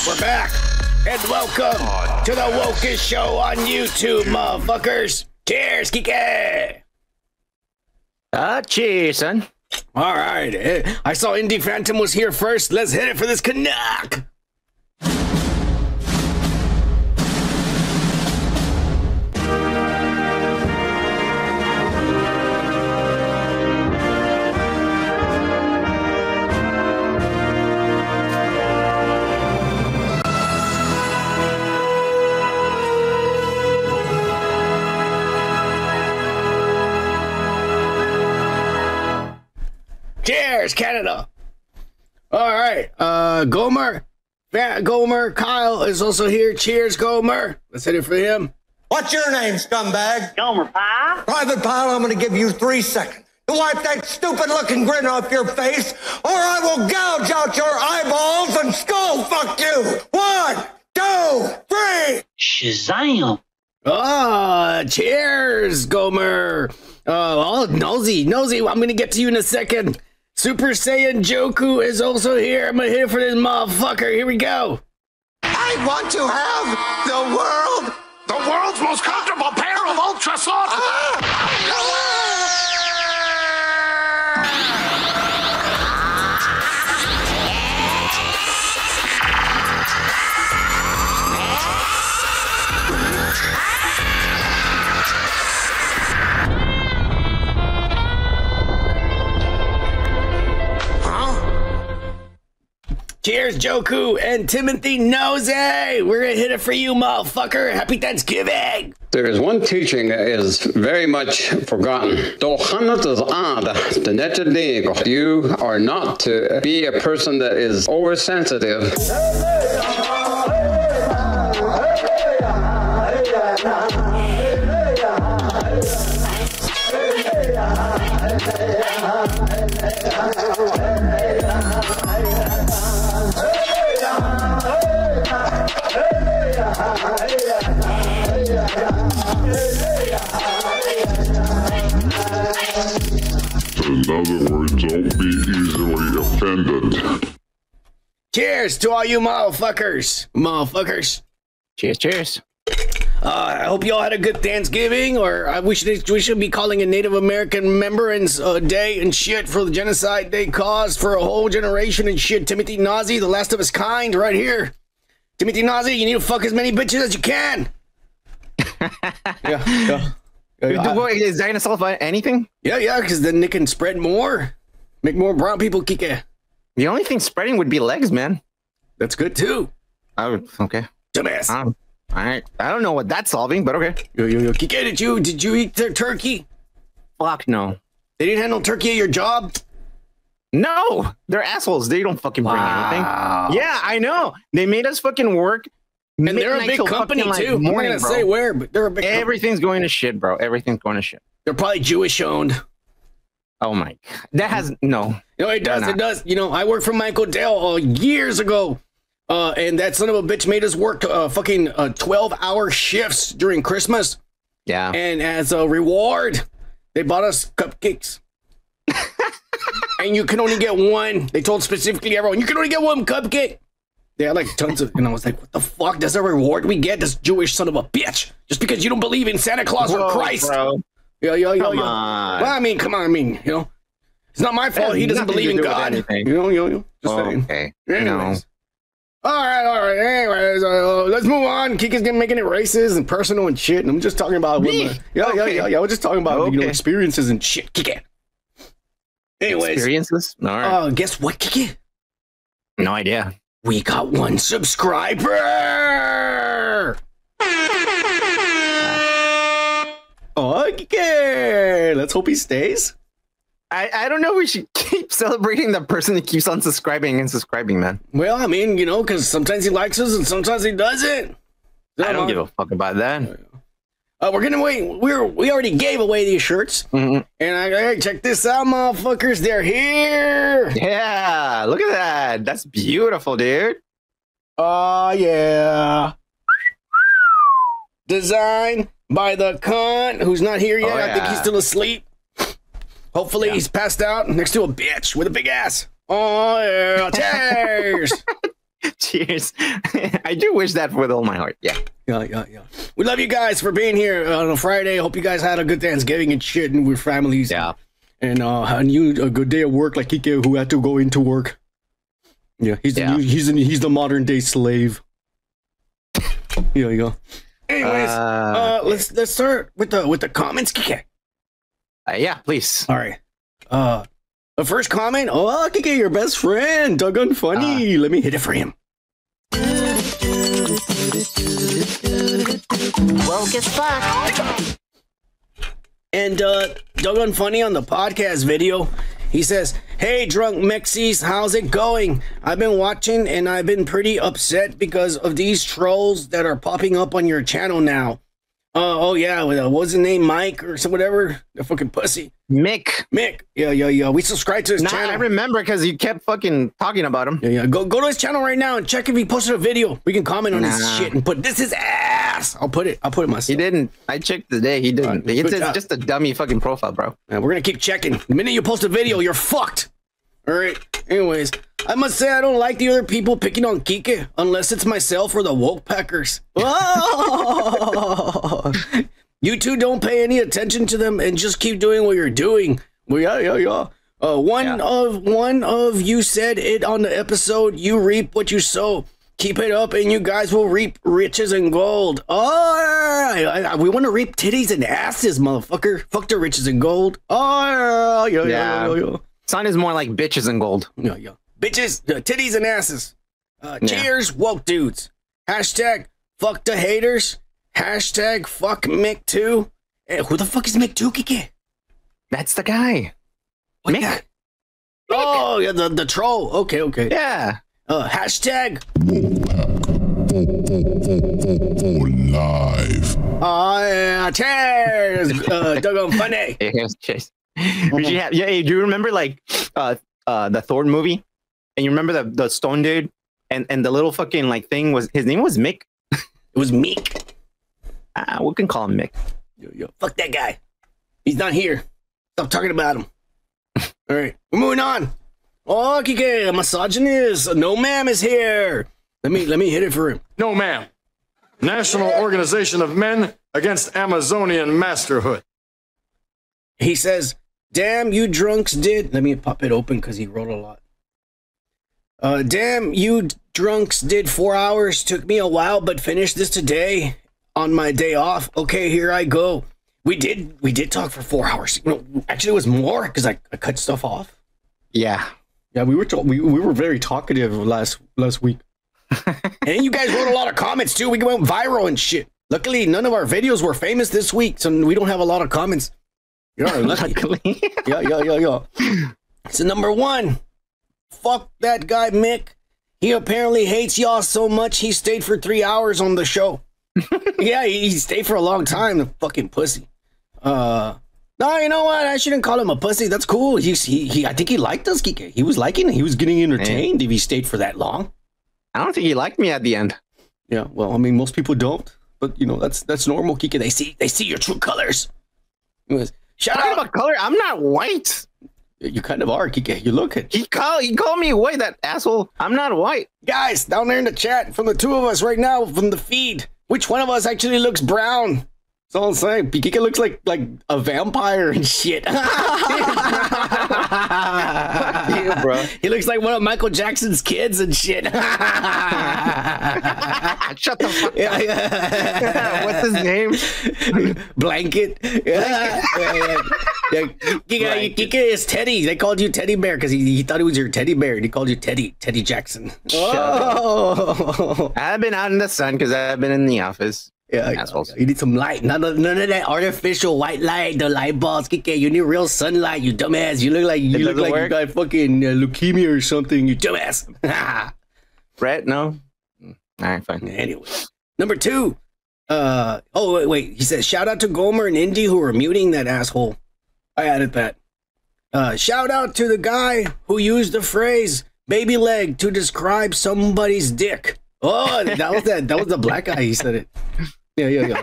We're back, and welcome to the Wokest Show on YouTube, motherfuckers. Cheers, Kike. Cheers, son. All right, I saw Indie Phantom was here first. Let's hit it for this Canuck. Cheers, Canada. All right, Gomer, Kyle is also here. Cheers, Gomer. Let's hit it for him. What's your name, scumbag? Gomer Pyle. Private Pyle, I'm going to give you 3 seconds to wipe that stupid-looking grin off your face, or I will gouge out your eyeballs and skull fuck you. 1, 2, 3. Shazam. Cheers, Gomer. Nosy, I'm going to get to you in a second. Super Saiyan Joku is also here. I'm going to hit it for this motherfucker. Here we go. I want to have the world's most comfortable pair of ultra soft. Cheers, Joku and Timothy Nosey. We're gonna hit it for you, motherfucker. Happy Thanksgiving. There is one teaching that is very much forgotten. You are not to be a person that is oversensitive. In other words, don't be easily offended. Cheers to all you motherfuckers. Cheers. I hope y'all had a good Thanksgiving, or we should be calling a Native American Remembrance Day and shit for the genocide they caused for a whole generation and shit. Timothy Nosey, the last of his kind, right here. Timothy Nosey, you need to fuck as many bitches as you can. Yeah. Is that gonna solve anything? Yeah, because then they can spread more, make more brown people kick it. The only thing spreading would be legs, man. That's good too. Okay. Dumbass. All right. I don't know what that's solving, but okay. Yo, Kike, did you eat their turkey? Fuck no. They didn't have no turkey at your job? No, they're assholes. They don't fucking bring anything. Yeah, I know. They made us fucking work. And they're a big company too. I'm not gonna say where, but they're a big company. Everything's going to shit, bro. Everything's going to shit. They're probably Jewish owned. Oh my god. That has no. No, it does. It does. You know, I worked for Michael Dell years ago. And that son of a bitch made us work fucking 12-hour shifts during Christmas. Yeah. And as a reward, they bought us cupcakes. And you can only get one. They told specifically everyone, you can only get one cupcake. They had like tons of, and I was like, what the fuck? That's a reward we get? This Jewish son of a bitch. Just because you don't believe in Santa Claus or Christ. Bro. Yo. Come on. Well, I mean, come on. You know, it's not my fault. He doesn't believe in God. Yo. Just saying. Okay. Anyways. All right. Anyways, let's move on. Kika's making it racist and personal and shit. And I'm just talking about yeah. We're just talking about experiences and shit. Kika. Anyways, experiences. All right. Guess what, Kika? No idea. We got one subscriber. Okay, let's hope he stays. I don't know. We should keep celebrating the person that keeps on subscribing and subscribing, man. Well, I mean, you know, because sometimes he likes us and sometimes he doesn't. I don't give a fuck about that. We're gonna wait. We already gave away these shirts, and I check this out, motherfuckers. They're here. Yeah, look at that. That's beautiful, dude. Oh yeah. Design by the cunt who's not here yet. I think he's still asleep. Hopefully he's passed out next to a bitch with a big ass. Oh yeah. Cheers. Cheers. I do wish that with all my heart. Yeah. Yeah. We love you guys for being here on a Friday. Hope you guys had a good Thanksgiving and shit and with families. Yeah. And you a good day at work like Kike who had to go into work. Yeah, he's the modern day slave. Here you go. Anyways, let's start with the comments, Kike. Yeah, please. All right. The first comment. Oh, Kike, your best friend, Doggone Funny. Let me hit it for him. Woke as fuck. And Doggone Funny on the podcast video, he says, "Hey, drunk Mexies, how's it going? I've been watching and I've been pretty upset because of these trolls that are popping up on your channel now. Oh yeah, what's his name, Mike or some whatever? The fucking pussy. Mick. Yeah. We subscribe to his channel. I remember because you kept fucking talking about him. Yeah. Go to his channel right now and check if he posted a video. We can comment on his shit and put this is ass. I'll put it myself. He didn't. I checked today. He didn't. It's just a dummy fucking profile, bro. Yeah, we're gonna keep checking. The minute you post a video, you're fucked. All right. Anyways, I must say I don't like the other people picking on Kike unless it's myself or the woke packers. Oh! You two don't pay any attention to them and just keep doing what you're doing. Well, yeah. One of you said it on the episode. You reap what you sow. Keep it up, and you guys will reap riches and gold. Oh, we want to reap titties and asses, motherfucker. Fuck the riches and gold. Oh, yeah. Son is more like bitches and gold. Yeah. Bitches, titties and asses. Cheers, woke dudes. Hashtag fuck the haters. Hashtag fuck Mick too. Hey, who the fuck is Mick too, Kike? That's the guy. What Mick. Guy? Oh, yeah, the troll. Okay. Yeah. Hashtag live. Oh yeah, cheers. Doggone Funny. Cheers. Do you remember like the Thor movie? And you remember the stone dude and the little fucking like thing was his name was Mick. It was Meek. We can call him Mick. Yo, fuck that guy. He's not here. Stop talking about him. All right, we're moving on. Oh, Kike, a misogynist. No ma'am is here. Let me hit it for him. No ma'am. National Organization of Men Against Amazonian Masterhood. He says, "Damn, you drunks did." Let me pop it open because he wrote a lot. Damn, you drunks did 4 hours. Took me a while, but finished this today on my day off. Okay, here I go. We did talk for 4 hours. You know, actually, it was more because I cut stuff off. Yeah, we were very talkative last week. And you guys wrote a lot of comments too. We went viral and shit. Luckily, none of our videos were famous this week, so we don't have a lot of comments. You're lucky. Yeah. So number one, fuck that guy Mick. He apparently hates y'all so much he stayed for 3 hours on the show. Yeah, he stayed for a long time. The fucking pussy. No, you know what? I shouldn't call him a pussy. That's cool. I think he liked us. He was liking it. He was getting entertained if he stayed for that long. I don't think he liked me at the end. Yeah, well, I mean, most people don't. But you know, that's normal, Kike. They see your true colors. Anyways, shout out about color. I'm not white. You kind of are, Kike. You look it. He called me white, that asshole. I'm not white. Guys, down there in the chat, from the two of us right now, from the feed, which one of us actually looks brown? That's all I'm saying. Kike looks like a vampire and shit. Fuck you, bro. He looks like one of Michael Jackson's kids and shit. Shut the fuck up. Yeah. What's his name? Blanket. Yeah. Kike is Teddy. They called you Teddy Bear because he thought he was your teddy bear. And he called you Teddy Jackson. Oh. I've been out in the sun because I've been in the office. Yeah, assholes. You need some light. None of that artificial white light, the light bulbs. You need real sunlight, you dumbass. You look like you got fucking leukemia or something, you dumbass. Brett, no? All right, fine. Anyway, number 2. Wait. He says, shout out to Gomer and Indy who are muting that asshole. I added that. Shout out to the guy who used the phrase baby leg to describe somebody's dick. Oh, that was the black guy. He said it. Yeah.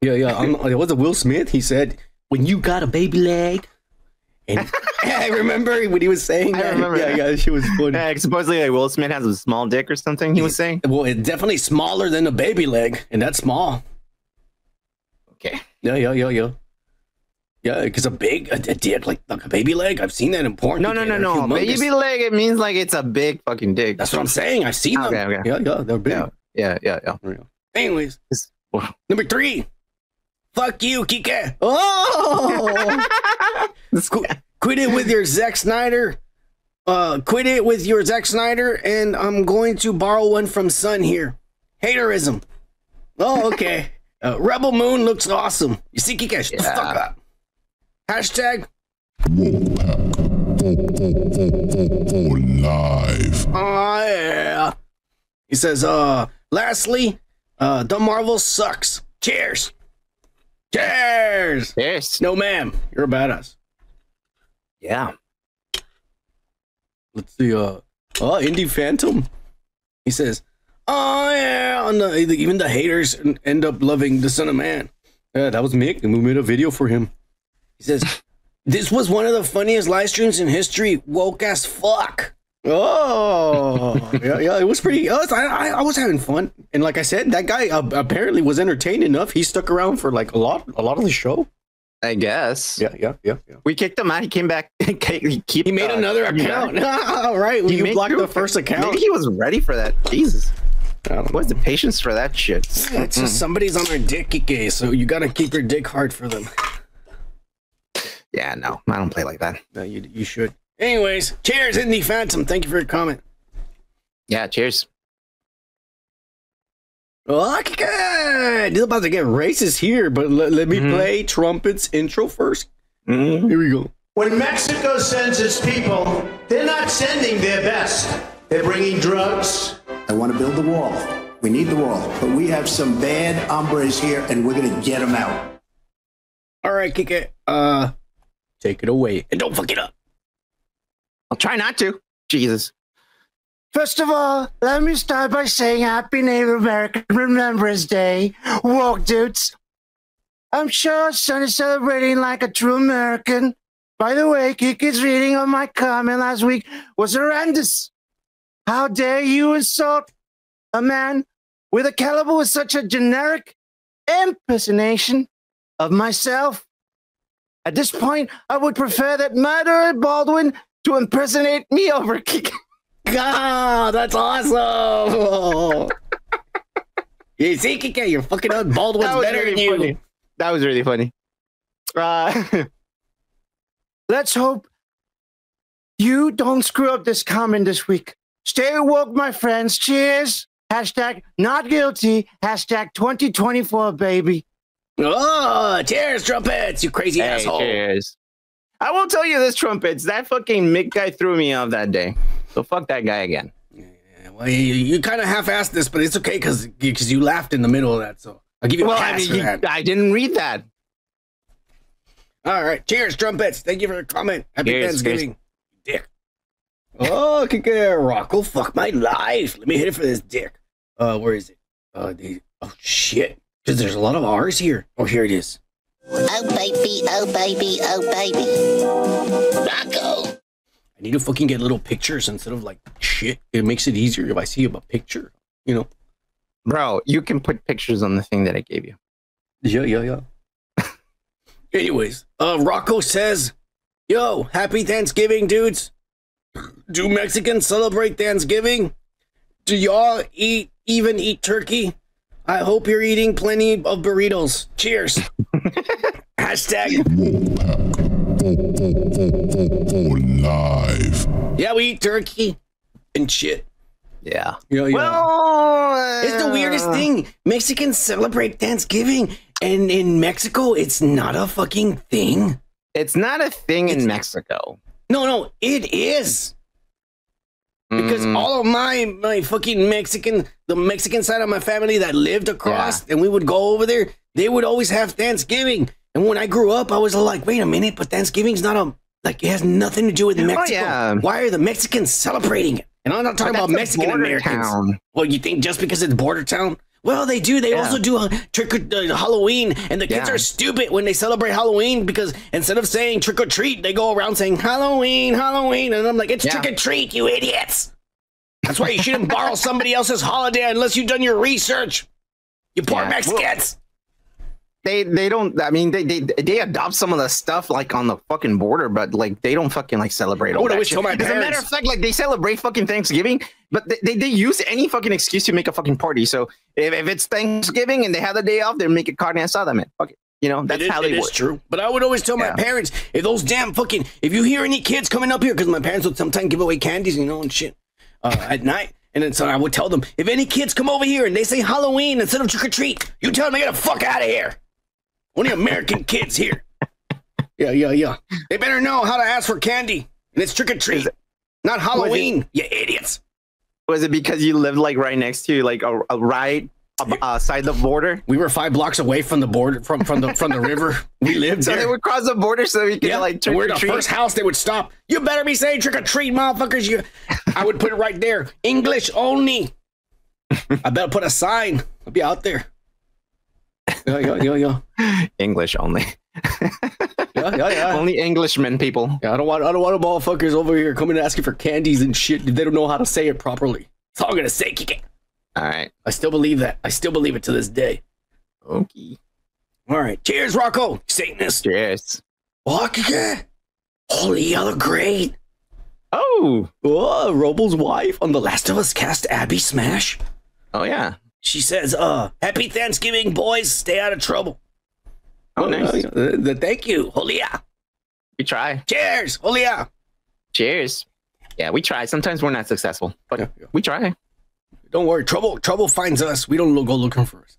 It was a Will Smith. He said, when you got a baby leg. And I remember when he was saying that. I remember that. She was funny. Yeah, supposedly like Will Smith has a small dick or something, he was saying. Well, it's definitely smaller than a baby leg, and that's small. Okay. Yeah. Yeah, because a dick, like a baby leg, I've seen that in porn. No. Baby leg, it means like it's a big fucking dick. That's what I'm saying. I've seen them. Okay. Yeah, they're big. Yeah. Anyways, number 3. Fuck you, Kike. Oh! Quit it with your Zack Snyder. Quit it with your Zack Snyder, and I'm going to borrow one from Sun here. Haterism. Oh, okay. Rebel Moon looks awesome. You see, Kike, shut the fuck up. Hashtag live. Oh, yeah. He says, lastly, the Marvel sucks. Cheers. Cheers. Cheers. No, ma'am. You're a badass. Yeah. Let's see. Indie Phantom. He says, oh, yeah. Even the haters end up loving the Son of Man. Yeah, that was Mick, and we made a video for him. He says, this was one of the funniest live streams in history. Woke as fuck. Oh, yeah, it was pretty. I was having fun, and like I said, that guy apparently was entertained enough. He stuck around for like a lot of the show. I guess. Yeah. We kicked him out. He came back. He made another account. All right, you blocked the first account. Maybe he was ready for that. Jesus. What's the patience for that shit? Yeah, it's just somebody's on their dick, Kike, so you gotta keep your dick hard for them. Yeah, no, I don't play like that. No, you should. Anyways, cheers, Indie Phantom. Thank you for your comment. Yeah, cheers. Oh, good. He's about to get racist here, but let me play Trumpet's intro first. Here we go. When Mexico sends its people, they're not sending their best. They're bringing drugs. I want to build the wall. We need the wall, but we have some bad hombres here, and we're going to get them out. All right, Kike. Take it away, and don't fuck it up. I'll try not to. Jesus. First of all, let me start by saying Happy Native American Remembrance Day. Woke dudes. I'm sure Son is celebrating like a true American. By the way, Kiki's reading of my comment last week was horrendous. How dare you insult a man with a caliber with such a generic impersonation of myself? At this point, I would prefer that murderer Baldwin to impersonate me over Kiki. God, that's awesome. You see, Kike, you're fucking up. Baldwin's better really than you. Funny. That was really funny. Let's hope you don't screw up this comment this week. Stay woke, my friends. Cheers. Hashtag not guilty. Hashtag 2024, baby. Oh, cheers, Trumpets, you crazy asshole. Cheers. I will tell you this, Trumpets. That fucking Mick guy threw me off that day. So fuck that guy again. Yeah, well, you kind of half-assed this, but it's okay because you laughed in the middle of that. So I'll give you a pass for that. I didn't read that. All right. Cheers, Trumpets. Thank you for your comment. Happy Thanksgiving. Dick. Oh, Kike, Rocco, fuck my life. Let me hit it for this dick. Where is it? Oh, shit. Because there's a lot of R's here. Oh, here it is. Oh, baby, oh, baby, oh, baby. Rocco. I need to fucking get little pictures instead of like shit. It makes it easier if I see a picture, you know? Bro, you can put pictures on the thing that I gave you. Yeah. Anyways, Rocco says, yo, happy Thanksgiving, dudes. Do Mexicans celebrate Thanksgiving? Do y'all even eat turkey? I hope you're eating plenty of burritos. Cheers. Hashtag live. Yeah, we eat turkey and shit. Yeah. Well, it's the weirdest thing. Mexicans celebrate Thanksgiving, and in Mexico, it's not a fucking thing. It's not a thing in Mexico. No, it is. Because all of my fucking the Mexican side of my family that lived across, and we would go over there, they would always have Thanksgiving. And when I grew up, I was like, wait a minute, but Thanksgiving's not it has nothing to do with Mexico. Yeah. Why are the Mexicans celebrating it? And I'm not talking about Mexican Americans. Town. Well, you think just because it's border town? Well, they do. They also do Halloween, and the kids are stupid when they celebrate Halloween because instead of saying trick or treat, they go around saying Halloween, Halloween, and I'm like, it's trick or treat, you idiots. That's why you shouldn't borrow somebody else's holiday unless you've done your research. You poor Mexicans. They don't. I mean, they adopt some of the stuff like on the fucking border, but like they don't fucking like celebrate. I would always tell my parents. As a matter of fact, like they celebrate fucking Thanksgiving, but they use any fucking excuse to make a fucking party. So if it's Thanksgiving and they have the day off, they make it carne asada, man. Fuck it. You know, that's how they work. It is true. But I would always tell my parents, if those damn fucking, if you hear any kids coming up here, because my parents would sometimes give away candies, and shit, at night. And then so I would tell them, if any kids come over here and they say Halloween instead of trick or treat, you tell them to get the fuck out of here. Only American kids here. Yeah. They better know how to ask for candy. And it's trick or treat, not Halloween, you idiots. Was it because you lived like right next to like a right side the border? We were 5 blocks away from the border, from the river. We lived so there. They would cross the border so we could like trick or treat. We're the first house they would stop. You better be saying trick or treat, motherfuckers. I would put it right there. English only. I better put a sign. I'll be out there. Yeah. English only. Yeah. Only Englishmen, people. Yeah, I don't want motherfuckers over here coming and asking for candies and shit. They don't know how to say it properly. That's all I'm gonna say, Kike. All right. I still believe that. I still believe it to this day. Okay. All right. Cheers, Rocco. Satanist. Cheers. Oh, Kike. Holy other great. Oh, Robo's wife on The Last of Us cast Abby Smash. Oh yeah. She says, happy Thanksgiving, boys. Stay out of trouble. Oh, nice. Thank you. Holia. We try. Cheers. Holia. Cheers. Yeah, we try. Sometimes we're not successful, but we try. Don't worry. Trouble finds us. We don't go looking for us.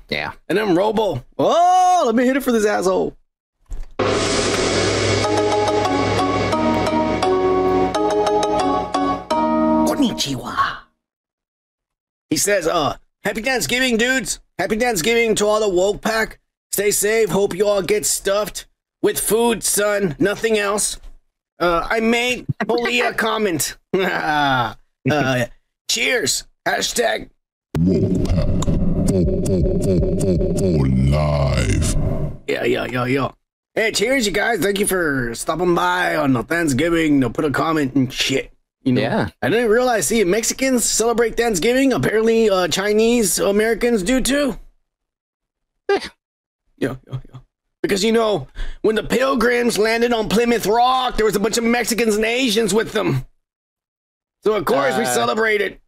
Yeah. And then Robo. Oh, let me hit it for this asshole. Konnichiwa. He says, happy Thanksgiving, dudes. Happy Thanksgiving to all the woke pack. Stay safe. Hope you all get stuffed with food, son. Nothing else. I made Holia comment. Cheers. Hashtag woke pack. Live. Yeah. Hey, cheers, you guys. Thank you for stopping by on the Thanksgiving to put a comment and shit. You know, yeah. I didn't realize, Mexicans celebrate Thanksgiving. Apparently, Chinese Americans do too. Yeah. Because, when the Pilgrims landed on Plymouth Rock, there was a bunch of Mexicans and Asians with them. So, of course, we celebrated.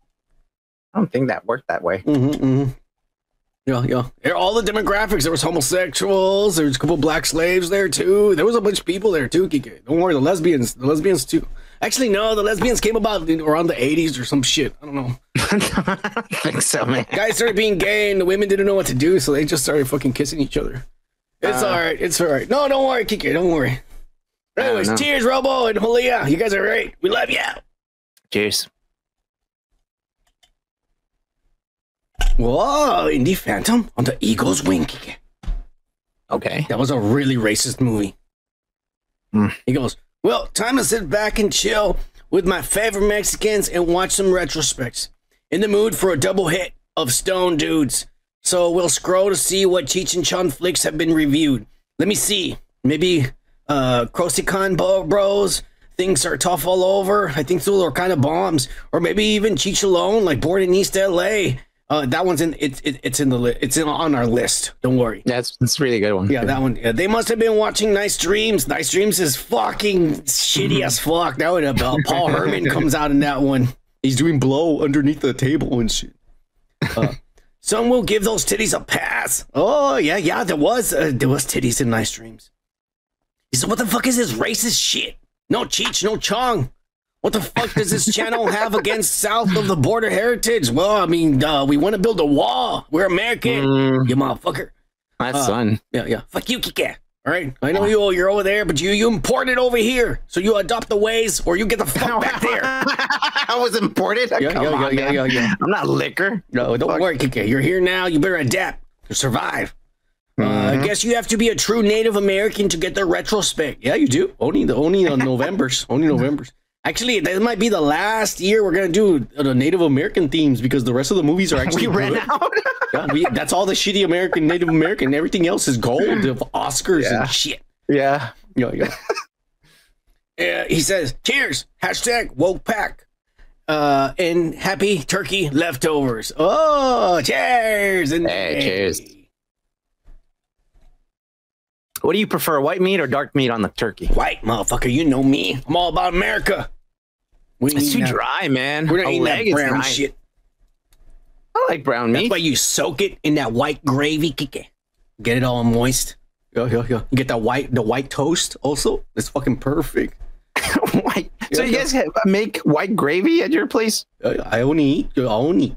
I don't think that worked that way. Yeah. All the demographics. There was homosexuals. There was a couple black slaves there, too. There was a bunch of people there, too, Kike. Don't worry, the lesbians, too. Actually, no, the lesbians came about around the 80s or some shit. I don't know. I don't think so, man. Guys started being gay and the women didn't know what to do, so they just started fucking kissing each other. It's all right. It's all right. No, don't worry, Kike. Don't worry. Anyways, cheers, Robo and Holia. You guys are great. We love you. Cheers. Whoa, Indie Phantom on the Eagle's Wing, Kike. Okay. That was a really racist movie. He goes, well, time to sit back and chill with my favorite Mexicans and watch some retrospects. In the mood for a double hit of Stone Dudes. So we'll scroll to see what Cheech and Chong flicks have been reviewed. Let me see. Maybe Crosicon Bros. Things are tough all over. I think those are kind of bombs. Or maybe even Cheech Alone, like Born in East LA. That one's in. It's on our list. Don't worry. That's a really good one. Yeah, that one. Yeah, they must have been watching Nice Dreams. Nice Dreams is fucking shitty as fuck. That one, Paul Herman comes out in that one. He's doing blow underneath the table and shit. Some will give those titties a pass. Oh yeah. There was titties in Nice Dreams. He said, "What the fuck is this racist shit? No Cheech, no Chong. What the fuck does this channel have against south of the border heritage? Well, I mean, we want to build a wall. We're American, you motherfucker. My son. Yeah. Fuck you, Kike. All right, I know you're over there, but you import it over here. So you adopt the ways, or you get the fuck back there. I was imported? Yeah. I'm not liquor. No, don't worry, Kike. You're here now. You better adapt to survive. I guess you have to be a true Native American to get the retrospect. Yeah, you do. Only on Novembers. Only Novembers. Actually, that might be the last year we're gonna do the Native American themes because the rest of the movies are actually we ran out. That's all the shitty Native American. Everything else is gold of Oscars and shit. Yeah. He says, "Cheers!" #woke pack. And happy turkey leftovers. Oh, cheers! And cheers. What do you prefer, white meat or dark meat on the turkey? White, motherfucker. You know me. I'm all about America. It's too dry, man. We're not eating that brown shit. I like brown meat. That's why you soak it in that white gravy. Get it all moist. You get the white toast also. It's fucking perfect. White. So you guys make white gravy at your place? I only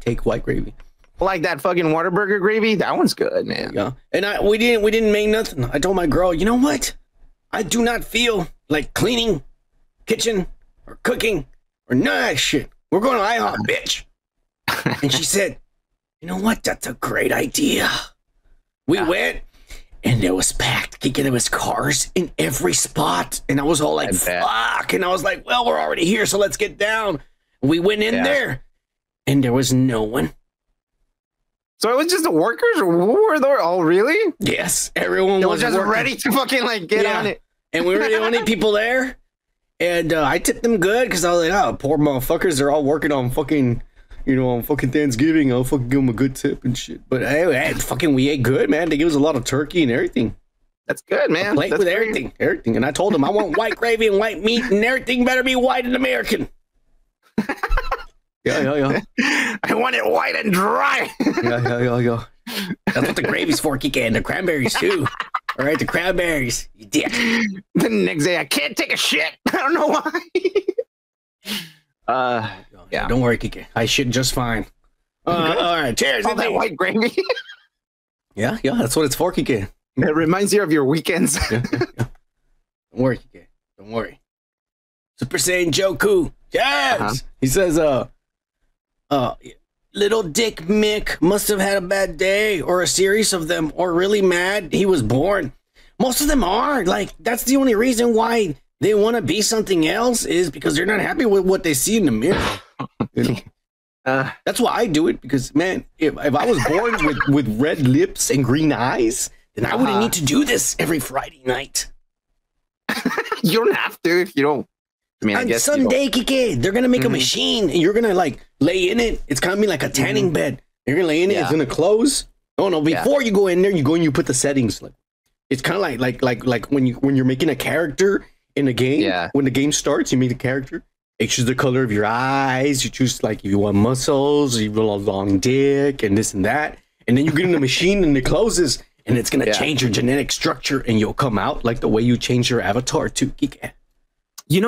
take white gravy. Like that fucking Whataburger gravy? That one's good, man. Yeah. And we didn't make nothing. I told my girl, you know what? I do not feel like cleaning kitchen or cooking or none of that shit. We're going to IHOP, bitch. And she said, you know what? That's a great idea. We went and it was packed. There was cars in every spot. And I was all like, fuck. And I was like, well, we're already here, so let's get down. We went in there and there was no one. So it was just the workers, or who were there? Oh, really? Yes, everyone was just working. ready to fucking like get on it. And we were the only people there. And I tipped them good because I was like, oh, poor motherfuckers, they're all working on fucking, on fucking Thanksgiving. I'll fucking give them a good tip and shit. But hey, we ate good, man. They gave us a lot of turkey and everything. That's good, man. A plate with everything. And I told them I want white gravy and white meat, and everything better be white and American. Yeah. I want it white and dry. Yeah. That's what the gravy's for, Kike, and the cranberries too. All right, the cranberries. You dick. The next day, I can't take a shit. I don't know why. Yeah. Don't worry, Kike. I shit just fine. All right, cheers. All that white gravy. Yeah. That's what it's for, Kike. It reminds you of your weekends. Yeah. Don't worry, Kike. Don't worry. Super Saiyan Joku. Yes. He says, little Dick Mick must have had a bad day, or a series of them, or really mad he was born. Most of them are. Like, that's the only reason why they want to be something else, is because they're not happy with what they see in the mirror. That's why I do it, because, man, if I was born with red lips and green eyes, then I wouldn't need to do this every Friday night. You don't have to if you don't. I mean, I guess someday, Kike, they're gonna make a machine, and you're gonna like lay in it. It's gonna be like a tanning bed. You're gonna lay in it. It's gonna close. Oh no! Before you go in there, you go and you put the settings. Like, it's kind of like when you're making a character in a game. Yeah. When the game starts, you make a character. You choose the color of your eyes. You choose like if you want muscles, or you want a long dick, and this and that. And then you get in the machine, and it closes, and it's gonna change your genetic structure, and you'll come out like the way you change your avatar too, Kike.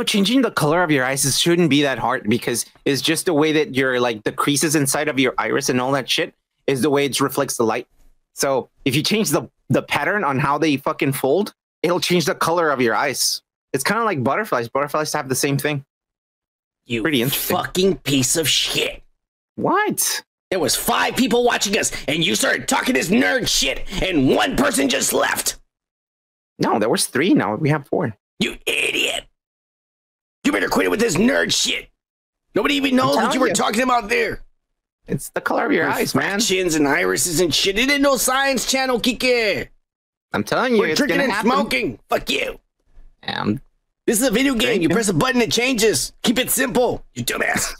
Changing the color of your eyes shouldn't be that hard, because it's just the way that your like the creases inside of your iris and all that shit is the way it reflects the light. So if you change the pattern on how they fucking fold, it'll change the color of your eyes. It's kind of like butterflies. Butterflies have the same thing. You pretty interesting. Fucking piece of shit. What? There was 5 people watching us, and you started talking this nerd shit, and 1 person just left. No, there was 3. Now we have 4. You idiot. You better quit it with this nerd shit. Nobody even knows what you were talking about there. It's the color of your eyes, man. Chins and irises and shit. It ain't no science channel, Kike. I'm telling you, we're drinking and smoking. Fuck you. This is a video game. You press a button, it changes. Keep it simple, you dumbass.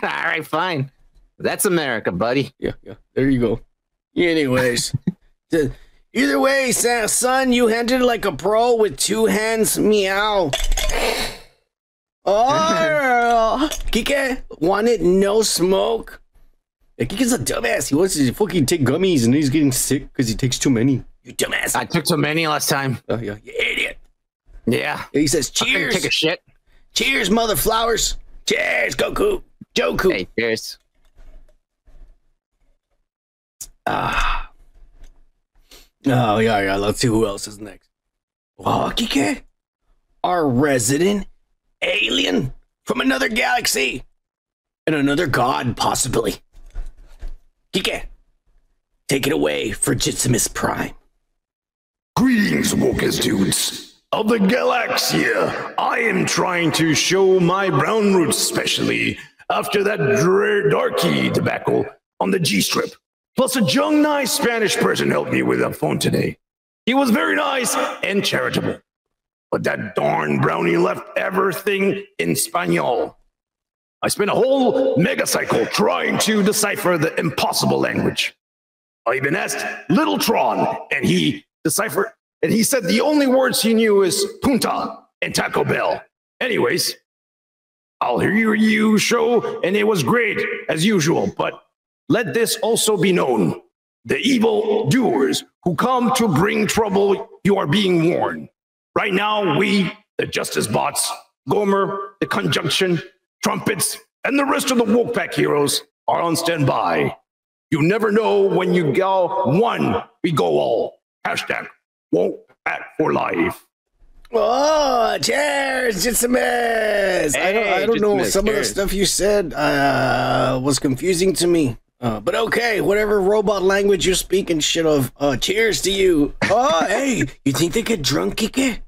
All right, fine. That's America, buddy. Yeah. There you go. Anyways. Either way, son, you handled it like a pro with 2 hands. Meow. Oh, Kike wanted no smoke. Yeah, Kike's a dumbass. He wants to fucking take gummies, and he's getting sick because he takes too many. You dumbass. I took too many last time. Oh, yeah. You idiot. Yeah. He says, cheers. Take a shit. Cheers, mother flowers. Cheers, Goku. Joku. Hey, cheers. Oh, yeah. Let's see who else is next. Oh, Kike. Our resident alien from another galaxy. And another god, possibly. Kike. Take it away for Jitsimus Prime. Greetings, Wokus dudes of the Galaxia. I am trying to show my brown roots, especially after that darky debacle on the G-strip. Plus, a young, nice Spanish person helped me with that phone today. He was very nice and charitable. But that darn brownie left everything in Spanish. I spent a whole megacycle trying to decipher the impossible language. I even asked Little Tron, and he deciphered, and he said the only words he knew is punta and Taco Bell. Anyways, I'll hear you show, and it was great, as usual, but let this also be known. The evil doers who come to bring trouble, you are being warned. Right now, we, the Justice Bots, Gomer, the Conjunction, Trumpets, and the rest of the Woke Pack heroes are on standby. You never know when you go one, we go all. Hashtag Woke Pack for life. Oh, cheers, Jitsimus. I don't know. Some of the stuff you said was confusing to me. But okay, whatever robot language you're speaking shit of, cheers to you. Oh, hey, you think they get drunk, Kike?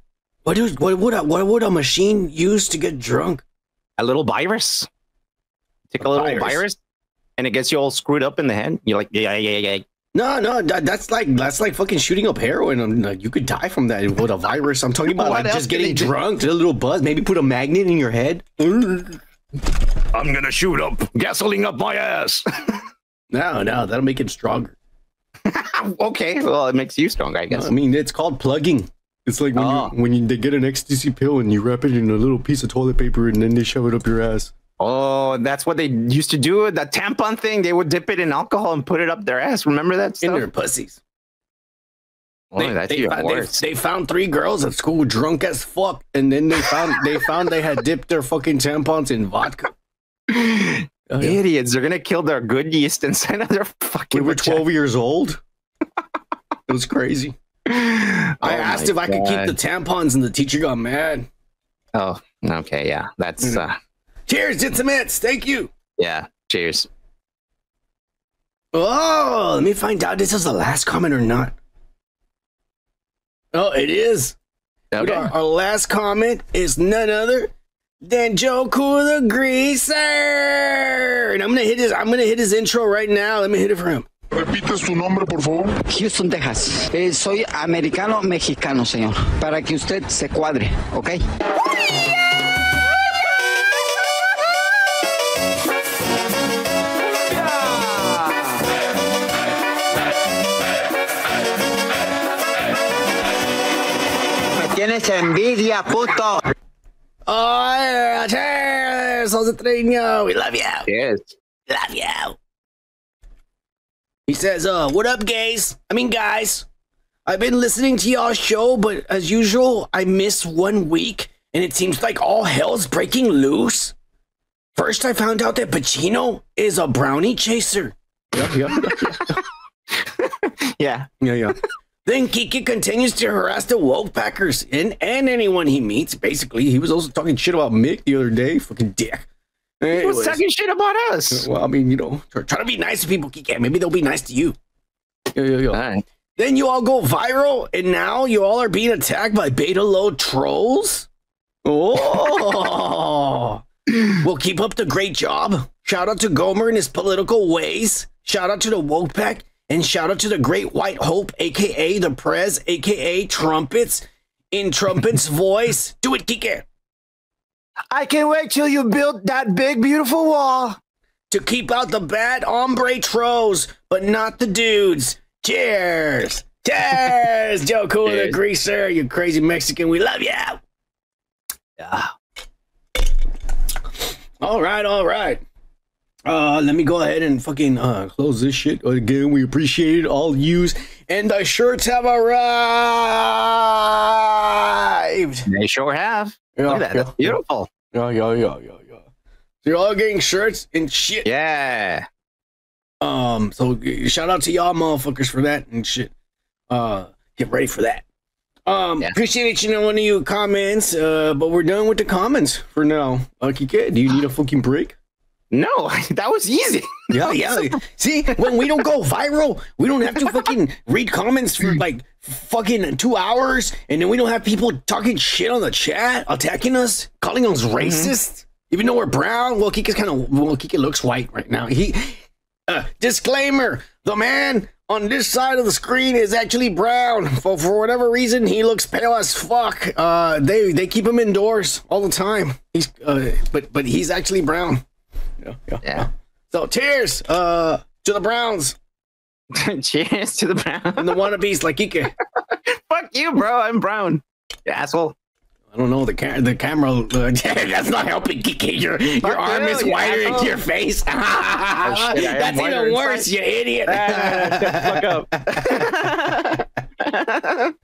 What would a machine use to get drunk? A little virus. Take a little virus, and it gets you all screwed up in the head. You're like, yeah. No, that's like fucking shooting up heroin. You could die from that with a virus. I'm talking about like just getting drunk, a little buzz. Maybe put a magnet in your head. I'm gonna shoot up gasoline up my ass. No, that'll make it stronger. Okay, well, it makes you stronger, I guess. No, I mean, it's called plugging. It's like when they get an ecstasy pill and you wrap it in a little piece of toilet paper and then they shove it up your ass. Oh, that's what they used to do. That tampon thing, they would dip it in alcohol and put it up their ass. Remember that stuff? In their pussies. Oh, that's even worse. They found 3 girls at school drunk as fuck, and then they found they had dipped their fucking tampons in vodka. Idiots! They're gonna kill their good yeast inside of their fucking. We were 12 years old. It was crazy. I asked if I could keep the tampons, and the teacher got mad. Oh, okay, yeah, that's. Cheers, Jitsimus. Thank you. Yeah, cheers. Oh, let me find out. This is the last comment or not? Oh, it is. Okay. Our last comment is none other than Joku the Greaser, and I'm gonna hit his intro right now. Let me hit it for him. Repite su nombre, por favor. Houston, Texas. Soy americano mexicano, señor. Para que usted se cuadre, ¿ok? Tienes envidia, puto. Oh, yeah. Cheers, José. We love you. Cheers. Love you. He says, what up, guys? I've been listening to y'all's show, but as usual, I miss 1 week, and it seems like all hell's breaking loose. First, I found out that Pacino is a brownie chaser. Yeah. Then Kiki continues to harass the woke packers and anyone he meets. Basically, he was also talking shit about Mick the other day. Fucking dick. He was talking shit about us. Well, I mean, try to be nice to people, Kiki. Maybe they'll be nice to you. All right. Then you all go viral, and now you all are being attacked by beta low trolls. Oh. Well, keep up the great job. Shout out to Gomer and his political ways. Shout out to the woke pack. And shout out to the Great White Hope, a.k.a. the Prez, a.k.a. Trumpets, in Trumpets' voice. Do it, Kike. I can't wait till you build that big, beautiful wall. To keep out the bad hombre trolls, but not the dudes. Cheers. Cheers, Joku the Greaser, you crazy Mexican. We love you. Yeah. All right. Let me go ahead and fucking close this shit. Again, we appreciate it, all yous. And the shirts have arrived. They sure have. Look at that. That's beautiful. Yeah. So you're all getting shirts and shit. Yeah. So shout out to y'all motherfuckers for that and shit. Get ready for that. Appreciate each and one of you comments, but we're done with the comments for now. Kike, do you need a fucking break? No, that was easy. Yeah. See, when we don't go viral, we don't have to fucking read comments for like fucking 2 hours, and then we don't have people talking shit on the chat, attacking us, calling us racist, even though we're brown. Well, Kike looks white right now. Disclaimer: the man on this side of the screen is actually brown. For whatever reason, he looks pale as fuck. They keep him indoors all the time. He's but he's actually brown. Yeah. So cheers to the Browns. Cheers to the Browns. And the wannabes like Ike. Fuck you, bro. I'm brown. You asshole. I don't know, the camera, that's not helping, Kike. Your arm is wider into your face. That's even worse, you idiot. Fuck up.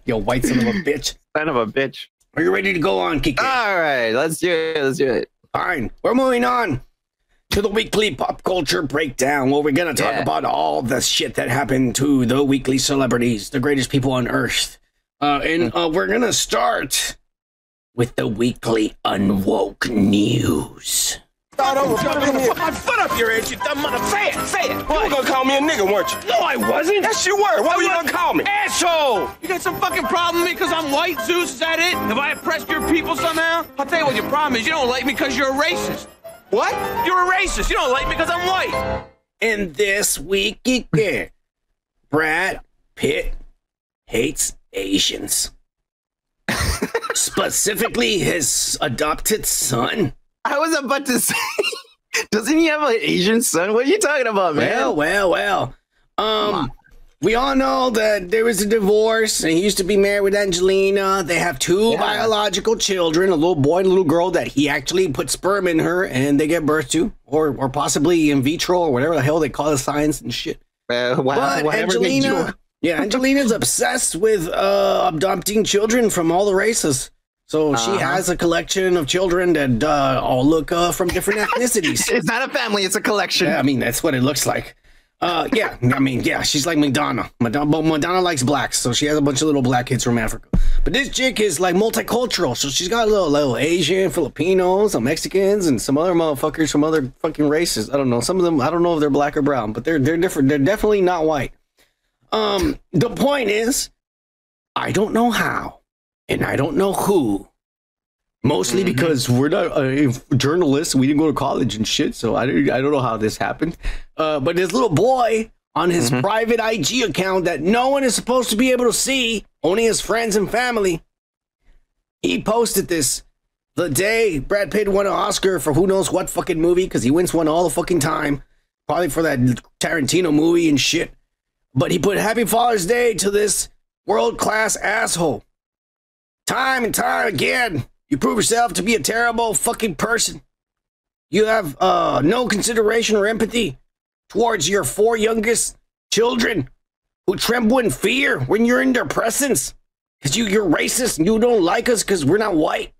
You white son of a bitch. Son of a bitch. Are you ready to go on, Kike? All right, let's do it. Fine. We're moving on to the weekly pop culture breakdown, where we're going to talk about all the shit that happened to the weekly celebrities, the greatest people on earth. And we're going to start with the weekly Unwoke news. Put my foot up your ass, you dumb mother. Say it. You were gonna call me a nigga, weren't you? No, I wasn't. Yes, you were. What were you gonna call me? Asshole! You got some fucking problem with me because I'm white, Zeus? Is that it? Have I oppressed your people somehow? I'll tell you what your problem is. You don't like me because you're a racist. What? You're a racist. You don't like me because I'm white. And this week, Brad Pitt hates Asians. Specifically, his adopted son. I was about to say, doesn't he have an Asian son? What are you talking about, man? Well. We all know that there was a divorce, and he used to be married with Angelina. They have two biological children, a little boy and a little girl that he actually put sperm in her, and they get birth to, or possibly in vitro, or whatever the hell they call the science and shit. But Angelina, Angelina's obsessed with adopting children from all the races. So she has a collection of children that all look from different ethnicities. It's not a family, it's a collection. Yeah, I mean, that's what it looks like. She's like Madonna. Madonna likes blacks, so she has a bunch of little black kids from Africa. But this chick is like multicultural, so she's got a little Asian, Filipinos, some Mexicans, and some other motherfuckers from other fucking races. I don't know. Some of them, I don't know if they're black or brown, but they're different. They're definitely not white. The point is, I don't know how, and I don't know who. Mostly because we're not journalists. We didn't go to college and shit, so I don't know how this happened. But this little boy on his private IG account that no one is supposed to be able to see, only his friends and family, he posted this the day Brad Pitt won an Oscar for who knows what fucking movie, because he wins one all the fucking time, probably for that Tarantino movie and shit. But he put Happy Father's Day to this world-class asshole. Time and time again, you prove yourself to be a terrible fucking person. You have no consideration or empathy towards your 4 youngest children who tremble in fear when you're in their presence. Because you're racist and you don't like us because we're not white.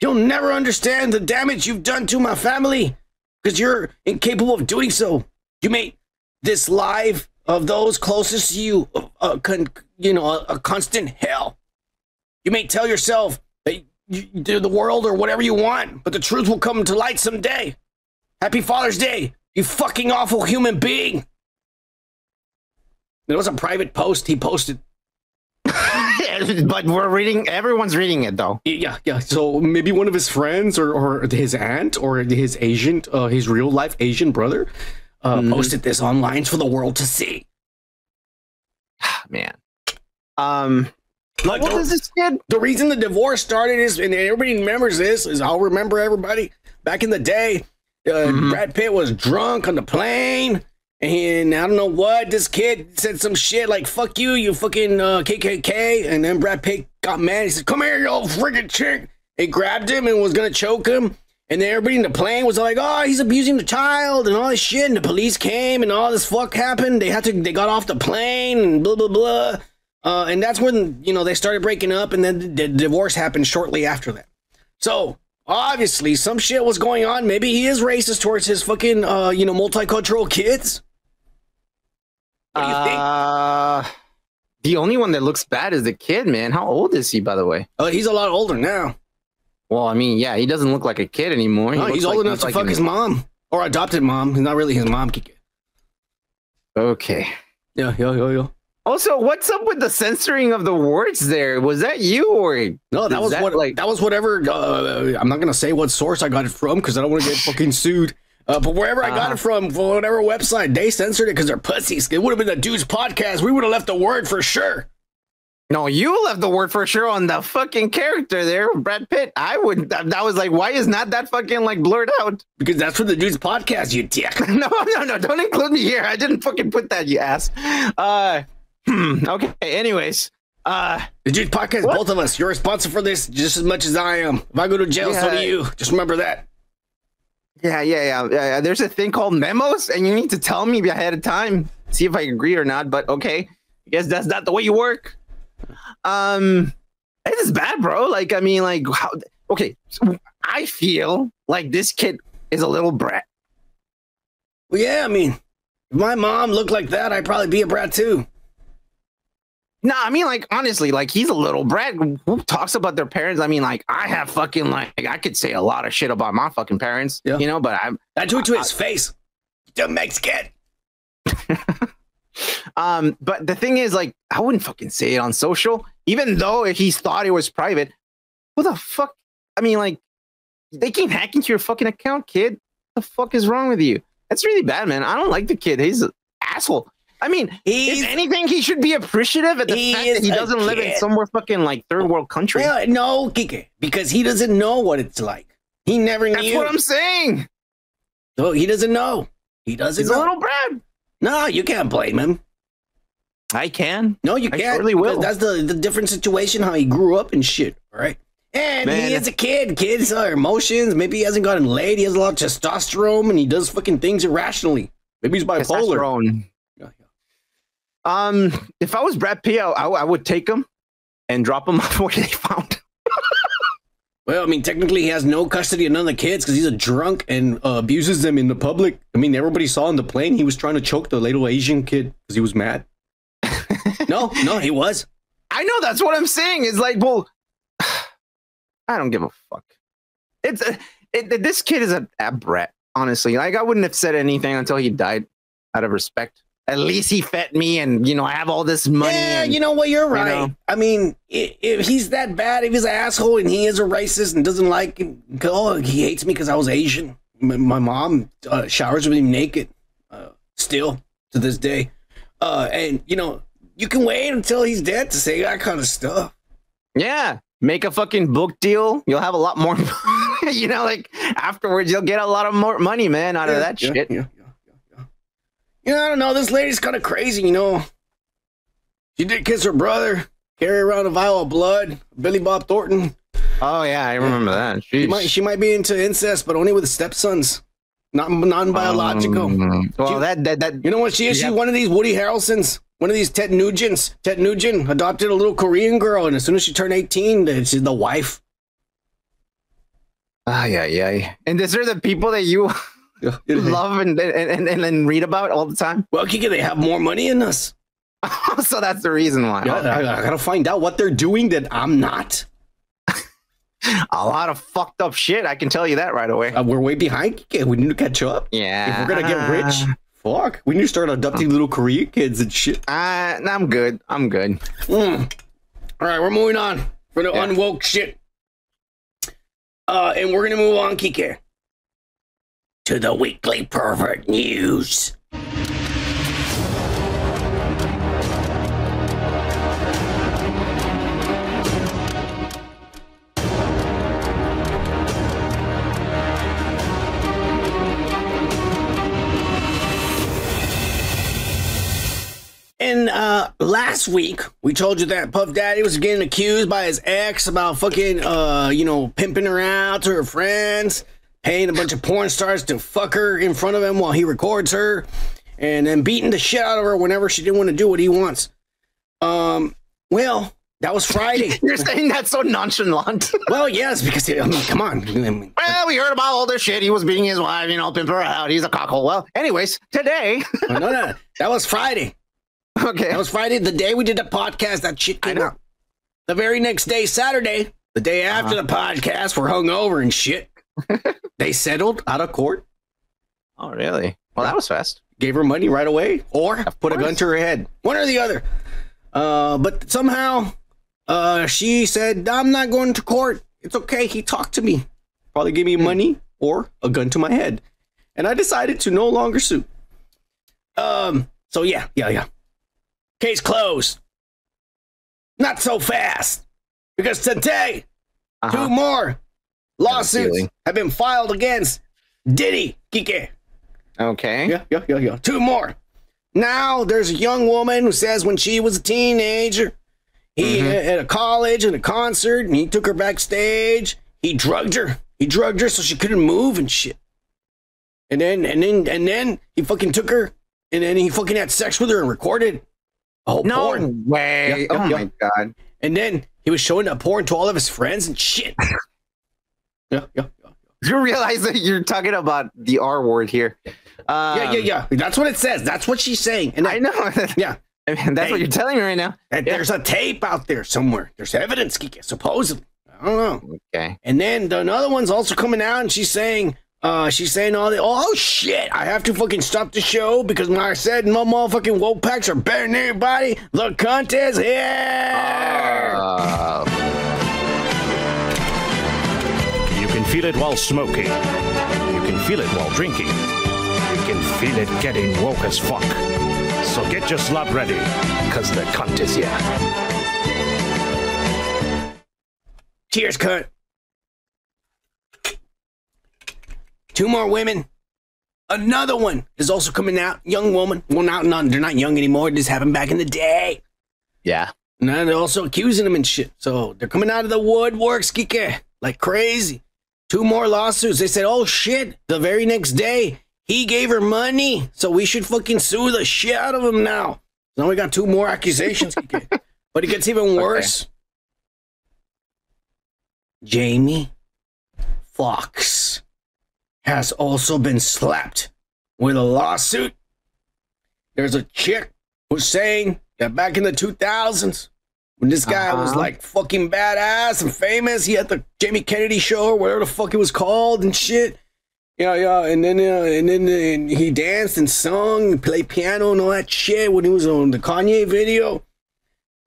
You'll never understand the damage you've done to my family because you're incapable of doing so. You made this life of those closest to you a constant hell. You may tell yourself that you do the world or whatever you want, but the truth will come to light someday. Happy Father's Day, you fucking awful human being. It was a private post he posted. But everyone's reading it though. Yeah. So maybe one of his friends or his aunt or his Asian, his real life Asian brother posted this online for the world to see. Man. Like, what is this kid? The reason the divorce started is, and everybody remembers this, is I'll remember everybody. Back in the day, Brad Pitt was drunk on the plane, and I don't know what, this kid said some shit like, fuck you, you fucking KKK, and then Brad Pitt got mad. He said, come here, you old friggin' chick. He grabbed him and was gonna choke him, and then everybody in the plane was like, oh, he's abusing the child, and all this shit, and the police came, and all this fuck happened. They got off the plane, and blah, blah, blah. And that's when, they started breaking up, and then the divorce happened shortly after that. So, obviously some shit was going on. Maybe he is racist towards his fucking, multicultural kids. What do you think? The only one that looks bad is the kid, man. How old is he, by the way? Oh, he's a lot older now. Well, I mean, yeah, he doesn't look like a kid anymore. No, he's old enough to fuck his mom. Or adopted mom. He's not really his mom. Okay. Yeah. Also, what's up with the censoring of the words there? Was that you or no? That was whatever. I'm not gonna say what source I got it from because I don't want to get fucking sued. But wherever I got it from, for whatever website, they censored it because they're pussies. It would have been the dude's podcast. We would have left the word for sure. No, you left the word for sure on the fucking character there, Brad Pitt. I was like, why is not that fucking like blurred out? Because that's for the dude's podcast, you dick. No, don't include me here. I didn't fucking put that, you ass. Okay, anyways. The dude's podcast, both of us. You're responsible for this just as much as I am. If I go to jail, so do you. Just remember that. Yeah. There's a thing called memos, and you need to tell me ahead of time. See if I agree or not, but okay. I guess that's not the way you work. This is bad, bro. Like, I mean, like, how? Okay, so I feel like this kid is a little brat. Well, yeah, I mean, if my mom looked like that, I'd probably be a brat too. No, I mean, like, honestly, like, he's a little brat. Who talks about their parents? I mean, like, I have fucking, like, I could say a lot of shit about my fucking parents, you know, but I do it to his face. The Mexican. But the thing is, like, I wouldn't fucking say it on social, even though if he thought it was private. What the fuck? I mean, like, they can hack into your fucking account, kid. What the fuck is wrong with you? That's really bad, man. I don't like the kid. He's an asshole. I mean, if anything, he should be appreciative at the fact that he doesn't live in somewhere fucking like third world country. Well, no, Kike, because he doesn't know what it's like. He never knew. That's what I'm saying. So he doesn't know. He doesn't know. He's a little brat. No, you can't blame him. I can. No, you can't. I surely will. That's the different situation, how he grew up and shit, all right? And man, he is a kid. Kids are emotions. Maybe he hasn't gotten laid. He has a lot of testosterone, and he does fucking things irrationally. Maybe he's bipolar. Testosterone. If I was Brad Pitt, I would take him and drop him off where they found. Well, I mean, technically, he has no custody of none of the kids because he's a drunk and abuses them in the public. I mean, everybody saw on the plane he was trying to choke the little Asian kid because he was mad. No, he was. I know, that's what I'm saying. It's like, well, I don't give a fuck. This kid is a brat, honestly. Like, I wouldn't have said anything until he died out of respect. At least he fed me, and you know, I have all this money. Yeah, and, you know what? You're right. You know? I mean, if he's that bad, if he's an asshole and he is a racist and doesn't like, he hates me because I was Asian. My mom showers with him naked, still to this day. And you know, you can wait until he's dead to say that kind of stuff. Yeah, make a fucking book deal. You'll have a lot more. You know, like afterwards, you'll get a lot of more money, man, out of that shit. Yeah, I don't know. This lady's kind of crazy, you know. She did kiss her brother, carry around a vial of blood, Billy Bob Thornton. Oh, yeah, I remember that. She might be into incest, but only with stepsons, not non-biological. Well, that you know what she is? She's one of these Woody Harrelsons, one of these Ted Nugents. Ted Nugent adopted a little Korean girl, and as soon as she turned 18, she's the wife. Yeah. And these are the people that you... love and read about all the time. Well, Kike, they have more money than us. So that's the reason why. Yeah, I gotta find out what they're doing that I'm not. A lot of fucked up shit. I can tell you that right away. We're way behind, Kike. We need to catch up. Yeah. If we're gonna get rich, fuck. We need to start adopting little Korean kids and shit. I'm good. All right, we're moving on for the unwoke shit. And we're gonna move on, Kike, to the weekly pervert news. And last week we told you that Puff Daddy was getting accused by his ex about fucking pimping her out to her friends, paying a bunch of porn stars to fuck her in front of him while he records her, and then beating the shit out of her whenever she didn't want to do what he wants. Well, That was Friday. You're saying that so nonchalant. Well, yes, because I mean, come on. Well, we heard about all this shit. He was beating his wife, pimping her out. He's a cockhole. Well, anyways, today. No. That was Friday. Okay. That was Friday, the day we did the podcast. That shit came out. The very next day, Saturday, the day after the podcast, we're hungover and shit. They settled out of court. Oh, really? Well, that was fast. Gave her money right away, or put a gun to her head. One or the other. But somehow, she said, I'm not going to court. It's okay. He talked to me. Probably gave me money or a gun to my head. And I decided to no longer sue. So yeah. Case closed. Not so fast. Because today, 2 more lawsuits have been filed against Diddy, Kike. Okay. Yeah. 2 more. Now there's a young woman who says when she was a teenager, he at a college and a concert, and he took her backstage. He drugged her. So she couldn't move and shit. And then he fucking took her, and then he fucking had sex with her and recorded a whole porn. No way. My God. And then he was showing that porn to all of his friends and shit. Yeah. You realize that you're talking about the R word here. Yeah. That's what it says. That's what she's saying. And I know. Yeah. I mean, that's what you're telling me right now. And there's a tape out there somewhere. There's evidence, Kike, supposedly. I don't know. Okay. And then another one's also coming out, and she's saying all the, oh shit, I have to fucking stop the show because when I said no motherfucking woke packs are better than everybody, the cunt is here. You can feel it while smoking. You can feel it while drinking. You can feel it getting woke as fuck. So get your slot ready, because the cunt is here. Cheers, cunt. 2 more women. Another one is also coming out. Young woman. Well, they're not young anymore. This happened back in the day. Yeah. Now they're also accusing them and shit. So they're coming out of the woodworks, Kike, like crazy. 2 more lawsuits. They said, oh shit, the very next day, he gave her money. So we should fucking sue the shit out of him now. So now we got 2 more accusations, Kike. But it gets even worse. Okay. Jamie Foxx has also been slapped with a lawsuit. There's a chick who's saying that back in the 2000s, when this guy was like fucking badass and famous, he had the Jamie Kennedy show or whatever the fuck it was called and shit. Yeah. And then he danced and sung, played piano and all that shit when he was on the Kanye video.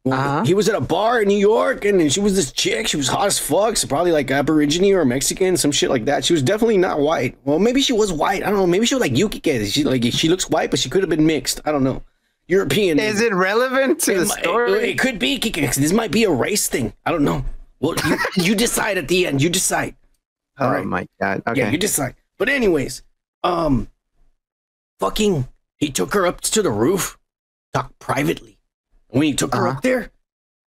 Well, he was at a bar in New York, and she was this chick. She was hot as fuck. So probably like Aborigine or Mexican, some shit like that. She was definitely not white. Well, maybe she was white. I don't know. Maybe she was like Yuki. She looks white, but she could have been mixed. I don't know. European. Is it relevant to the story? It could be. This might be a race thing. I don't know. Well, you decide at the end. You decide. All right. My God. Okay. Yeah, you decide. But anyways, fucking, he took her up to the roof, talked privately. When he took her up there,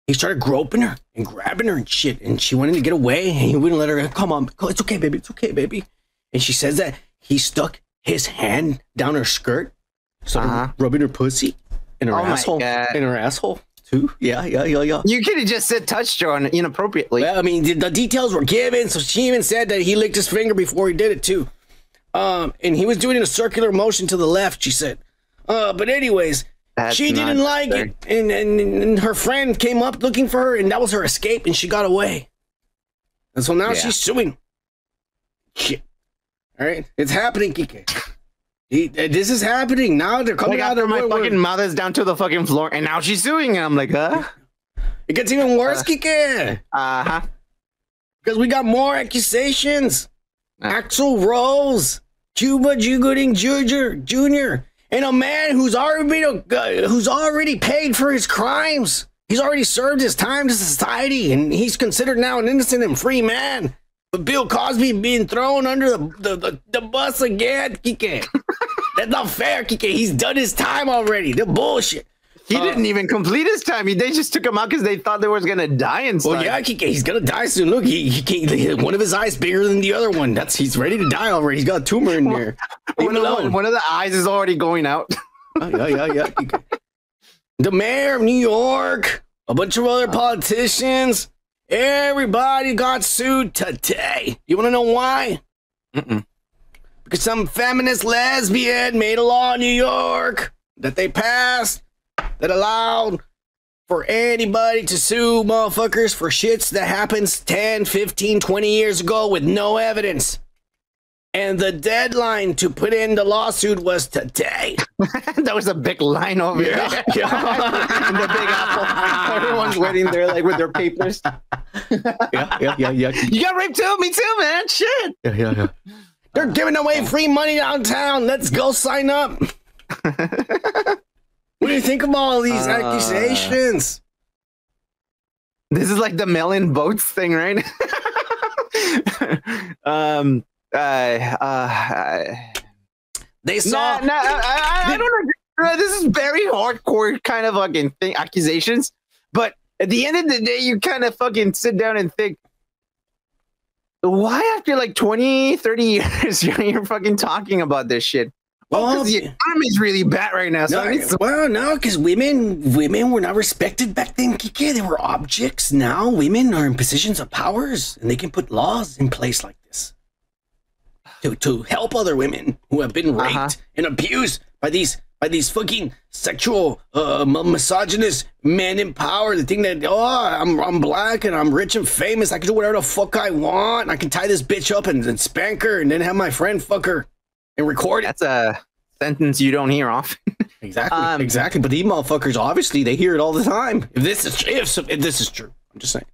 he started groping her and grabbing her and shit. And she wanted to get away, and he wouldn't let her. Come on, it's okay, baby. It's okay, baby. And she says that he stuck his hand down her skirt, started rubbing her pussy and her asshole, and her asshole too. Yeah. You could have just said touched her on inappropriately. Well, I mean, the details were given, so she even said that he licked his finger before he did it too. And he was doing a circular motion to the left. She said, but anyways. She didn't like it, and her friend came up looking for her, and that was her escape, and she got away. And so now she's suing. Shit. All right, it's happening, Kike. This is happening now. They're coming out of my fucking mother's down to the fucking floor, and now she's suing, and I'm like, It gets even worse, Kike. Because we got more accusations. Axl Rose, Cuba Gooding Jr. And a man who's already paid for his crimes. He's already served his time to society, and he's considered now an innocent and free man. But Bill Cosby being thrown under the bus again, Kike. That's not fair, Kike. He's done his time already. The bullshit. He didn't even complete his time. They just took him out because they thought they was gonna die inside. Well, yeah, Kike, he's gonna die soon. Look, he can't, one of his eyes bigger than the other one. He's ready to die already. He's got a tumor in there. One of the eyes is already going out. Yeah. The mayor of New York a bunch of other politicians. Everybody got sued today. You want to know why? Because some feminist lesbian made a law in New York that they passed that allowed for anybody to sue motherfuckers for shits that happens 10, 15, 20 years ago with no evidence. And the deadline to put in the lawsuit was today. That was a big line over there. In the Big Apple. Everyone's waiting there like with their papers. Yeah. You got raped too? Me too, man. Shit. Yeah. They're giving away free money downtown. Let's go sign up. What do you think of all these accusations? This is like the mail-in votes thing, right? They saw. I don't agree. This is very hardcore kind of fucking thing, accusations. But at the end of the day, you kind of fucking sit down and think, why after like 20, 30 years you're fucking talking about this shit? Well, because the economy is really bad right now. So no, because women were not respected back then, Kike. They were objects. Now women are in positions of powers, and they can put laws in place like this to help other women who have been raped and abused by these fucking sexual misogynist men in power. The thing that I'm black and I'm rich and famous. I can do whatever the fuck I want. I can tie this bitch up and spank her and then have my friend fuck her. And record it. That's a sentence you don't hear often. Exactly. But these motherfuckers, obviously, they hear it all the time. If this is true, I'm just saying.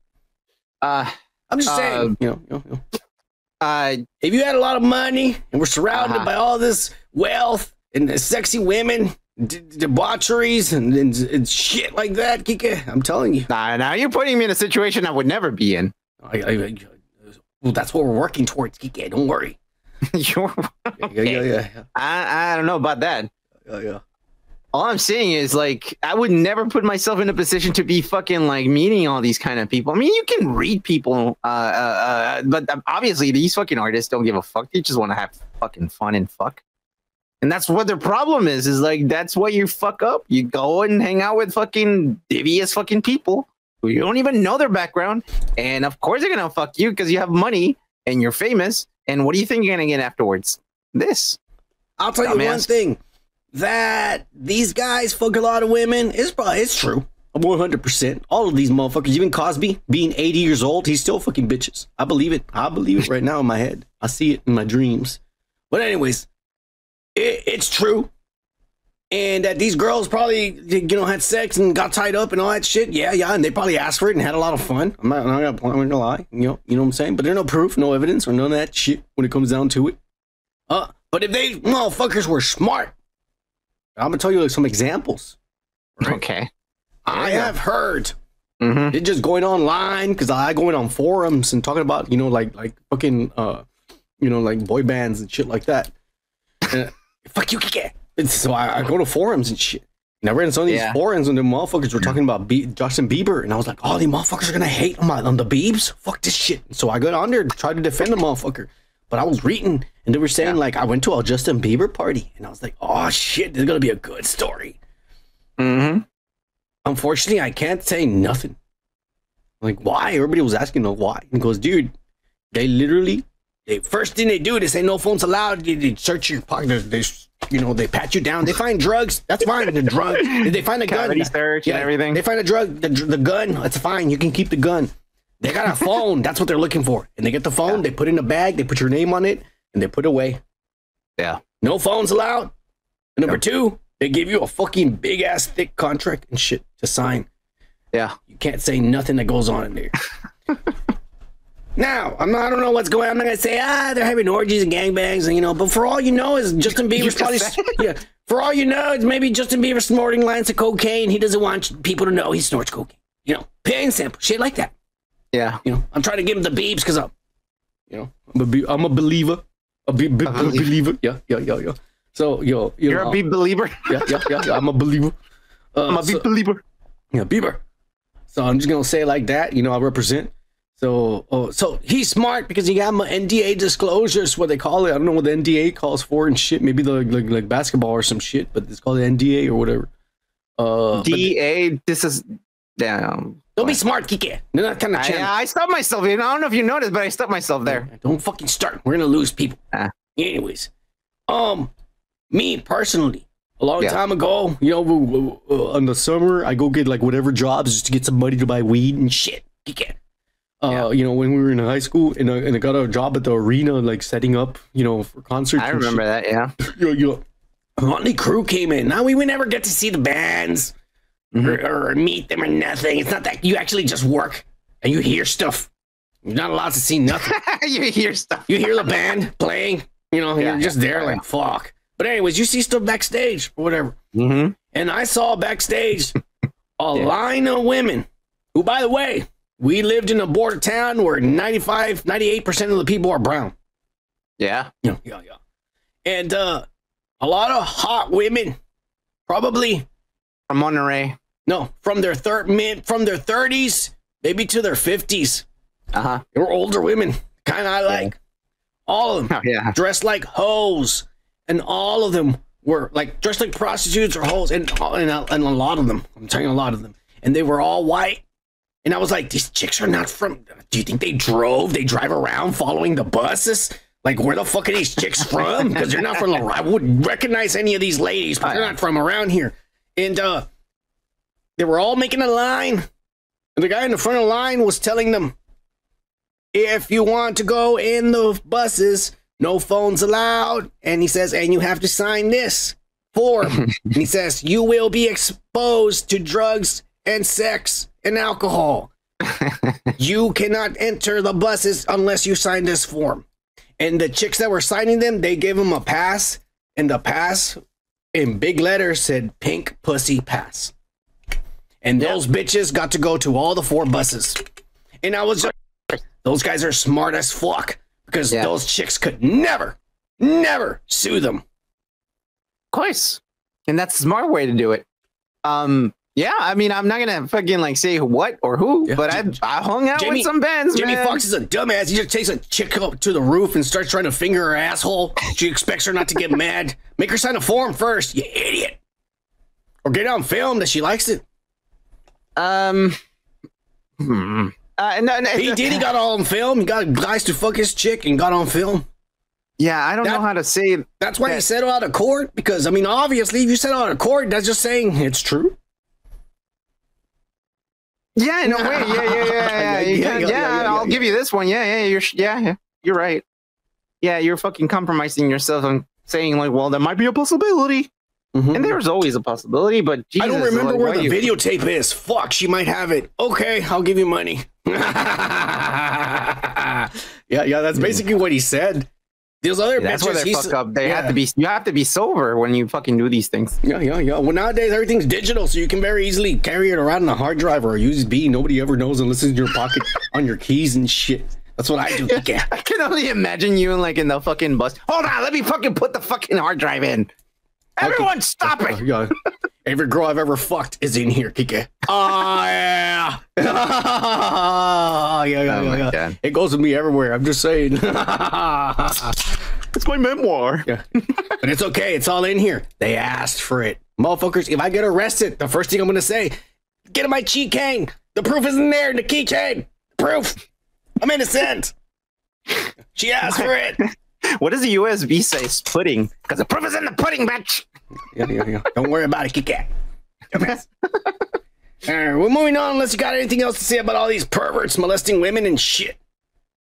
I'm just saying. If you had a lot of money and were surrounded by all this wealth and sexy women, debaucheries and shit like that, Kike, I'm telling you. Now you're putting me in a situation I would never be in. Well, that's what we're working towards, Kike. Don't worry. Sure. Okay. Yeah. I don't know about that. Yeah. All I'm saying is, like, I would never put myself in a position to be fucking like meeting all these kind of people. I mean, you can read people, but obviously these fucking artists don't give a fuck. They just want to have fucking fun and fuck. And that's what their problem is like, that's what you fuck up. You go and hang out with fucking devious fucking people who you don't even know their background. And of course they're going to fuck you because you have money and you're famous. And what do you think you're going to get afterwards? This. I'll tell you one thing. That these guys fuck a lot of women it's true. 100%. All of these motherfuckers, even Cosby, being 80 years old, he's still fucking bitches. I believe it. I believe it right now in my head. I see it in my dreams. But anyways, it's true. And that these girls probably, had sex and got tied up and all that shit. Yeah. And they probably asked for it and had a lot of fun. I'm not gonna lie. You know what I'm saying? But there's no proof, no evidence, or none of that shit when it comes down to it. But if they motherfuckers were smart, I'm gonna tell you some examples. Right? Okay. I have heard it just going online because I going on forums and talking about, like fucking, like boy bands and shit like that. Fuck you, Kike. So I go to forums and shit. And I read in some of these forums and the motherfuckers were talking about Justin Bieber. And I was like, oh, these motherfuckers are going to hate on the Biebs? Fuck this shit. So I got on there to try to defend the motherfucker. But I was reading and they were saying, like, I went to a Justin Bieber party. And I was like, oh, shit, this is going to be a good story. Unfortunately, I can't say nothing. Like, why? Everybody was asking, why? And he goes, dude, they literally, first thing they do, they say no phones allowed. They search your pocket. They pat you down. They find drugs. That's fine. The drug. They find a gun. Research and everything. They find a drug. The gun. That's fine. You can keep the gun. They got a phone. That's what they're looking for. And they get the phone. They put it in a bag. They put your name on it, and they put it away. Yeah. No phones allowed. And number two, they give you a fucking big ass thick contract and shit to sign. Yeah. You can't say nothing that goes on in there. Now, I don't know what's going on. I'm not going to say, they're having orgies and gangbangs, and, but for all you know is Justin Bieber's probably, for all you know, it's maybe Justin Bieber snorting lines of cocaine. He doesn't want people to know he snorts cocaine. Pain sample, shit like that. Yeah. I'm trying to give him the beeps because I'm a believer. A believer. Yeah. So, you're a beep believer? Yeah. I'm a believer. I'm a beep believer. Yeah, Bieber. So I'm just going to say it like that. I represent. So he's smart because he got my NDA disclosures, what they call it. I don't know what the NDA calls for and shit. Maybe like basketball or some shit, but it's called the NDA or whatever. DA. This is Damn. Don't be smart, Kike. They're not kind of channel. I stopped myself. I don't know if you noticed, but I stopped myself there. Don't fucking start. We're gonna lose people. Anyways, me personally, a long time ago, you know, in the summer, I go get like whatever jobs just to get some money to buy weed and shit. Kike. You know, when we were in high school, and I got a job at the arena, like setting up, you know, for concerts. I remember that. Yeah. You know, Motley Crue came in. Now we would never get to see the bands. Or meet them or nothing. It's not that you actually just work and you hear stuff. You're not allowed to see nothing. You hear stuff. You hear the band playing. You know, you're just there like fuck. But anyways, you see stuff backstage or whatever. And I saw backstage a line of women who, by the way, we lived in a border town where 98% of the people are brown. Yeah. And a lot of hot women, probably from Monterey. No, from their 30s, maybe to their 50s. They were older women, kind of I like. All of them dressed like hoes, and all of them were like dressed like prostitutes or hoes, and a lot of them. I'm telling you, a lot of them, and they were all white. And I was like, these chicks are not from. Do you think they drove? They drive around following the buses? Like, where the fuck are these chicks from? Because they're not from. I wouldn't recognize any of these ladies, but they're not from around here. And they were all making a line. And the guy in the front of the line was telling them, if you want to go in the buses, no phones allowed. And he says, and you have to sign this form. And he says, you will be exposed to drugs and sex and alcohol. You cannot enter the buses unless you sign this form. And the chicks that were signing them, they gave them a pass. And the pass in big letters said pink pussy pass. And those bitches got to go to all the 4 buses. And I was just, those guys are smart as fuck. Because those chicks could never sue them. Of course. And that's the smart way to do it. Yeah, I mean, I'm not gonna fucking like say what or who, but I hung out with some bands. Jamie Foxx is a dumbass. He just takes a chick up to the roof and starts trying to finger her asshole. She expects her not to get mad. Make her sign a form first, you idiot. Or get on film that she likes it. He did. He got on film. He got guys to fuck his chick and got on film. Yeah, I don't know how to say it. That's why he settled out of court. Because, I mean, obviously, if you settle out of court, that's just saying it's true. Yeah, in a way. Yeah. I'll give you this one. You're right. Yeah, you're fucking compromising yourself and saying like, well, there might be a possibility. And there's always a possibility, but Jesus, I don't remember where the videotape is. Fuck, she might have it. Okay, I'll give you money. Yeah, that's basically what he said. Those other that's where they fuck up. They have to be. You have to be sober when you fucking do these things. Yeah. Well, nowadays everything's digital, so you can very easily carry it around in a hard drive or a USB. Nobody ever knows unless it's in your pocket on your keys and shit. That's what I do. I can only imagine you in the fucking bus. Hold on, let me fucking put the fucking hard drive in. Everyone, stop it! Yeah. Every girl I've ever fucked is in here, Kike. Oh, yeah. Yeah. It goes with me everywhere. I'm just saying. It's my memoir. Yeah. But it's okay. It's all in here. They asked for it. Motherfuckers, if I get arrested, the first thing I'm going to say, get my keychain. The proof isn't there in the keychain. Proof. I'm innocent. She asked for it. What does the USB say? It's pudding. Because the proof is in the pudding, bitch. Yeah. Don't worry about it, Kike. Dumbass. All right, we're moving on unless you got anything else to say about all these perverts molesting women and shit.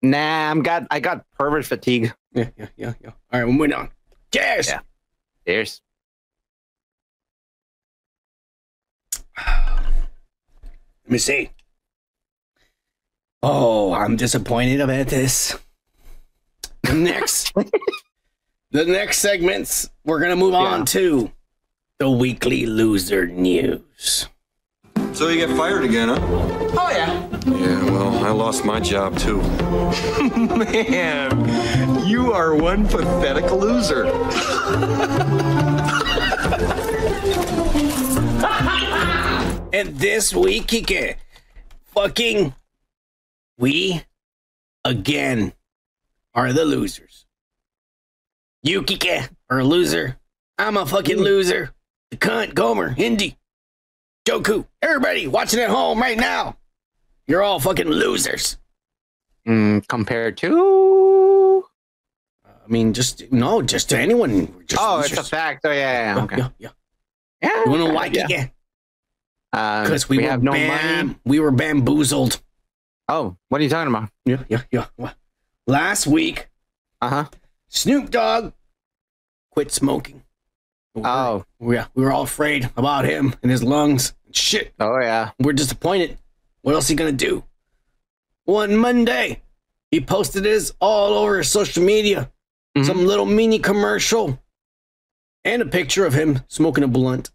Nah, I got pervert fatigue. Yeah. All right, we're moving on. Cheers. Yeah. Cheers. Let me see. Oh, I'm disappointed about this. The next segments, we're going to move on to the weekly loser news. So you get fired again, huh? Oh, yeah. Yeah, well, I lost my job, too. Man, you are one pathetic loser. And this week, Kike, we again are the losers. You, Kike, are a loser. I'm a fucking loser. The cunt, Gomer, Indy. Goku, everybody watching at home right now, you're all fucking losers. Compared to? I mean, just to anyone. Just losers. It's a fact. Oh, yeah. Okay. Yeah. You want to know why? Yeah. Because we have no money. We were bamboozled. Oh, what are you talking about? Yeah. Last week, Snoop Dogg quit smoking. We were all afraid about him and his lungs. Shit. Oh, yeah. We're disappointed. What else is he gonna do? One Monday, he posted this all over social media. Some little mini commercial and a picture of him smoking a blunt.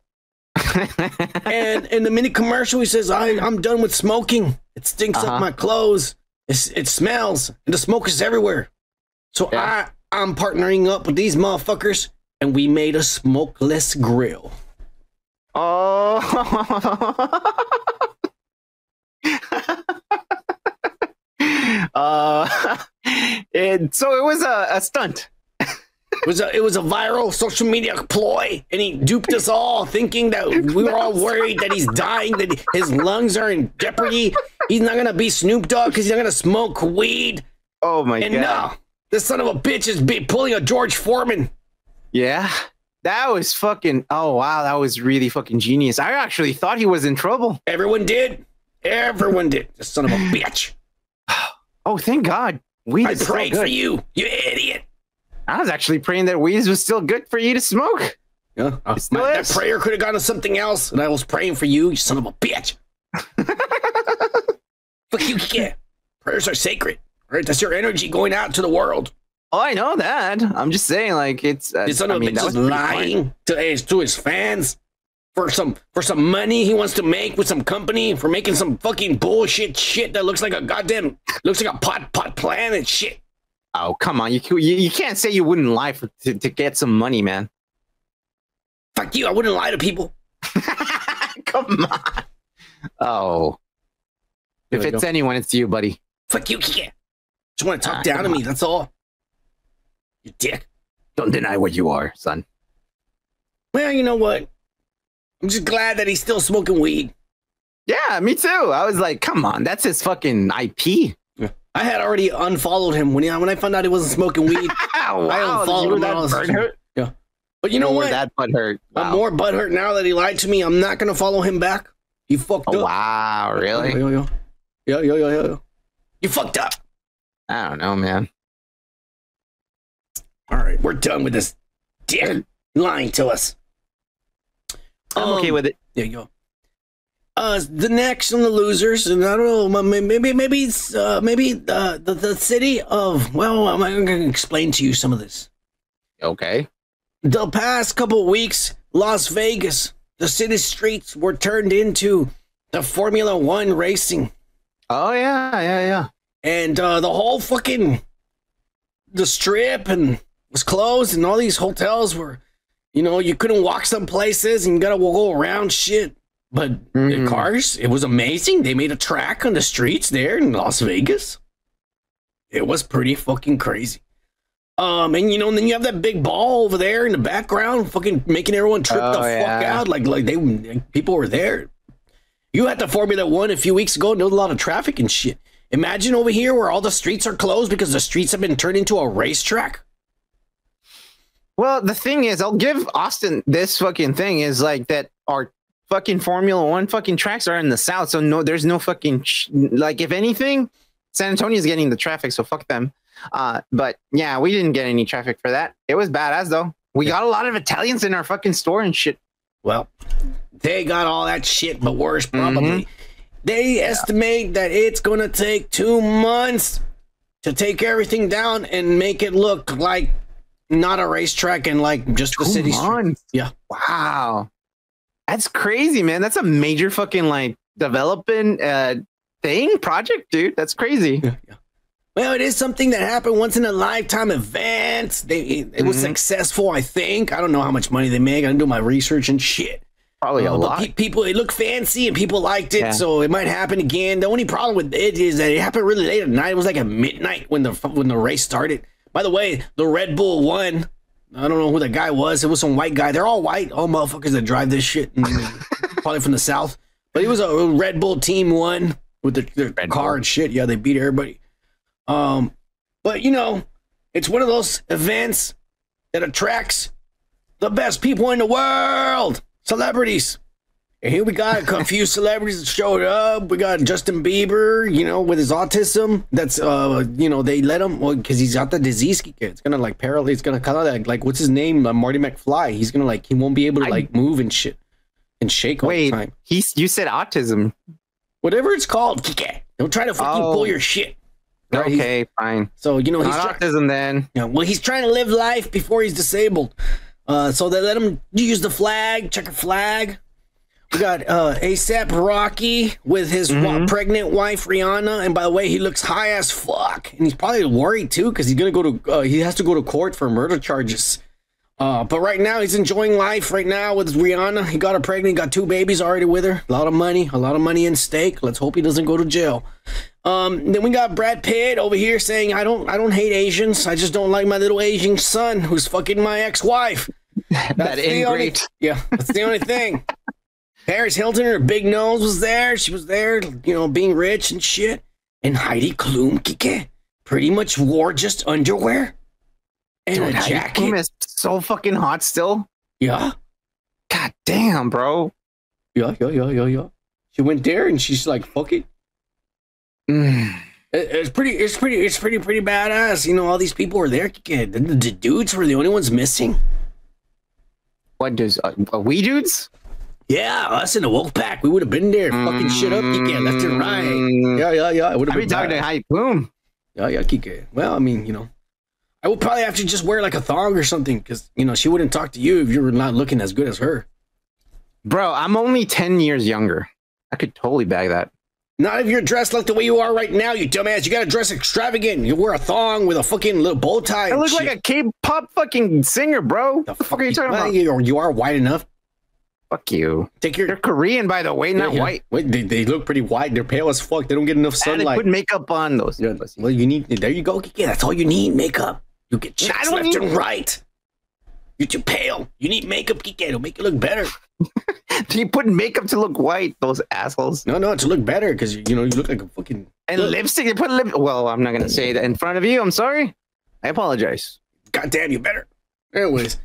And in the mini commercial, he says, I'm done with smoking. It stinks up my clothes. It smells, and the smoke is everywhere. So I'm partnering up with these motherfuckers, and we made a smokeless grill. Oh. And so it was a stunt. It was a viral social media ploy, and he duped us all, thinking that we were all worried that he's dying, that his lungs are in jeopardy. He's not gonna be Snoop Dogg because he's not gonna smoke weed. Oh my god! And no, this son of a bitch is pulling a George Foreman. Yeah, that was fucking. Oh wow, that was really fucking genius. I actually thought he was in trouble. Everyone did. This son of a bitch. Oh, thank God. Weed I prayed for you, you idiot. I was actually praying that weed was still good for you to smoke. Yeah, that prayer could have gone to something else, and I was praying for you, you son of a bitch. Fuck you, yeah. Prayers are sacred, right? That's your energy going out to the world. Oh, I know that. I'm just saying, like, it's. This son of a bitch is lying to his fans for some money he wants to make with some company for making some fucking bullshit shit that looks like a goddamn pot plan and shit. Oh, come on. You can't say you wouldn't lie to get some money, man. Fuck you. I wouldn't lie to people. Come on. Oh. If it's anyone, it's you, buddy. Fuck you, yeah. Just want to talk down to me. That's all. You dick. Don't deny what you are, son. Well, you know what? I'm just glad that he's still smoking weed. Yeah, me too. I was like, come on. That's his fucking IP. I had already unfollowed him when I found out he wasn't smoking weed. Wow, I unfollowed him. That hurt? Yeah, but you know what? That butthurt. Wow. I'm more butthurt now that he lied to me. I'm not gonna follow him back. He fucked up. Wow, really? Yeah. You fucked up. I don't know, man. All right, we're done with this dick lying to us. I'm okay with it. There you go. The next on the losers, and I don't know, maybe the city of, well, I'm going to explain to you some of this. Okay. The past couple weeks, Las Vegas, the city streets were turned into the Formula One racing. Oh, yeah. And the whole fucking, the strip and was closed, and all these hotels were, you couldn't walk some places, and you got to go around shit. But the cars, it was amazing. They made a track on the streets there in Las Vegas. It was pretty fucking crazy. And then you have that big ball over there in the background, fucking making everyone trip the fuck out. Like people were there. You had the Formula One a few weeks ago, and there was a lot of traffic and shit. Imagine over here where all the streets are closed because the streets have been turned into a racetrack. Well, the thing is, I'll give Austin this fucking thing is like that our fucking Formula One fucking tracks are in the south, so no, there's no fucking like, if anything, San Antonio's getting the traffic, so fuck them. But yeah, we didn't get any traffic for that. It was badass though. We got a lot of Italians in our fucking store and shit. Well, they got all that shit, but worse probably. They estimate that it's gonna take 2 months to take everything down and make it look like not a racetrack and like just the city streets. Yeah. Wow. That's crazy, man. That's a major fucking like developing project, dude. That's crazy. Yeah. Well, it is something that happened once in a lifetime event. It was successful, I think. I don't know how much money they make. I didn't do my research and shit. Probably a lot. People, it looked fancy and people liked it, so it might happen again. The only problem with it is that it happened really late at night. It was like at midnight when the race started. By the way, the Red Bull won. I don't know who the guy was. It was some white guy. They're all white. All motherfuckers that drive this shit. probably from the South. But he was a Red Bull team one with their car and shit. Yeah, they beat everybody. But you know, it's one of those events that attracts the best people in the world, celebrities. And here we got a few celebrities that showed up. We got Justin Bieber, you know, with his autism. That's, you know, they let him, well, because he's got the disease. It's going to, like, peril. It's going to kind of, like, what's his name? Marty McFly. He's going to, like, he won't be able to, like, move and shit and shake all the time. You said autism. Whatever it's called, Kike. Don't try to fucking pull your shit. Right? Okay, fine. So, you know, he's autism then. Yeah, well, he's trying to live life before he's disabled. So they let him use the flag, checker flag. We got ASAP Rocky with his pregnant wife Rihanna, and by the way, he looks high as fuck, and he's probably worried too because he's gonna go to he has to go to court for murder charges. But right now he's enjoying life right now with Rihanna. He got her pregnant, got 2 babies already with her. A lot of money in stake. Let's hope he doesn't go to jail. Then we got Brad Pitt over here saying, I don't hate Asians. I just don't like my little Asian son who's fucking my ex-wife. That's the only thing. Paris Hilton, her big nose was there. She was there, you know, being rich and shit. And Heidi Klum, Kike, pretty much wore just underwear and a jacket. Heidi Klum is so fucking hot still. Yeah. God damn, bro. Yeah. She went there and she's like, fuck it. It's pretty badass. You know, all these people were there. The dudes were the only ones missing. What does we dudes? Yeah, us in the Wolf Pack, we would have been there, fucking shit up, Kike, left and right. Yeah. It would have been talking to Heidi Klum. Yeah, Kike. Well, I mean, you know, I would probably have to just wear like a thong or something, because you know she wouldn't talk to you if you were not looking as good as her. Bro, I'm only 10 years younger. I could totally bag that. Not if you're dressed like the way you are right now, you dumbass. You gotta dress extravagant. You wear a thong with a fucking little bow tie. I look like a K-pop fucking singer, bro. The fuck are you talking about? You are white enough. Fuck you. They're Korean, by the way, not white. Wait, they look pretty white. They're pale as fuck. They don't get enough sunlight. They put makeup on those. Yeah, well, you need. There you go. Yeah, that's all you need. Makeup. You get chicks left and right. You're too pale. You need makeup, Kike. It'll make you look better. You put makeup to look white, those assholes. No, to look better because you know you look like a fucking. And lipstick. They put lip. Well, I'm not gonna say that in front of you. I'm sorry. I apologize. God damn, you better. Anyways.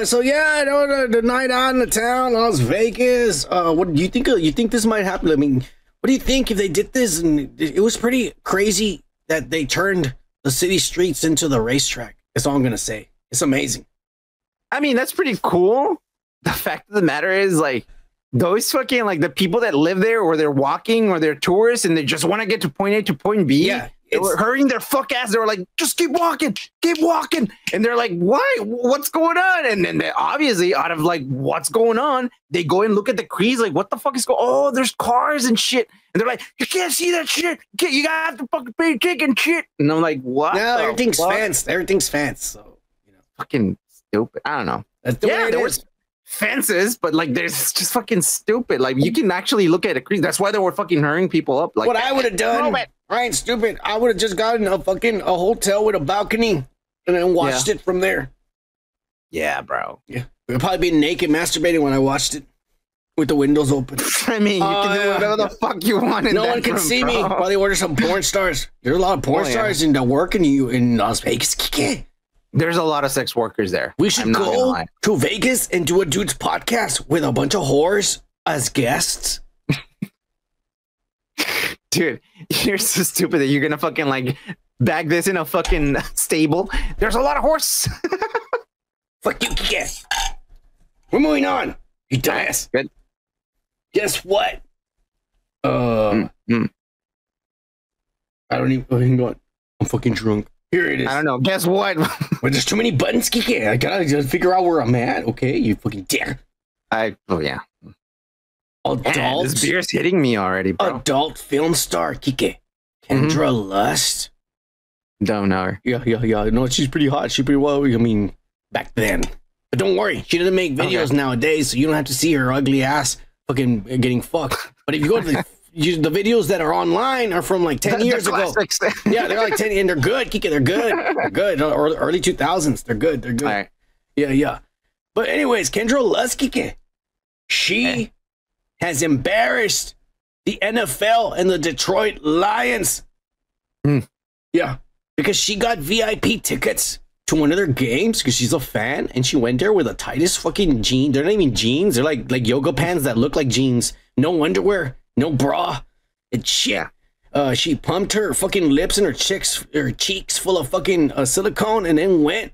So yeah, the night out in the town, Las Vegas. What do you think? You think this might happen? I mean, what do you think if they did this? And it was pretty crazy that they turned the city streets into the racetrack. That's all I'm gonna say. It's amazing. I mean, that's pretty cool. The fact of the matter is, like, those fucking like the people that live there, or they're walking, or they're tourists, and they just want to get to point A to point B. Yeah. They were hurrying their fuck ass. They were like, just keep walking. And they're like, why? What's going on? And then they obviously, out of like, what's going on? They go and look at the crease, like, what the fuck is going on? Oh, there's cars and shit. And they're like, you can't see that shit. You have to fucking pay chicken shit. And I'm like, what? No, everything's fenced. Everything's fenced. So, you know, fucking stupid. I don't know. That's the way it is. Fences, but like there's just fucking stupid. Like you can actually look at a crease. That's why they were fucking hurrying people up. Like what I would have done, right? Stupid. I would have just gotten a hotel with a balcony and then watched it from there. Yeah, bro. Yeah, we'd probably be naked masturbating when I watched it with the windows open. I mean, you can do whatever the fuck you want. In no one can see me. Probably order some porn stars. There's a lot of porn stars in working in Las Vegas. There's a lot of sex workers there. We should go to Vegas and do a dude's podcast with a bunch of whores as guests. Dude, you're so stupid that you're gonna fucking like bag this in a fucking stable. There's a lot of horse. Fuck you, Kike. We're moving on. You dumbass. Good. Guess what? I don't even hang on. I'm fucking drunk. Here it is. I don't know. Guess what? Well, there's too many buttons, Kike. I gotta just figure out where I'm at. Okay, you fucking dick. Oh yeah. Adult. Man, this beer's hitting me already, bro. Adult film star, Kike. Kendra Lust. Don't know her. Yeah. No, she's pretty hot. She's pretty well. I mean, back then. But don't worry, she doesn't make videos nowadays, so you don't have to see her ugly ass fucking getting fucked. But if you go to the videos that are online are from like 10 years ago. Yeah, they're like 10, and they're good, Kike. They're good. They're good. Early 2000s. They're good. All right. Yeah. But anyways, Kendra Lust, Kike. She has embarrassed the NFL and the Detroit Lions. Yeah, because she got VIP tickets to one of their games because she's a fan, and she went there with the tightest fucking jeans. They're not even jeans. They're like yoga pants that look like jeans. No underwear, no bra, and shit. She pumped her fucking lips and her cheeks full of fucking silicone, and then went,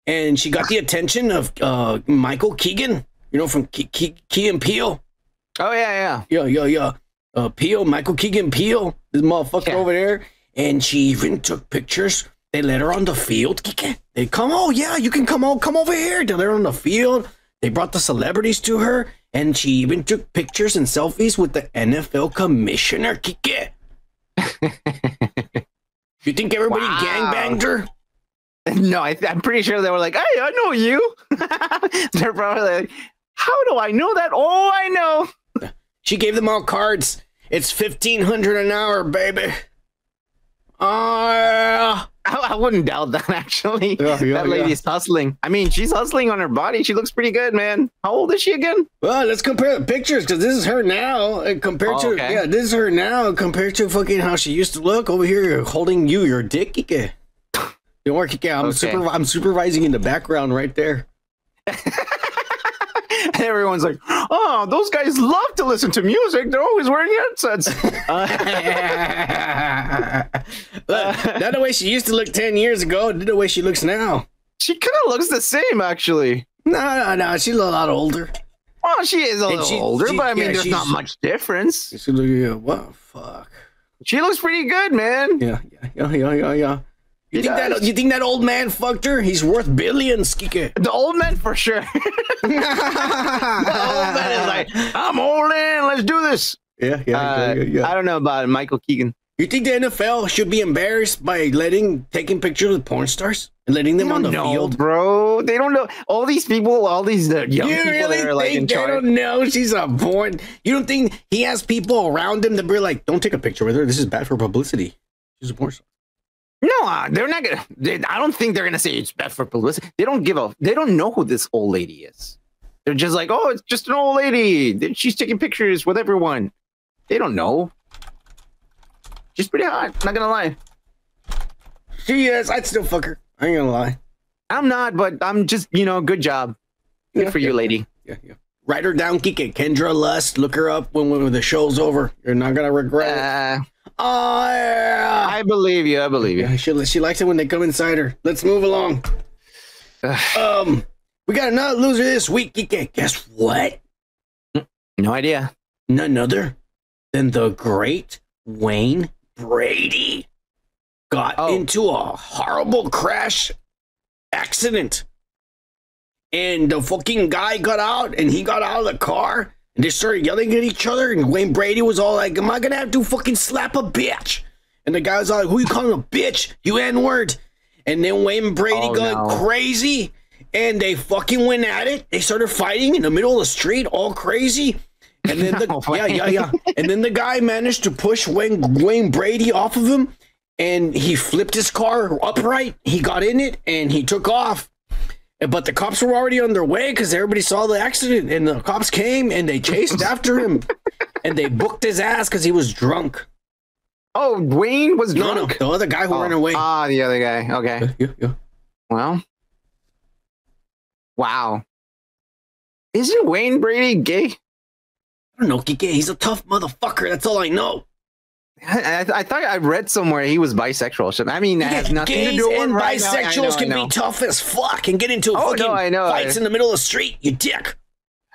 and she got the attention of Michael Keegan, you know, from Key and Peele. Oh yeah. Peele, Michael Keegan Peele, this motherfucker over there, and she even took pictures. They let her on the field. They come, oh yeah, you can come over here. They let her on the field. They brought the celebrities to her, and she even took pictures and selfies with the NFL commissioner. Kike. You think everybody gangbanged her? No, I'm pretty sure they were like, hey, I know you. They're probably like, how do I know that? Oh, I know. She gave them all cards. It's $1,500 an hour, baby. I wouldn't doubt that, actually. That lady's hustling. I mean, she's hustling on her body. She looks pretty good, man. How old is she again? Well, let's compare the pictures, because this is her now this is her now compared to fucking how she used to look over here holding your dick. Don't worry, I'm supervising in the background right there. Everyone's like, oh, those guys love to listen to music. They're always wearing headsets. Not the way she used to look 10 years ago, the way she looks now. She kind of looks the same, actually. No, she's a lot older. Well, she is a little older, but I mean, there's not much difference. What? Fuck. She looks pretty good, man. Yeah. You think that old man fucked her? He's worth billions, Kike. The old man for sure. The old man is like, I'm old and let's do this. Yeah. I don't know about Michael Keegan. You think the NFL should be embarrassed by taking pictures with porn stars and letting them on the field? Bro, they don't know. All these people, young people that are like in charge. They don't know she's a porn? You don't think he has people around him that be like, don't take a picture with her. This is bad for publicity. She's a porn star. No, they're not gonna. I don't think they're gonna say it's bad for publicity. They don't They don't know who this old lady is. They're just like, oh, it's just an old lady. She's taking pictures with everyone. They don't know. She's pretty hot. Not gonna lie. She is. I'd still fuck her. I ain't gonna lie. I'm not, but I'm just, good job. Good for you, lady. Yeah. Write her down, Kike. Kendra Lust. Look her up when the show's over. You're not gonna regret it. I believe you. Yeah, she likes it when they come inside her. Let's move along. We got another loser this week, Kike. Guess what? No idea. None other than the great Wayne Brady got into a horrible crash accident. And the fucking guy got out, and he got out of the car, and they started yelling at each other, and Wayne Brady was all like, am I gonna have to fucking slap a bitch? And the guy was all like, who you calling a bitch? You N-word. And then Wayne Brady got crazy, and they fucking went at it. They started fighting in the middle of the street, all crazy. And then And then the guy managed to push Wayne Brady off of him, and he flipped his car upright. He got in it, and he took off. But the cops were already on their way because everybody saw the accident, and the cops came and they chased after him, and they booked his ass because he was drunk. Oh, Wayne was drunk? No, the other guy who ran away. Ah, the other guy. Okay. Yeah. Well. Wow. Isn't Wayne Brady gay? I don't know, Kike. He's a tough motherfucker. That's all I know. I thought I read somewhere he was bisexual. I mean, that has nothing to do with and bisexuals can be tough as fuck and get into fights in the middle of the street, you dick.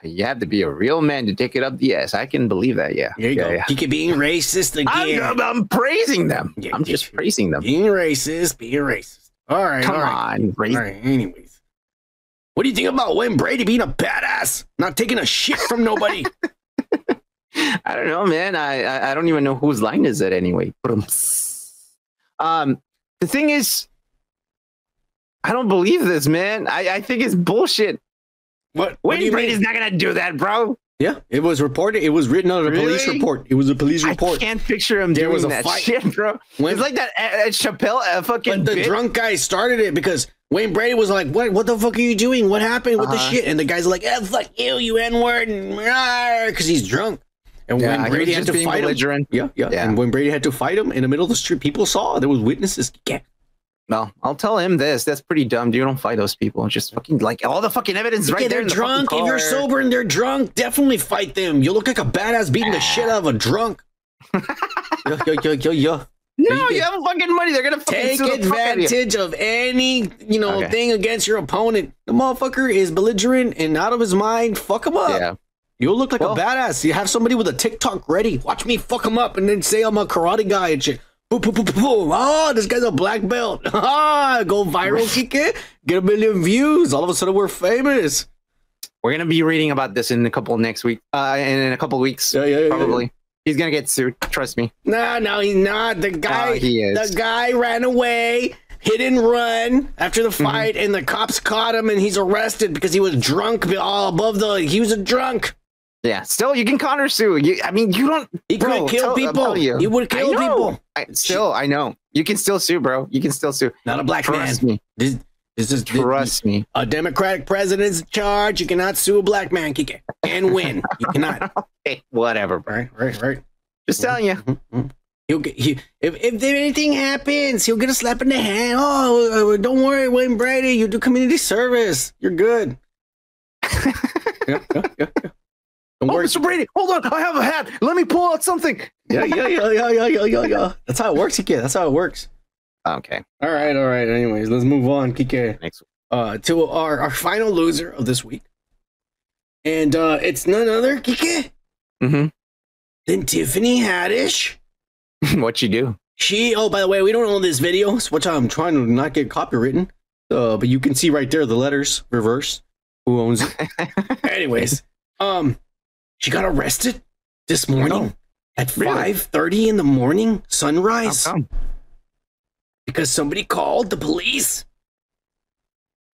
You have to be a real man to take it up the ass. I can believe that, yeah. There you go. Yeah. Kike being racist again. I'm praising them. I'm just praising them. Being racist. All right. Come on. All right, anyways. What do you think about Wayne Brady being a badass? Not taking a shit from nobody. I don't know, man. I don't even know whose line is it anyway. The thing is, I don't believe this, man. I think it's bullshit. What Wayne Brady's not gonna do that, bro. Yeah, it was reported. It was written on a police report. It was a police report. I can't picture him doing that shit, bro. It's like that Chappelle fucking. But the drunk guy started it because Wayne Brady was like, "What the fuck are you doing? What happened with the shit?" And the guy's like, "Fuck you, you N-word," because he's drunk. And when Brady had to fight him, yeah. And when Brady had to fight him in the middle of the street, people saw. There was witnesses. Yeah. Well, I'll tell him this. That's pretty dumb, dude. Don't fight those people. Just fucking like all the fucking evidence right there. They're drunk. If you're sober and they're drunk, definitely fight them. You look like a badass beating the shit out of a drunk. yo. No, you have fucking money. They're gonna fucking take advantage of any thing against your opponent. The motherfucker is belligerent and out of his mind. Fuck him up. Yeah. You'll look like a badass. You have somebody with a TikTok ready. Watch me fuck him up and then say I'm a karate guy and shit. Boom, boom, boom, boom. Oh, this guy's a black belt. Go viral, Kike. Get 1 million views. All of a sudden, we're famous. We're gonna be reading about this in a couple next week. In a couple weeks, probably. He's gonna get sued. Trust me. No, he's not. The guy, the guy ran away, hit and run after the fight, and the cops caught him, and he's arrested because he was drunk. All above he was a drunk. Yeah, still, you can counter sue. You don't. He could kill people. He would kill people. I know. You can still sue, bro. You can still sue. Not a black man. Trust me. Trust me. A Democratic president's in charge. You cannot sue a black man, Kike, and win. You cannot. Okay, whatever, bro. Right. Just telling you. He'll get if anything happens, he'll get a slap in the hand. Oh, don't worry, Wayne Brady. You do community service. You're good. Yeah. Mr. Brady, hold on. I have a hat. Let me pull out something. Yeah. That's how it works, Kike. That's how it works. Okay. All right. Anyways, let's move on, Kike. Next to our final loser of this week. And it's none other, Kike, than Tiffany Haddish. What you do? By the way, we don't own this video, which I'm trying to not get copywritten. But you can see right there the letters reverse. Who owns it? Anyways, she got arrested this morning at 5:30 in the morning, sunrise. Because somebody called the police.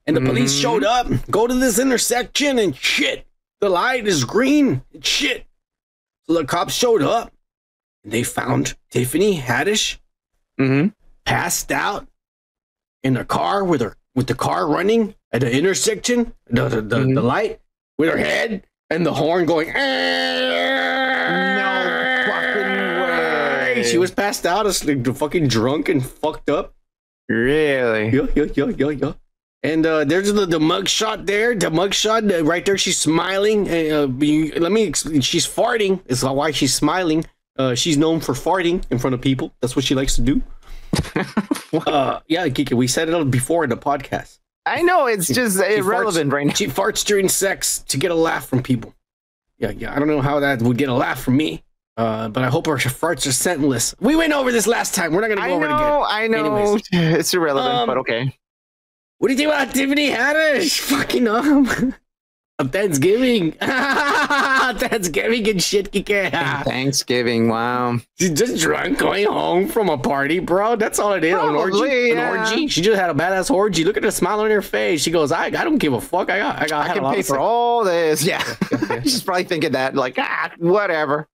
And the police showed up, go to this intersection, and shit, the light is green, and shit. So the cops showed up, and they found Tiffany Haddish passed out in a car with the car running at the intersection, the light, with her head and the horn going. No fucking way. She was passed out, fucking drunk and fucked up. Really? Yeah. And there's the mug shot there. The mug shot right there. She's smiling. Let me explain. She's farting. It's why she's smiling. She's known for farting in front of people. That's what she likes to do. Yeah, Kiki, we said it before in the podcast. I know, it's just irrelevant right now. She farts during sex to get a laugh from people. Yeah. I don't know how that would get a laugh from me. But I hope our farts are scentless. We went over this last time. We're not going to go over it again. I know. Anyways. It's irrelevant, but okay. What do you think about Tiffany Haddish? Fucking of Thanksgiving. Thanksgiving and shit. Thanksgiving, wow. She's just drunk going home from a party, bro. That's all it is. Probably, an orgy. She just had a badass orgy. Look at the smile on her face. She goes, I don't give a fuck. I can pay for all this. Yeah. She's probably thinking that, like, whatever.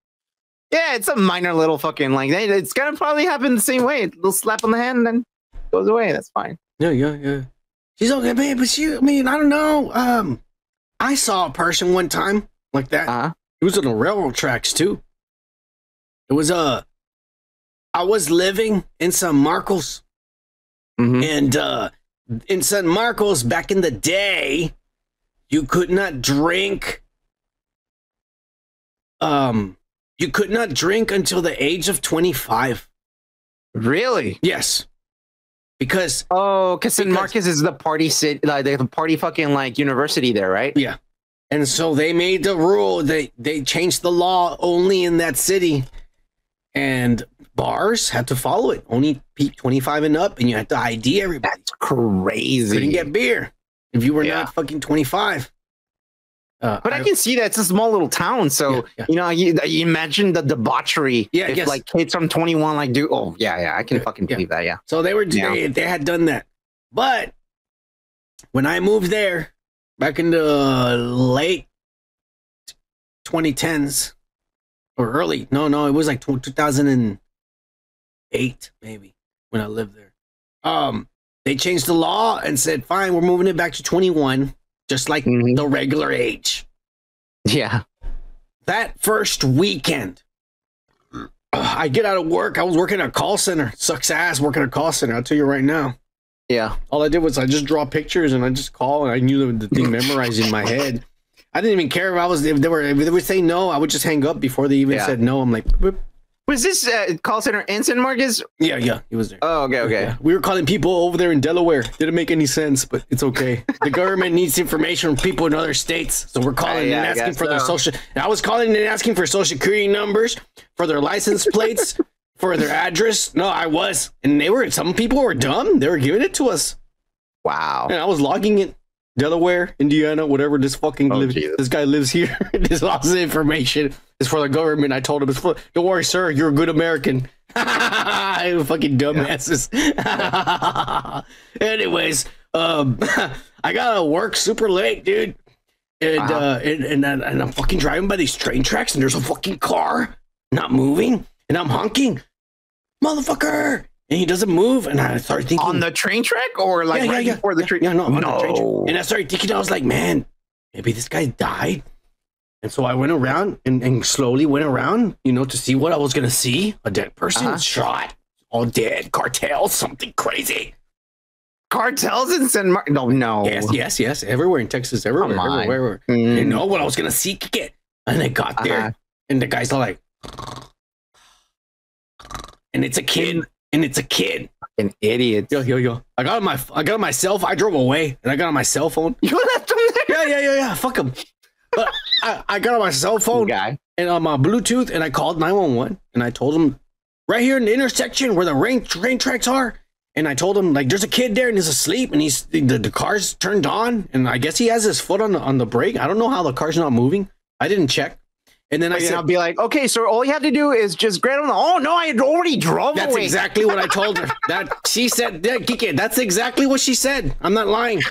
Yeah, it's a minor little fucking, like, it's gonna probably happen the same way. A little slap on the hand and then goes away. That's fine. Yeah. She's okay, man, but I don't know. I saw a person one time like that. It was on the railroad tracks too. It was I was living in San Marcos, and in San Marcos back in the day, you could not drink. You could not drink until the age of 25. Really? Yes. Because San Marcos is the party city, like the party fucking like university there, right? Yeah. And so they made the rule, they changed the law only in that city, and bars had to follow it. Only 25 and up, and you had to ID everybody. That's crazy. Couldn't get beer if you were not fucking 25. But I can see that it's a small little town, so you know, you imagine the debauchery. Yeah, if like kids from 21 like do. Oh yeah, I can fucking believe that. Yeah. So they had done that, but when I moved there back in the late 2010s or early, it was like 2008 maybe when I lived there. They changed the law and said, fine, we're moving it back to 21. Just like the regular age. Yeah. that first weekend, I get out of work. I was working at a call center. Sucks ass working at a call center. I'll tell you right now. Yeah. All I did was I just draw pictures and I just call, and I knew the thing memorized in my head. I didn't even care if they would say no. I would just hang up before they even said no. I'm like, boop. Was this call center in San Marcos? Yeah, he was there. Oh, okay. Yeah. We were calling people over there in Delaware. Didn't make any sense, but it's okay. The government needs information from people in other states, so we're calling and asking for their social. And I was calling and asking for social security numbers, for their license plates, for their address. No, I was, and some people were dumb. They were giving it to us. Wow. And I was logging it. Delaware, Indiana, whatever this fucking this guy lives here. This all the information is for the government. I told him it's for. Don't worry, sir. You're a good American. Fucking dumbasses. Anyways, I gotta work super late, dude, and I'm fucking driving by these train tracks, and there's a fucking car not moving, and I'm honking, motherfucker. And he doesn't move, and I started thinking on the train track, or like before the train. Yeah, no, on the train track. And I started thinking, I was like, man, maybe this guy died. And so I went around and slowly went around, to see what I was gonna see. A dead person, shot, all dead, cartels, something crazy. Cartels in San Marcos? No. Yes, everywhere in Texas, everywhere. You know what I was gonna see? And I got there, and the guy's all like, and it's a kid. And it's a kid. An idiot. Yo. I got on my cell phone. I drove away and I got on my cell phone. You left him there? Yeah. Fuck him. But I got on my cell phone and on my Bluetooth, and I called 911 and I told them right here in the intersection where the train tracks are. And I told him, like, there's a kid there and he's asleep, and the car's turned on, and I guess he has his foot on the brake. I don't know how the car's not moving. I didn't check. And then I said, I'll be like, okay, so all you have to do is just grab on. Oh no, I had already drove away. That's exactly what I told her. She said, Kike, that's exactly what she said. I'm not lying.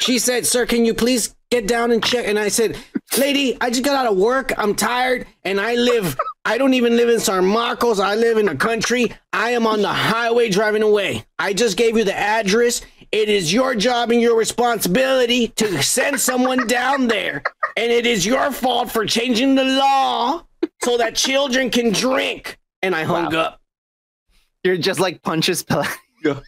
She said, sir, can you please get down and check? And I said, lady, I just got out of work. I'm tired, and I don't even live in San Marcos. I live in the country. I am on the highway driving away. I just gave you the address. It is your job and your responsibility to send someone down there. And it is your fault for changing the law so that children can drink. And I hung up. You're just like Punch's Pellet. Yeah.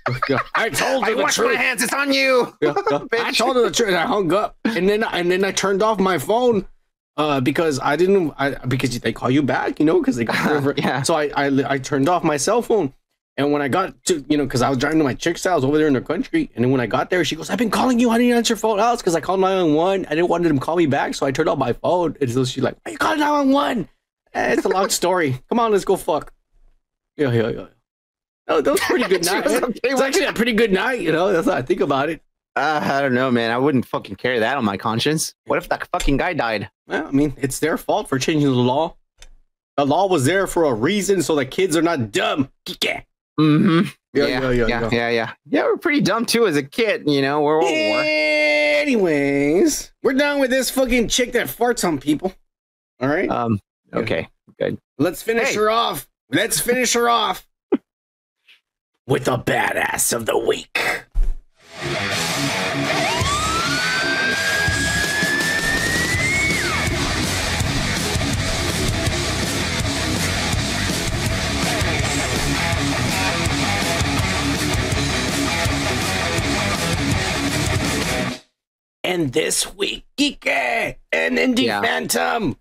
I told her I wash my hands. It's on you. I told her the truth. I hung up. And then I turned off my phone because because they call you back, because they got So I turned off my cell phone. And when I got to, because I was driving to my chick's house over there in the country, and then when I got there, she goes, I've been calling you. How didn't you answer your phone? Oh, it's because I called 911. I didn't want them to call me back, so I turned off my phone. And so she's like, why you calling 911? It's a long story. Come on, let's go fuck. Yeah. Oh, that was a pretty good night. It's actually a pretty good night, That's how I think about it. I don't know, man. I wouldn't fucking carry that on my conscience. What if that fucking guy died? Well, I mean, it's their fault for changing the law. The law was there for a reason, so the kids are not dumb. Mm-hmm. Yeah. Yeah, we're pretty dumb too as a kid, We're all Anyways, we're done with this fucking chick that farts on people. All right. Okay. Good. Let's finish her off. with the badass of the week. And this week, Geek, an indie phantom,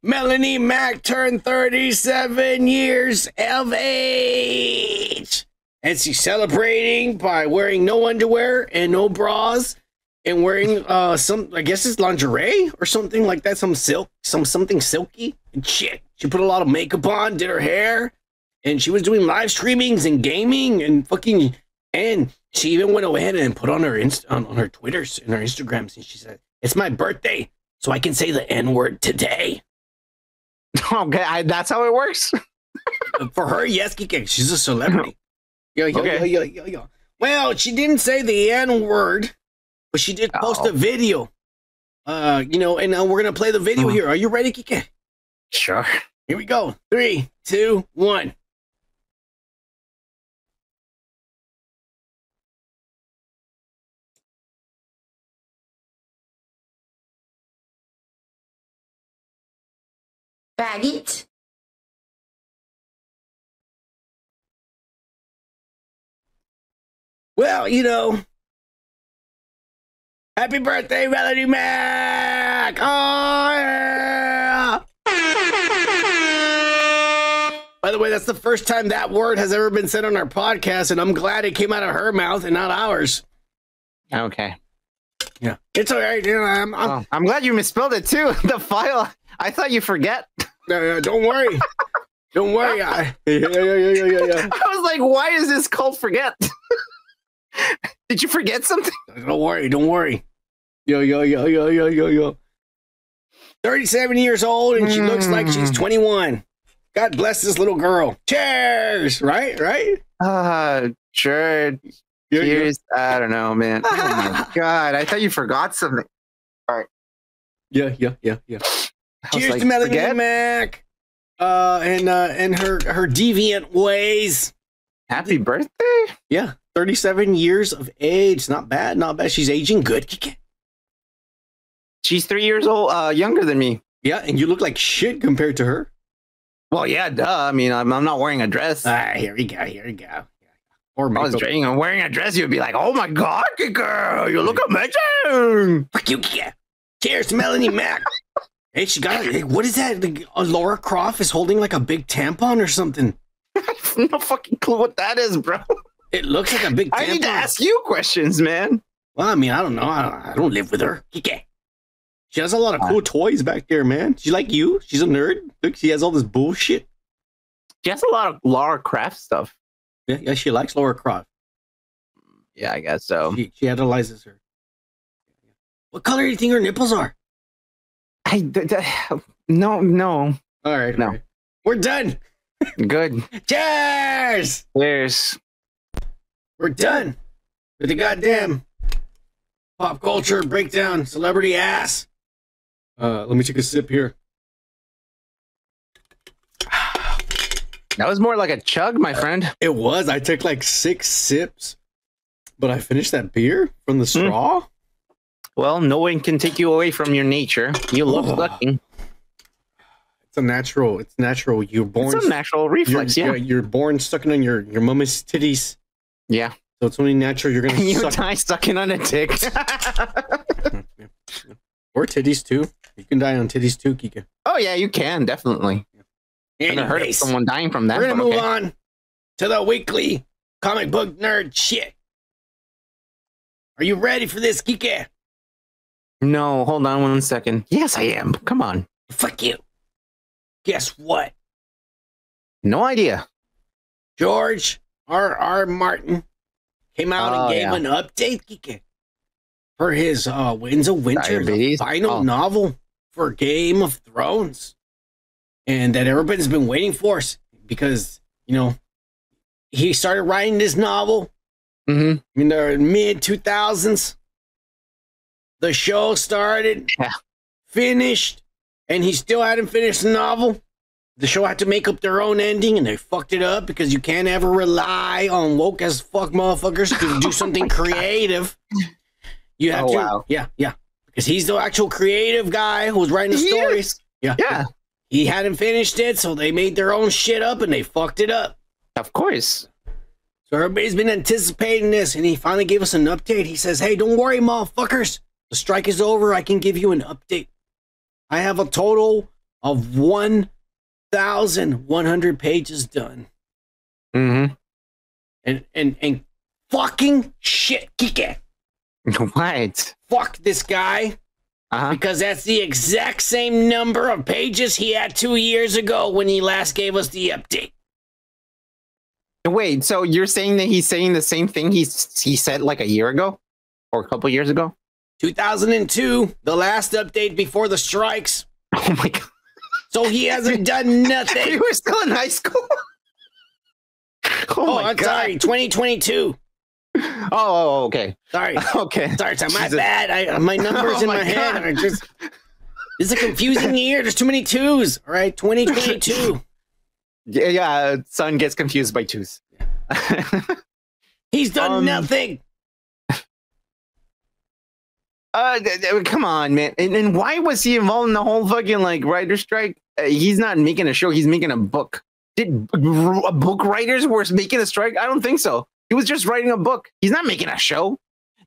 Melonie Mac turned 37 years of age. And she's celebrating by wearing no underwear and no bras and wearing I guess it's lingerie or something like that, something silky and shit. She put a lot of makeup on, did her hair, and she was doing live streamings and gaming and fucking, and she even went ahead and put on her on her Twitters and her Instagrams, and she said, "It's my birthday, so I can say the N-word today." Okay, that's how it works. For her, yes, she's a celebrity. Yo. Well, she didn't say the N-word, but she did post a video. And we're gonna play the video here. Are you ready, Kike? Sure. Here we go. 3, 2, 1. Faggot. Well, you know, happy birthday, Melonie Mac! Oh, yeah! By the way, that's the first time that word has ever been said on our podcast, and I'm glad it came out of her mouth and not ours. Okay. Yeah. It's all right. You know, I'm glad you misspelled it, too. The file. I thought you forget. Don't worry. Don't worry. Yeah. I was like, why is this called forget? Did you forget something? Don't worry. Don't worry. Yo. 37 years old, and she looks like she's 21. God bless this little girl. Cheers! Right? Sure. Cheers. I don't know, man. Oh my God. I thought you forgot something. All right. Yeah. Cheers to Melonie Mac. And her deviant ways. Happy birthday. Yeah. 37 years of age. Not bad. She's aging good. She's 3 years old, younger than me. Yeah, and you look like shit compared to her. Well, yeah, duh. I mean, I'm not wearing a dress. Here we go. Or if I was wearing a dress, you'd be like, oh my God, girl, you look amazing. Fuck you, yeah. Cheers to Melonie Mac. Hey, she got it. What is that? Laura Croft is holding like a big tampon or something. I have no fucking clue what that is, bro. It looks like a big tampon. I need to ask you questions, man. Well, I mean, I don't know. I don't live with her. She has a lot of cool toys back there, man. She's like you. She's a nerd. Look, she has all this bullshit. She has a lot of Laura Croft stuff. Yeah, she likes Laura Croft. Yeah, I guess so. She idolizes her. What color do you think her nipples are? No. All right. No. We're done. Good. Cheers! Cheers. We're done with the goddamn pop culture breakdown celebrity ass. Let me take a sip here. That was more like a chug, my friend. It was. I took like 6 sips, but I finished that beer from the straw. Well, no one can take you away from your nature. You love sucking. It's natural. You're born. It's a natural reflex. You're born sucking on your mama's titties. Yeah. So it's only natural you're gonna. You die sucking on a dick. Or titties too. You can die on titties too, Kika. Oh yeah, you can definitely. I've never heard of someone dying from that. We're gonna move on to the weekly comic book nerd shit. Are you ready for this, Kika? No, hold on 1 second. Yes, I am. Come on. Fuck you. Guess what? No idea. George R.R. Martin came out and gave an update, Kika, for his Winds of Winter, the final novel for Game of Thrones. And that everybody's been waiting for, because, you know, he started writing this novel in the mid-2000s. The show started, finished, and he still hadn't finished the novel. The show had to make up their own ending, and they fucked it up because you can't ever rely on woke as fuck motherfuckers to do something creative. You have to, yeah, because he's the actual creative guy who was writing the stories. Yeah. He hadn't finished it, so they made their own shit up and they fucked it up. Of course. So everybody's been anticipating this, and he finally gave us an update. He says, hey, don't worry, motherfuckers. The strike is over. I can give you an update. I have a total of 1,100 pages done. And fucking shit, Kike. What? Fuck this guy. Because that's the exact same number of pages he had 2 years ago when he last gave us the update. Wait, so you're saying that he's saying the same thing he said like a year ago? Or a couple years ago? 2002, the last update before the strikes. Oh my God. So he hasn't done nothing. You were still in high school? Oh, I'm sorry, 2022. Oh, okay. Sorry. Okay. Sorry, my bad. My numbers in my head are just... It's a confusing year. There's too many twos. All right, 2022. Yeah, son gets confused by twos. He's done nothing. Come on, man. And why was he involved in the whole fucking like writer strike? He's not making a show. He's making a book. Did book writers were making a strike? I don't think so. He was just writing a book. He's not making a show.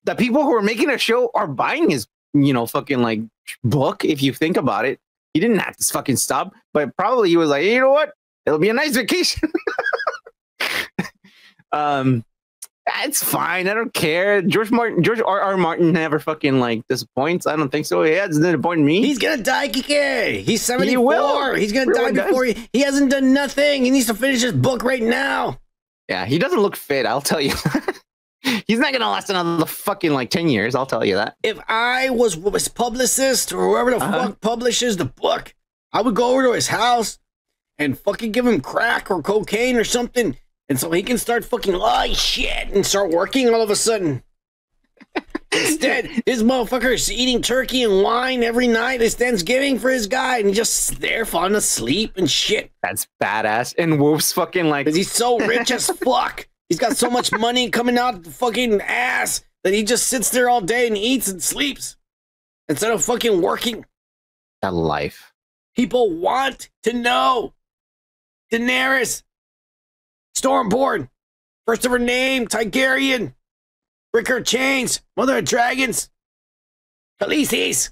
The people who are making a show are buying his, fucking like book. If you think about it, he didn't have to fucking stop. But probably he was like, you know what? It'll be a nice vacation. It's fine. I don't care. George R. Martin never fucking like disappoints. I don't think so. He hasn't disappointed me. He's gonna die, Kike. He's 74. He's gonna die before he hasn't done nothing. He needs to finish his book right now. Yeah, he doesn't look fit. I'll tell you. He's not gonna last another fucking like 10 years. I'll tell you that. If I was his publicist or whoever the fuck publishes the book, I would go over to his house and fucking give him crack or cocaine or something. And so he can start fucking, oh shit, and start working all of a sudden. Instead, this motherfucker's eating turkey and wine every night. It's Thanksgiving for his guy, and he's just there falling asleep and shit. That's badass. And Wolf's fucking like... Because he's so rich as fuck. He's got so much money coming out the fucking ass that he just sits there all day and eats and sleeps instead of fucking working. That life. People want to know. Daenerys. Stormborn, first of her name, Targaryen, Breaker Chains, Mother of Dragons, Khaleesi's,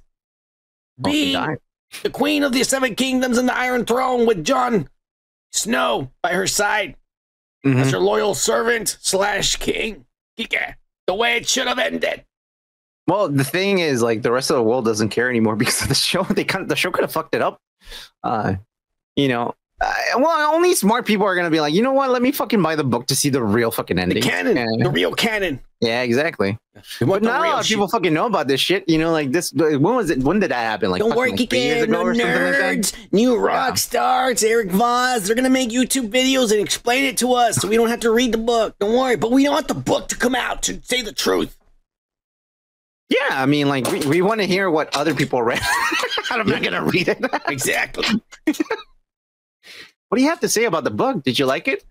being the Queen of the Seven Kingdoms and the Iron Throne with Jon Snow by her side as her loyal servant / king. The way it should have ended. Well, the thing is, like, the rest of the world doesn't care anymore because of the show. The show could have fucked it up. Well, only smart people are going to be like, you know what? Let me fucking buy the book to see the real fucking ending. The canon. The real canon. Yeah, exactly. But not a lot of people fucking know about this shit. Like this. When was it? When did that happen? Like, don't worry, like 3 years ago or something like that? New rock stars, Eric Voss. They're going to make YouTube videos and explain it to us so we don't have to read the book. Don't worry. But we want the book to come out to say the truth. Yeah, I mean, like, we want to hear what other people read. I'm not going to read it. Exactly. What do you have to say about the book? Did you like it?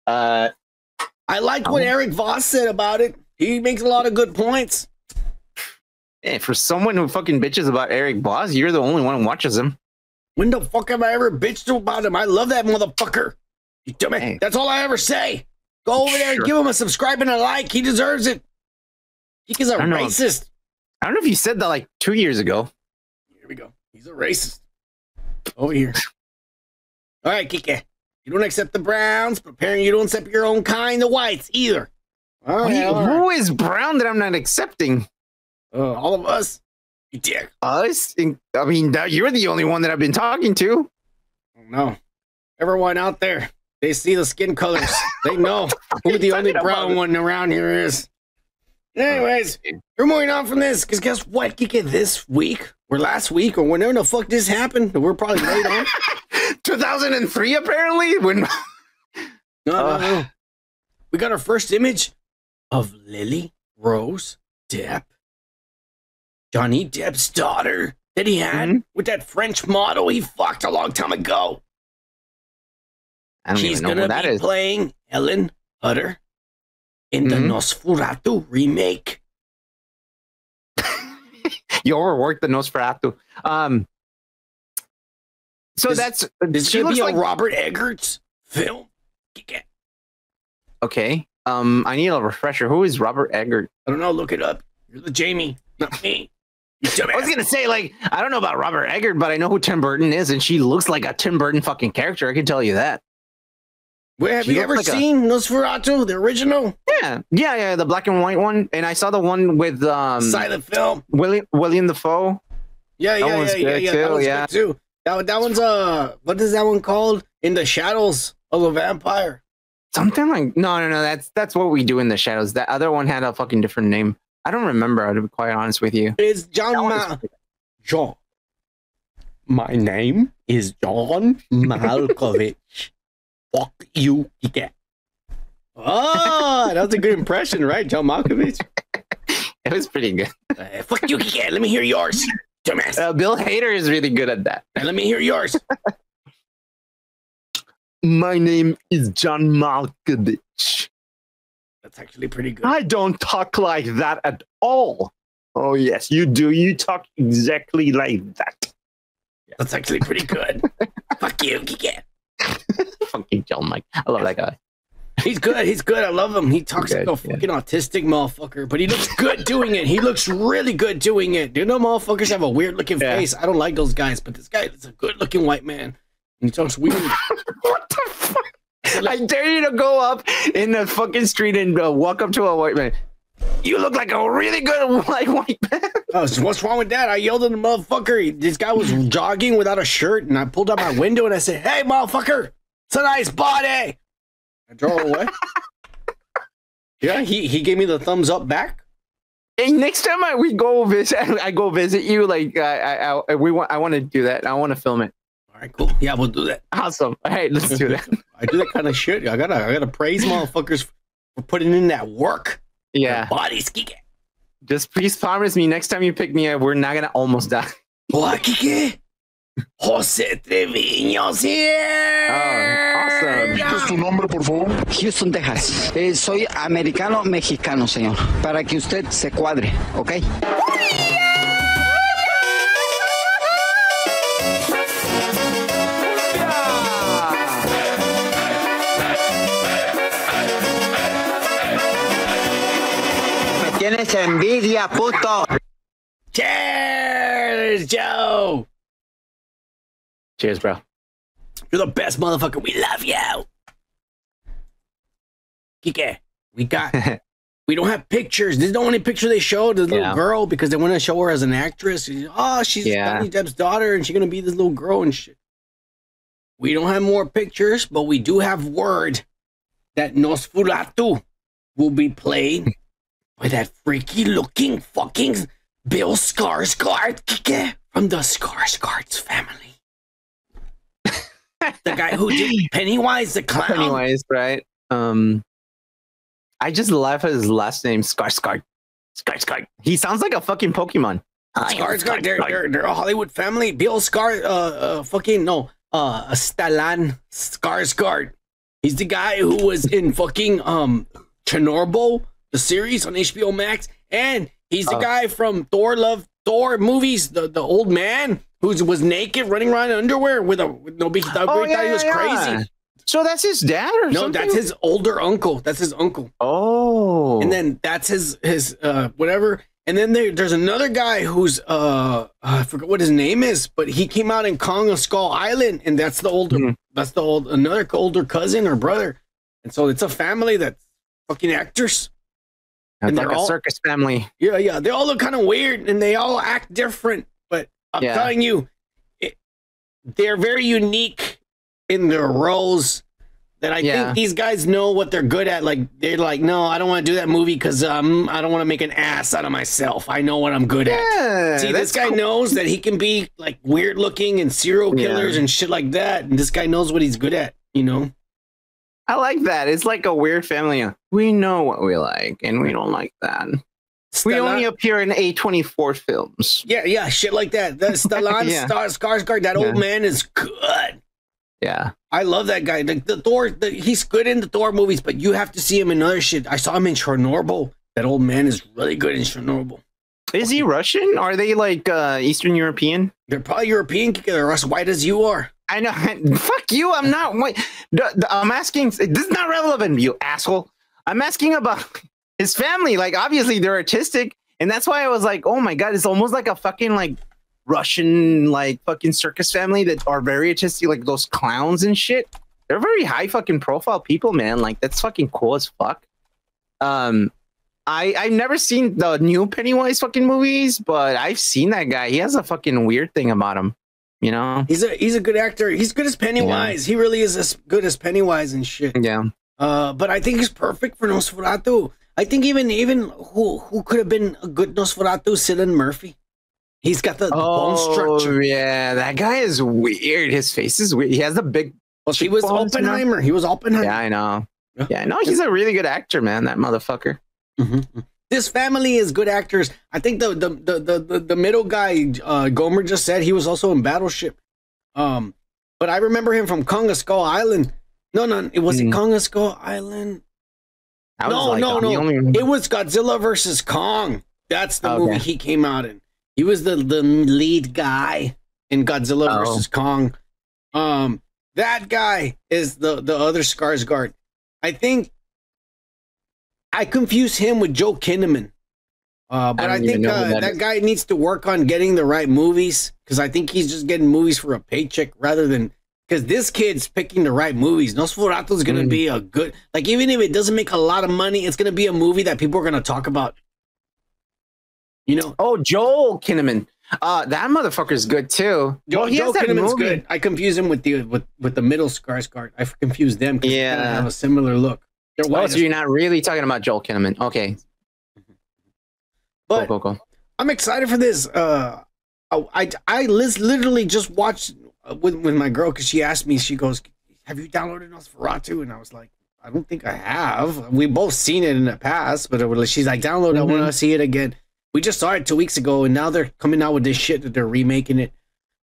I liked what Eric Voss said about it. He makes a lot of good points. Hey, for someone who fucking bitches about Eric Voss, you're the only one who watches him. When the fuck have I ever bitched about him? I love that motherfucker. You dummy. Hey. That's all I ever say. Go over there and give him a subscribe and a like. He deserves it. He's a racist. I don't know if you said that like 2 years ago. Here we go. He's a racist. Over here. All right, Kike. You don't accept the browns, but apparently you don't accept your own kind, the whites, either. All right, who is brown that I'm not accepting? All of us. You dick. Us? I mean, you're the only one that I've been talking to. No. Everyone out there, they see the skin colors. They know who the only brown one around here is. Anyways, we're moving on from this, because guess what, Kike? This week, or last week, or whenever the fuck this happened, we're probably late on. 2003, apparently. When no. We got our first image of Lily Rose Depp, Johnny Depp's daughter that he had with that French model he fucked a long time ago. She's gonna be playing Ellen Hutter in the Nosferatu remake. You overworked the Nosferatu. So this gonna be a Robert Eggers film. Okay. I need a refresher. Who is Robert Eggers? I don't know. Look it up. You're the Jamie, not me. I was gonna say, like, I don't know about Robert Eggers, but I know who Tim Burton is, and she looks like a Tim Burton fucking character. I can tell you that. Wait, have you ever seen Nosferatu, the original? Yeah, the black and white one. And I saw the one with silent film. William Dafoe. Yeah. That one's good too. That one's what is that one called? In the Shadows of a Vampire. Something like no. That's What We Do in the Shadows. That other one had a fucking different name. I don't remember. To be quite honest with you, it's John. My name is John Malkovich. Fuck you, Kike. Oh, that was a good impression, right, John Malkovich? It was pretty good. Fuck you, Kike. Let me hear yours, dumbass. Bill Hader is really good at that. Let me hear yours. My name is John Malkovich. That's actually pretty good. I don't talk like that at all. Oh yes, you do. You talk exactly like that. That's actually pretty good. Fuck you, Kike. Fucking John Mike. I love that guy. He's good. He's good. I love him. He talks like a fucking autistic motherfucker, but he looks good doing it. He looks really good doing it. You know, motherfuckers have a weird looking face. I don't like those guys, but this guy is a good looking white man. And he talks weird. What the fuck? I dare you to go up in the fucking street and walk up to a white man. You look like a really good white man. Oh, so what's wrong with that? I yelled at the motherfucker. This guy was jogging without a shirt, and I pulled out my window and I said, "Hey, motherfucker, it's a nice body." I drove away. Yeah, he gave me the thumbs up back. Hey, next time we go visit, I go visit you. Like I want to do that. I want to film it. All right, cool. Yeah, we'll do that. Awesome. All right, let's do that. I do that kind of shit. I gotta praise motherfuckers for putting in that work. Yeah. Bodies, Kike. Just please promise me next time you pick me up, we're not gonna almost die. What, Kike? Jose Treviño's here. Oh, awesome. ¿Qué es tu nombre, por favor? Houston, Texas. Soy americano mexicano, señor. Para que usted se cuadre, ¿ok? Tienes envidia, puto. Cheers, Joe. Cheers, bro. You're the best motherfucker. We love you. Kike, we don't have pictures. This is the only picture they showed, the little girl, because they want to show her as an actress. Oh, she's Johnny Depp's daughter, and she's going to be this little girl and shit. We don't have more pictures, but we do have word that Nosferatu will be played by that freaky looking fucking Bill Skarsgård, Kike, from the Skarsgård's family. The guy who did Pennywise the clown. Pennywise, right? I just love his last name, Skarsgård. Skarsgård. He sounds like a fucking Pokemon. Skarsgård. They're a Hollywood family. Bill Stellan Skarsgård. He's the guy who was in fucking Chernobyl, the series on HBO Max, and he's the guy from Thor movies, the old man who was naked running around in underwear with no big. Thought he was crazy. So that's his dad or something? No, that's his older uncle. That's his uncle. Oh. And then that's his whatever. And then there's another guy who's I forget what his name is, but he came out in Kong of Skull Island, and that's the older another older cousin or brother. And so it's a family that's fucking actors. And they're like a circus family. Yeah. They all look kind of weird and they all act different, but I'm telling you, they're very unique in their roles that I think these guys know what they're good at. Like, they're like, no, I don't want to do that movie because I don't want to make an ass out of myself. I know what I'm good at. See, this guy knows that he can be like weird looking and serial killers and shit like that. And this guy knows what he's good at, you know? I like that. It's like a weird family. We know what we like and we don't like that. We only appear in A24 films. Yeah, shit like that. That Stellan Skarsgård, that old man is good. Yeah. I love that guy. The Thor, he's good in the Thor movies, but you have to see him in other shit. I saw him in Chernobyl. That old man is really good in Chernobyl. Is he Russian? Are they like Eastern European? They're probably European. They're as white as you are. I know. Fuck you. I'm not white. I'm asking. This is not relevant, you asshole. I'm asking about his family. Like, obviously, they're artistic. And that's why I was like, oh my God, it's almost like a fucking like Russian like fucking circus family that are very artistic, like those clowns and shit. They're very high fucking profile people, man. Like, that's fucking cool as fuck. I've never seen the new Pennywise fucking movies, but I've seen that guy. He has a fucking weird thing about him, you know. He's a good actor. He's good as Pennywise. He really is as good as Pennywise and shit. Yeah. But I think he's perfect for Nosferatu. I think even who could have been a good Nosferatu, Cillian Murphy. He's got the bone structure. Yeah, that guy is weird. His face is weird. He has a big. Well, he was Oppenheimer. He was Oppenheimer. Yeah, I know. Yeah, no, he's a really good actor, man. That motherfucker. Mm-hmm. This family is good actors. I think the middle guy, Gomer just said he was also in Battleship. But I remember him from Kong of Skull Island. No, it wasn't Kong of Skull Island. No. It was Godzilla versus Kong. That's the movie he came out in. He was the lead guy in Godzilla versus Kong. That guy is the other Skarsgård. I think I confuse him with Joel Kinnaman. But I think that guy needs to work on getting the right movies, because I think he's just getting movies for a paycheck rather than, because this kid's picking the right movies. Nosferatu is going to be a good, like, even if it doesn't make a lot of money, it's going to be a movie that people are going to talk about. You know? Oh, Joel Kinnaman. That motherfucker's good too. Joel Kinnaman's good. I confuse him with the middle Skarsgård. I confuse them because they have a similar look. Oh, so you're not really talking about Joel Kinnaman. Okay. But go. I'm excited for this. I literally just watched with my girl, because she asked me, she goes, have you downloaded Nosferatu? And I was like, I don't think I have. We both seen it in the past, but she's like, download it. I want to see it again. We just saw it 2 weeks ago, and now they're coming out with this shit that they're remaking it.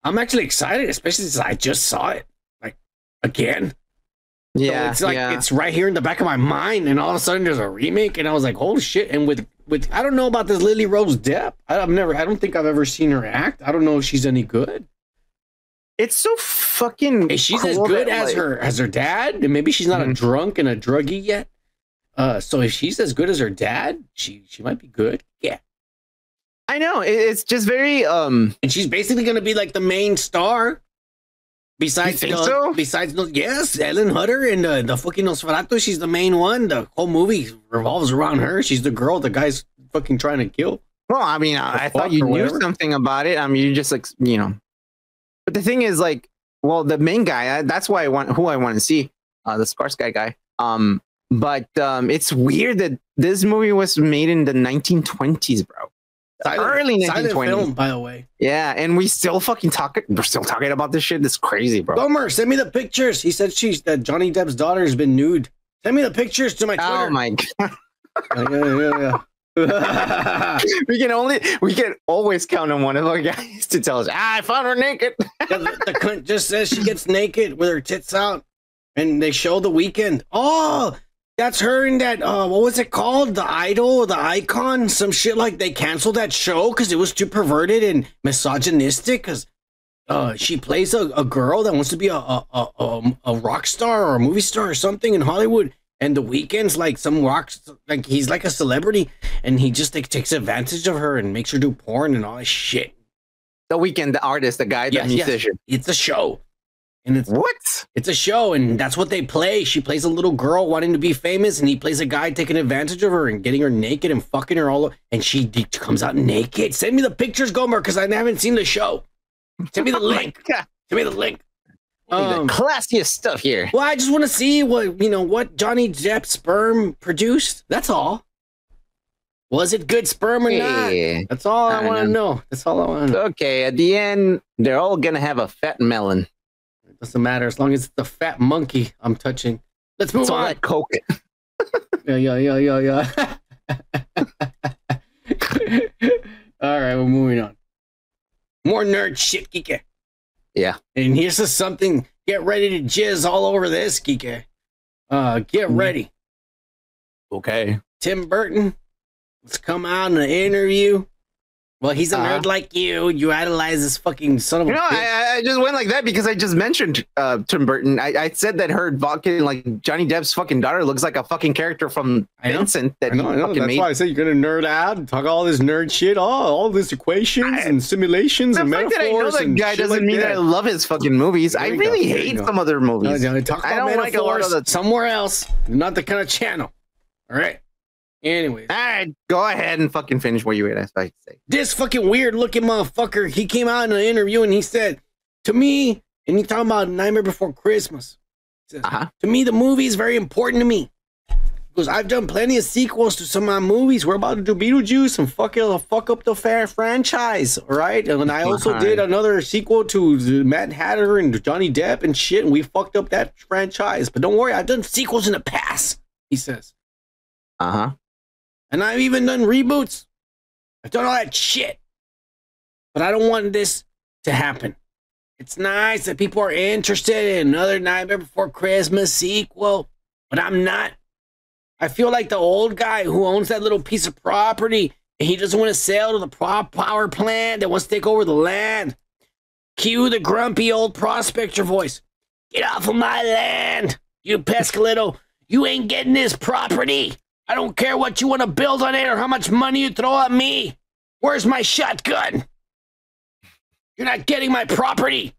I'm actually excited, especially since I just saw it, like, again. Yeah, so it's like it's right here in the back of my mind, and all of a sudden there's a remake, and I was like, holy shit! And with I don't know about this Lily Rose Depp. I don't think I've ever seen her act. I don't know if she's any good. It's so fucking. Hey, she's as good as her dad, and maybe she's not a drunk and a druggie yet. So if she's as good as her dad, she might be good. Yeah. I know, it's just very and she's basically gonna be like the main star. Besides, yes, Ellen Hutter and the fucking Nosferatu, she's the main one. The whole movie revolves around her. She's the girl the guy's fucking trying to kill. Well, I mean, I thought you knew something about it. I mean, you just like, you know. But the thing is, like, well, the main guy, that's why I want to see, the Skarsgård guy. But it's weird that this movie was made in the 1920s, bro. Early 1920s, film, by the way. Yeah, and we're still talking about this shit. That's crazy, bro. Gomer, send me the pictures. He said that Johnny Depp's daughter has been nude. Send me the pictures to my Twitter. Oh my god. we can always count on one of our guys to tell us, I found her naked. The cunt just says she gets naked with her tits out, and they show The Weeknd. Oh, that's her in that, what was it called? The Idol, the Icon, some shit. Like, they canceled that show because it was too perverted and misogynistic, because she plays a girl that wants to be a rock star or a movie star or something in Hollywood. And The Weeknd's like some like he's like a celebrity, and he just takes advantage of her and makes her do porn and all this shit. The Weeknd, the artist, the guy, the musician. Yes. It's a show. And it's a show, and that's what they play. She plays a little girl wanting to be famous, and he plays a guy taking advantage of her and getting her naked and fucking her all over, and she comes out naked. Send me the pictures, Gomer, because I haven't seen the show. Send me the link. Send me the link. The classiest stuff here. Well, I just want to see what Johnny Depp's sperm produced. That's all. Was it good sperm or not? That's all I want to know. That's all I want to know. Okay, at the end, they're all gonna have a fat melon. Doesn't matter as long as it's the fat monkey I'm touching. Let's move on. Coke. Yeah. All right, we're moving on. More nerd shit, Kike. Yeah. And here's something. Get ready to jizz all over this, Kike. Get ready. Okay. Tim Burton, let's come out in an interview. Well, he's a nerd like you. You idolize this fucking son of a bitch. I just went like that because I just mentioned Tim Burton. I said that her fucking, like, Johnny Depp's fucking daughter looks like a fucking character from Vincent. I know. That's why I said you're gonna nerd out, talk all this nerd shit, all these equations and simulations and metaphors. That I know that guy doesn't mean that I love his fucking movies. I really hate some other movies. I don't like a lot of the somewhere else. Not the kind of channel. All right. Anyways. All right, go ahead and fucking finish what you were to say. This fucking weird looking motherfucker, he came out in an interview and he said, to me, and he talking about Nightmare Before Christmas. He says, to me, the movie is very important to me. Because I've done plenty of sequels to some of my movies. We're about to do Beetlejuice and fuck up the fair franchise, all right? And I also did another sequel to Mad Hatter and Johnny Depp and shit, and we fucked up that franchise. But don't worry, I've done sequels in the past, he says. And I've even done reboots. I've done all that shit. But I don't want this to happen. It's nice that people are interested in another Nightmare Before Christmas sequel, but I'm not. I feel like the old guy who owns that little piece of property And he doesn't want to sell to the power plant that wants to take over the land. Cue the grumpy old prospector voice. Get off of my land, you pescalito. You ain't getting this property. I don't care what you want to build on it or how much money you throw at me. Where's my shotgun? You're not getting my property.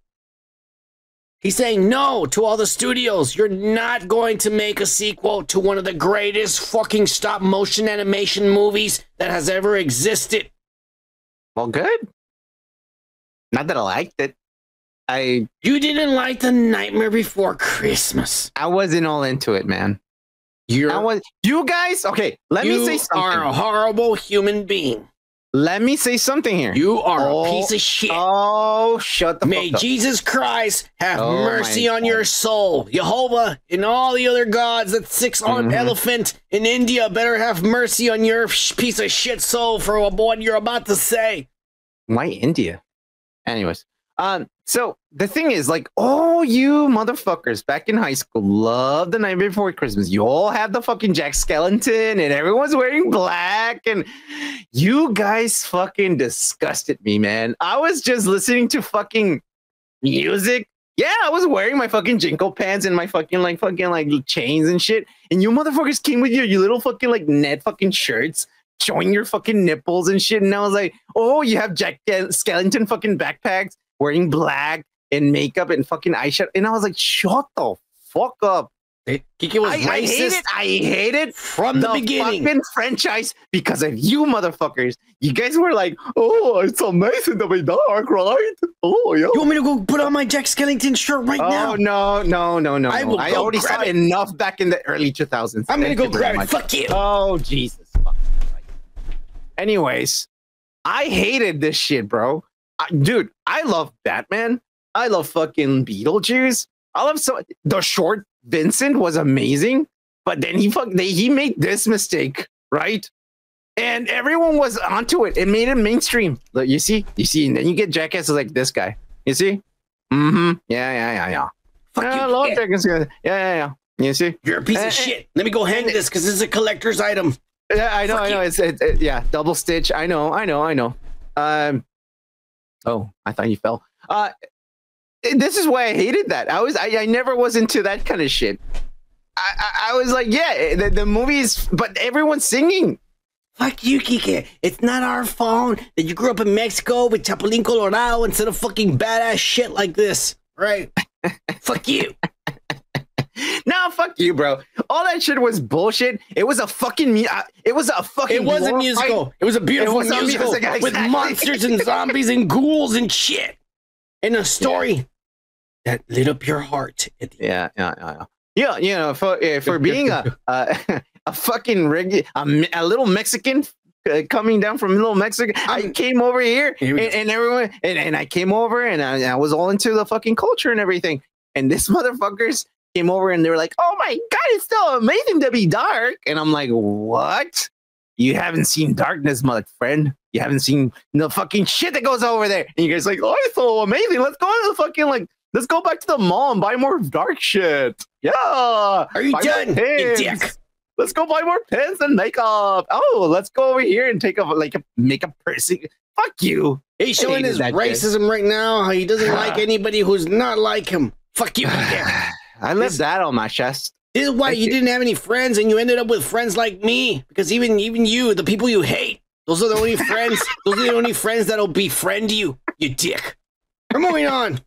He's saying no to all the studios. You're not going to make a sequel to one of the greatest fucking stop motion animation movies that has ever existed. Well, good. Not that I liked it. You didn't like The Nightmare Before Christmas. I wasn't all into it, man. You guys, okay, let me say something. You are a horrible human being. Let me say something here. You are a piece of shit. Oh, shut the fuck up. May Jesus Christ have mercy on your soul. Jehovah and all the other gods that six-armed elephant in India better have mercy on your piece of shit soul for what you're about to say. Why India? Anyways, so the thing is, like, all you motherfuckers back in high school love The Night Before Christmas. You all have the fucking Jack Skellington and everyone's wearing black, and you guys fucking disgusted me, man. I was just listening to fucking music. Yeah, I was wearing my fucking Jinko pants and my fucking chains and shit. And you motherfuckers came with your little fucking like net fucking shirts, showing your fucking nipples and shit. And I was like, oh, you have Jack Skellington fucking backpacks, wearing black and makeup and fucking eyeshadow. And I was like, shut the fuck up. Kiki was racist. I hate it from the beginning. Fucking franchise because of you motherfuckers. You guys were like, oh, it's amazing to be dark, right? Oh, yeah. You want me to go put on my Jack Skellington shirt right now? No. I already saw enough back in the early 2000s. I'm going to go grab it. Fuck you. Oh, Jesus. Anyways, I hated this shit, bro. Dude, I love Batman. I love fucking Beetlejuice. I love the short Vincent was amazing, but then he made this mistake, right? And everyone was onto it. It made it mainstream. Look, you see, and then you get jackasses like this guy. You see? Yeah. Fuck you. I love jackasses. Yeah. You see? You're a piece of shit. Let me go hang this because this is a collector's item. Yeah, I know. It's yeah, double stitch. I know. Oh, I thought you fell. This is why I hated that. I never was into that kind of shit. I was like, yeah, the movies, but everyone's singing. Fuck you, Kike. It's not our fault that you grew up in Mexico with Chapulín Colorado instead of fucking badass shit like this, right? Fuck you. No, fuck you, bro. All that shit was bullshit. It was a fucking It was a musical. It was a beautiful musical with monsters and zombies and ghouls and shit. And a story that lit up your heart. Yeah. You know, for being a fucking a little Mexican coming down from little Mexico, I came over here and everyone and I came over and I was all into the fucking culture and everything. And this motherfuckers came over and they were like, "Oh my god, it's so amazing to be dark." And I'm like, "What? You haven't seen darkness, my friend. You haven't seen the fucking shit that goes over there." And you guys are like, "Oh, it's so amazing. Let's go to the fucking let's go back to the mall and buy more dark shit." Yeah. Are you done, you dick? Let's go buy more pens and makeup. Oh, let's go over here and take a makeup person. Fuck you. He's showing his racism right now. How he doesn't like anybody who's not like him. Fuck you. I left that on my chest. This is why you didn't have any friends and you ended up with friends like me. Because even you, the people you hate, those are the only friends. Those are the only friends that'll befriend you, you dick. We're moving on.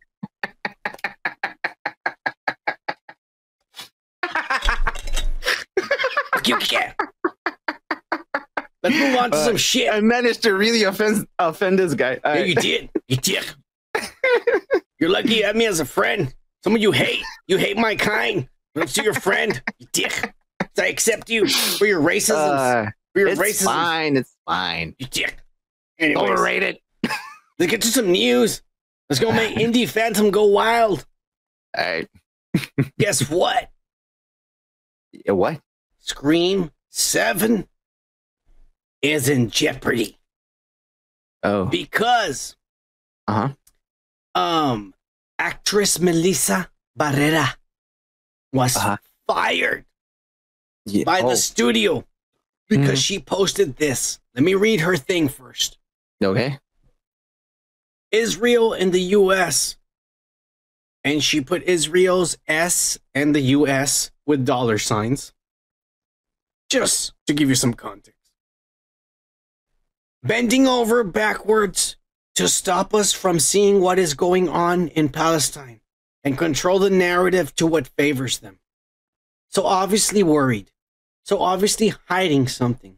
You can't. Let's move on to some shit. I managed to really offend this guy. Yeah, you did. You dick. You're lucky you have me as a friend. Someone you hate. You hate my kind. Let's see your friend. You dick. I accept you for your racism. It's fine. It's fine. You dick. Anyways, overrated. Let's get to some news. Let's go make Indie Phantom go wild. All right. Guess what? Yeah, what? Scream 7 is in jeopardy. Oh. Because actress Melissa Barrera was fired by the studio because she posted this. Let me read her thing first. Okay. Israel and the U.S. And she put Israel's S and the U.S. with dollar signs. Just to give you some context. Bending over backwards to stop us from seeing what is going on in Palestine and control the narrative to what favors them. So obviously worried. So obviously hiding something.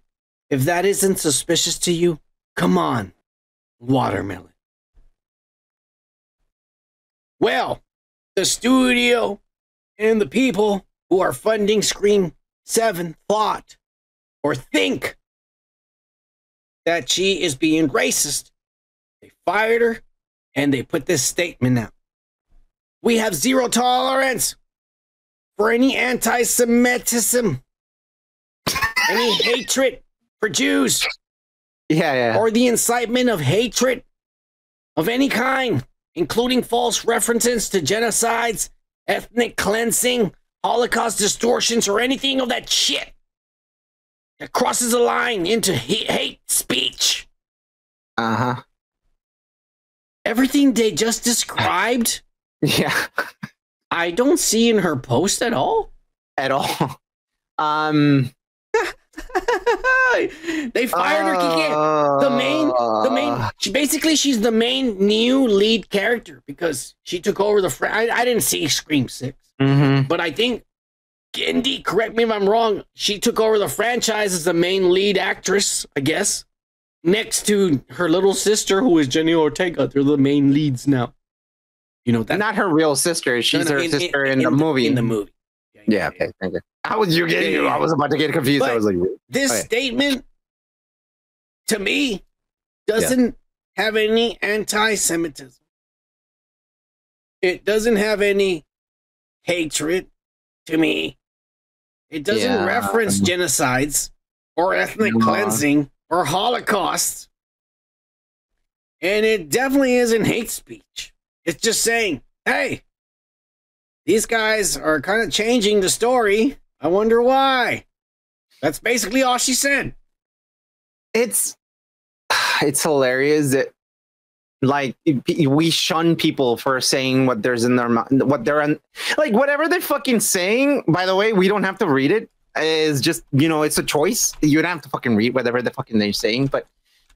If that isn't suspicious to you, come on, watermelon. Well, the studio and the people who are funding Scream 7 thought or think that she is being racist. They fired her and they put this statement out. We have zero tolerance for any anti-Semitism, any hatred for Jews, or the incitement of hatred of any kind, including false references to genocides, ethnic cleansing, Holocaust distortions, or anything of that shit that crosses a line into hate speech. Uh-huh. Everything they just described, I don't see in her post at all. At all. They fired her. She's the main new lead character because she took over the I didn't see Scream 6. But I think, Indy, correct me if I'm wrong, she took over the franchise as the main lead actress, I guess. Next to her little sister, who is Jenny Ortega. They're the main leads now. You know that? Not her real sister. She's her sister in the movie. In the movie. Yeah, okay, thank you. How was you getting? I was about to get confused. But I was like, this statement, to me, doesn't have any anti-Semitism. It doesn't have any hatred to me. It doesn't reference genocides or ethnic cleansing or Holocaust. And it definitely isn't hate speech. It's just saying, hey, these guys are kind of changing the story. I wonder why. That's basically all she said. It's hilarious that, like, we shun people for saying what there's in their mind, what they're on, like, whatever they're fucking saying. By the way, we don't have to read it. Is just, it's a choice. You don't have to fucking read whatever the fucking they're saying. But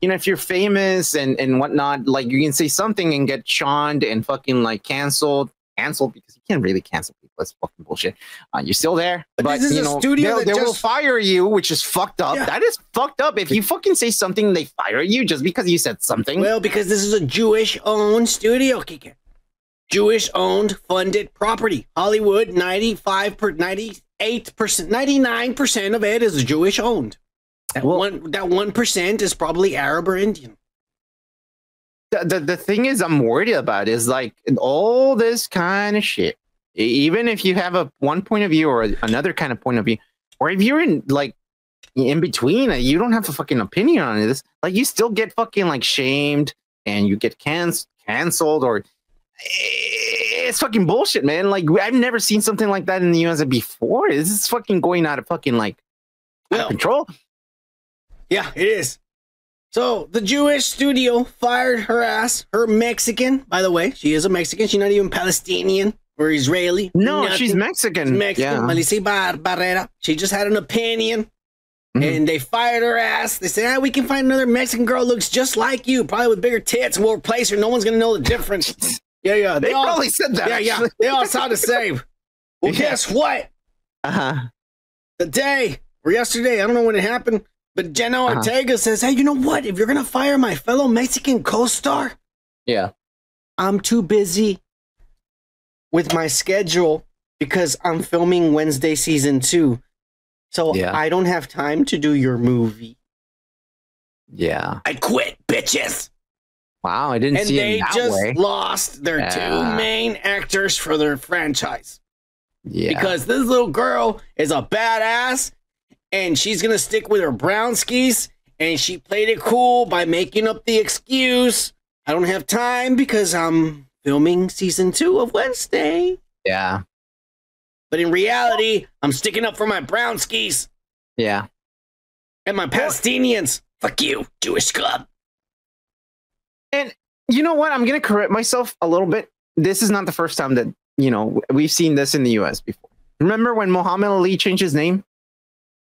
if you're famous and whatnot, like, you can say something and get shunned and fucking like canceled because you can't really cancel people. That's fucking bullshit. You're still there, but this is a studio they will fire you, which is fucked up. That is fucked up. If you fucking say something, they fire you just because you said something. Well, because this is a Jewish-owned studio, Kike. Jewish-owned, funded property. Hollywood, 98%, 99% of it is Jewish-owned. That 1% is probably Arab or Indian. The thing is I'm worried about is like all this kind of shit. Even if you have one point of view or another kind of point of view, or if you're in between, you don't have a fucking opinion on this. Like, you still get fucking like shamed and you get canceled, or it's fucking bullshit, man. Like, I've never seen something like that in the US before. This is fucking going out of fucking out of control. Yeah, it is. So the Jewish studio fired her ass. Her Mexican, by the way. She is a Mexican. She's not even Palestinian or Israeli. No, she's Mexican. She's Mexican. Melissa Barrera. She just had an opinion. And they fired her ass. They said, we can find another Mexican girl who looks just like you, probably with bigger tits, and we'll replace her. No one's going to know the difference. Yeah. They probably said that. Yeah. They all sound the same. Well, guess what? Today or yesterday, I don't know when it happened, but Jenna Ortega says, hey, you know what? If you're going to fire my fellow Mexican co-star, I'm too busy with my schedule because I'm filming Wednesday season 2. So I don't have time to do your movie. Yeah. I quit, bitches. Wow, I didn't see it that way. And they just lost their 2 main actors for their franchise. Yeah. Because this little girl is a badass, and she's going to stick with her brown skis, and she played it cool by making up the excuse, I don't have time because I'm filming season 2 of Wednesday. Yeah. But in reality, I'm sticking up for my brown skis. Yeah. And my Palestinians. Fuck you, Jewish club. And you know what? I'm going to correct myself a little bit. This is not the first time that, you know, we've seen this in the U.S. before. Remember when Muhammad Ali changed his name?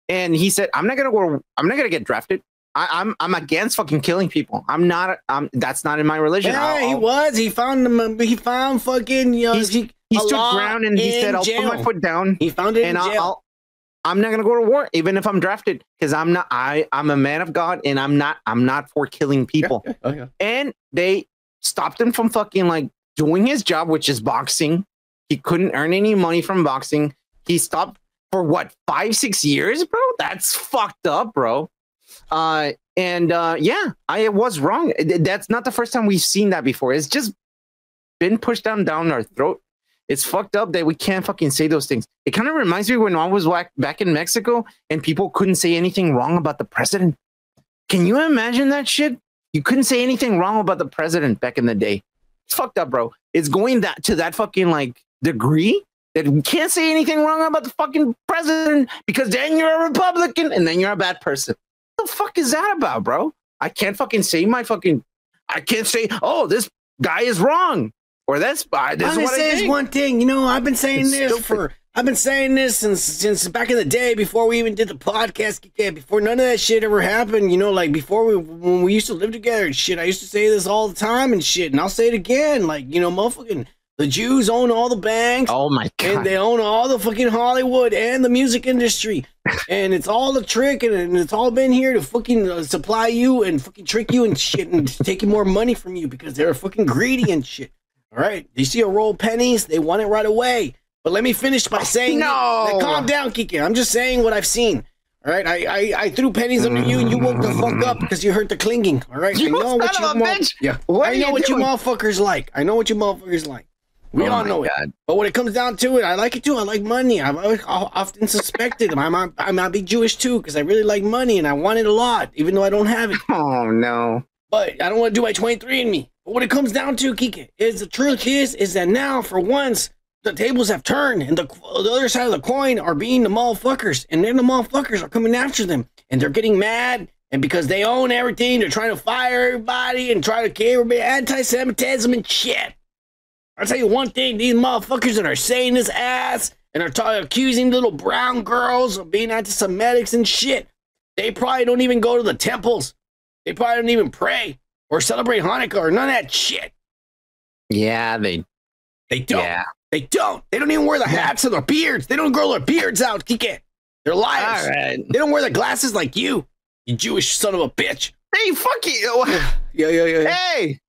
And he said, I'm not going to get drafted. I'm against fucking killing people. That's not in my religion. Yeah, he was. He found fucking, you know, he stood ground and he said, I'll put my foot down. He found it in jail. I'm not gonna go to war, even if I'm drafted, because I'm a man of God, and I'm not for killing people. Yeah. Oh, yeah. And they stopped him from fucking like doing his job, which is boxing. He couldn't earn any money from boxing. He stopped for what, 5-6 years, bro? That's fucked up, bro. Yeah, I was wrong. That's not the first time we've seen that before. It's just been pushed down our throat. It's fucked up that we can't fucking say those things. It kind of reminds me when I was back in Mexico and people couldn't say anything wrong about the president. Can you imagine that shit? You couldn't say anything wrong about the president back in the day. It's fucked up, bro. It's going to that fucking like degree that we can't say anything wrong about the fucking president because then you're a Republican and then you're a bad person. What the fuck is that about, bro? I can't fucking say I can't say, oh, this guy is wrong. Or this is what I think. One thing, you know, I've been saying this since back in the day before we even did the podcast, before none of that shit ever happened, you know, like when we used to live together and shit, I used to say this all the time and shit, and I'll say it again, like, you know, motherfucking the Jews own all the banks. Oh my God. And they own all the fucking Hollywood and the music industry. And it's all a trick, and it's all been here to fucking supply you and fucking trick you and shit and taking more money from you because they're fucking greedy and shit. All right, you see a roll of pennies, they want it right away. But let me finish by saying, no. Calm down, Kiki. I'm just saying what I've seen. All right, I threw pennies under you, and you woke the fuck up because you heard the clinging. All right, I know what you motherfuckers like. I know what you motherfuckers like. We all know it. But when it comes down to it, I like it too. I like money. I've often suspected I might be Jewish too because I really like money and I want it a lot, even though I don't have it. Oh no! But I don't want to do my 23andMe. But what it comes down to, Kiki, is the truth is that now, for once, the tables have turned, and the other side of the coin are being the motherfuckers, and then the motherfuckers are coming after them, and they're getting mad, and because they own everything, they're trying to fire everybody and try to kill everybody, anti-Semitism and shit. I'll tell you one thing, these motherfuckers that are saying this ass and are accusing little brown girls of being anti-Semitics and shit, they probably don't even go to the temples. They probably don't even pray or celebrate Hanukkah or none of that shit. Yeah, they don't. Yeah. They don't. They don't even wear the hats or their beards. They don't grow their beards out. Kiki. They're liars. All right. They don't wear the glasses like you Jewish son of a bitch. Hey, fuck you. Yeah. Hey,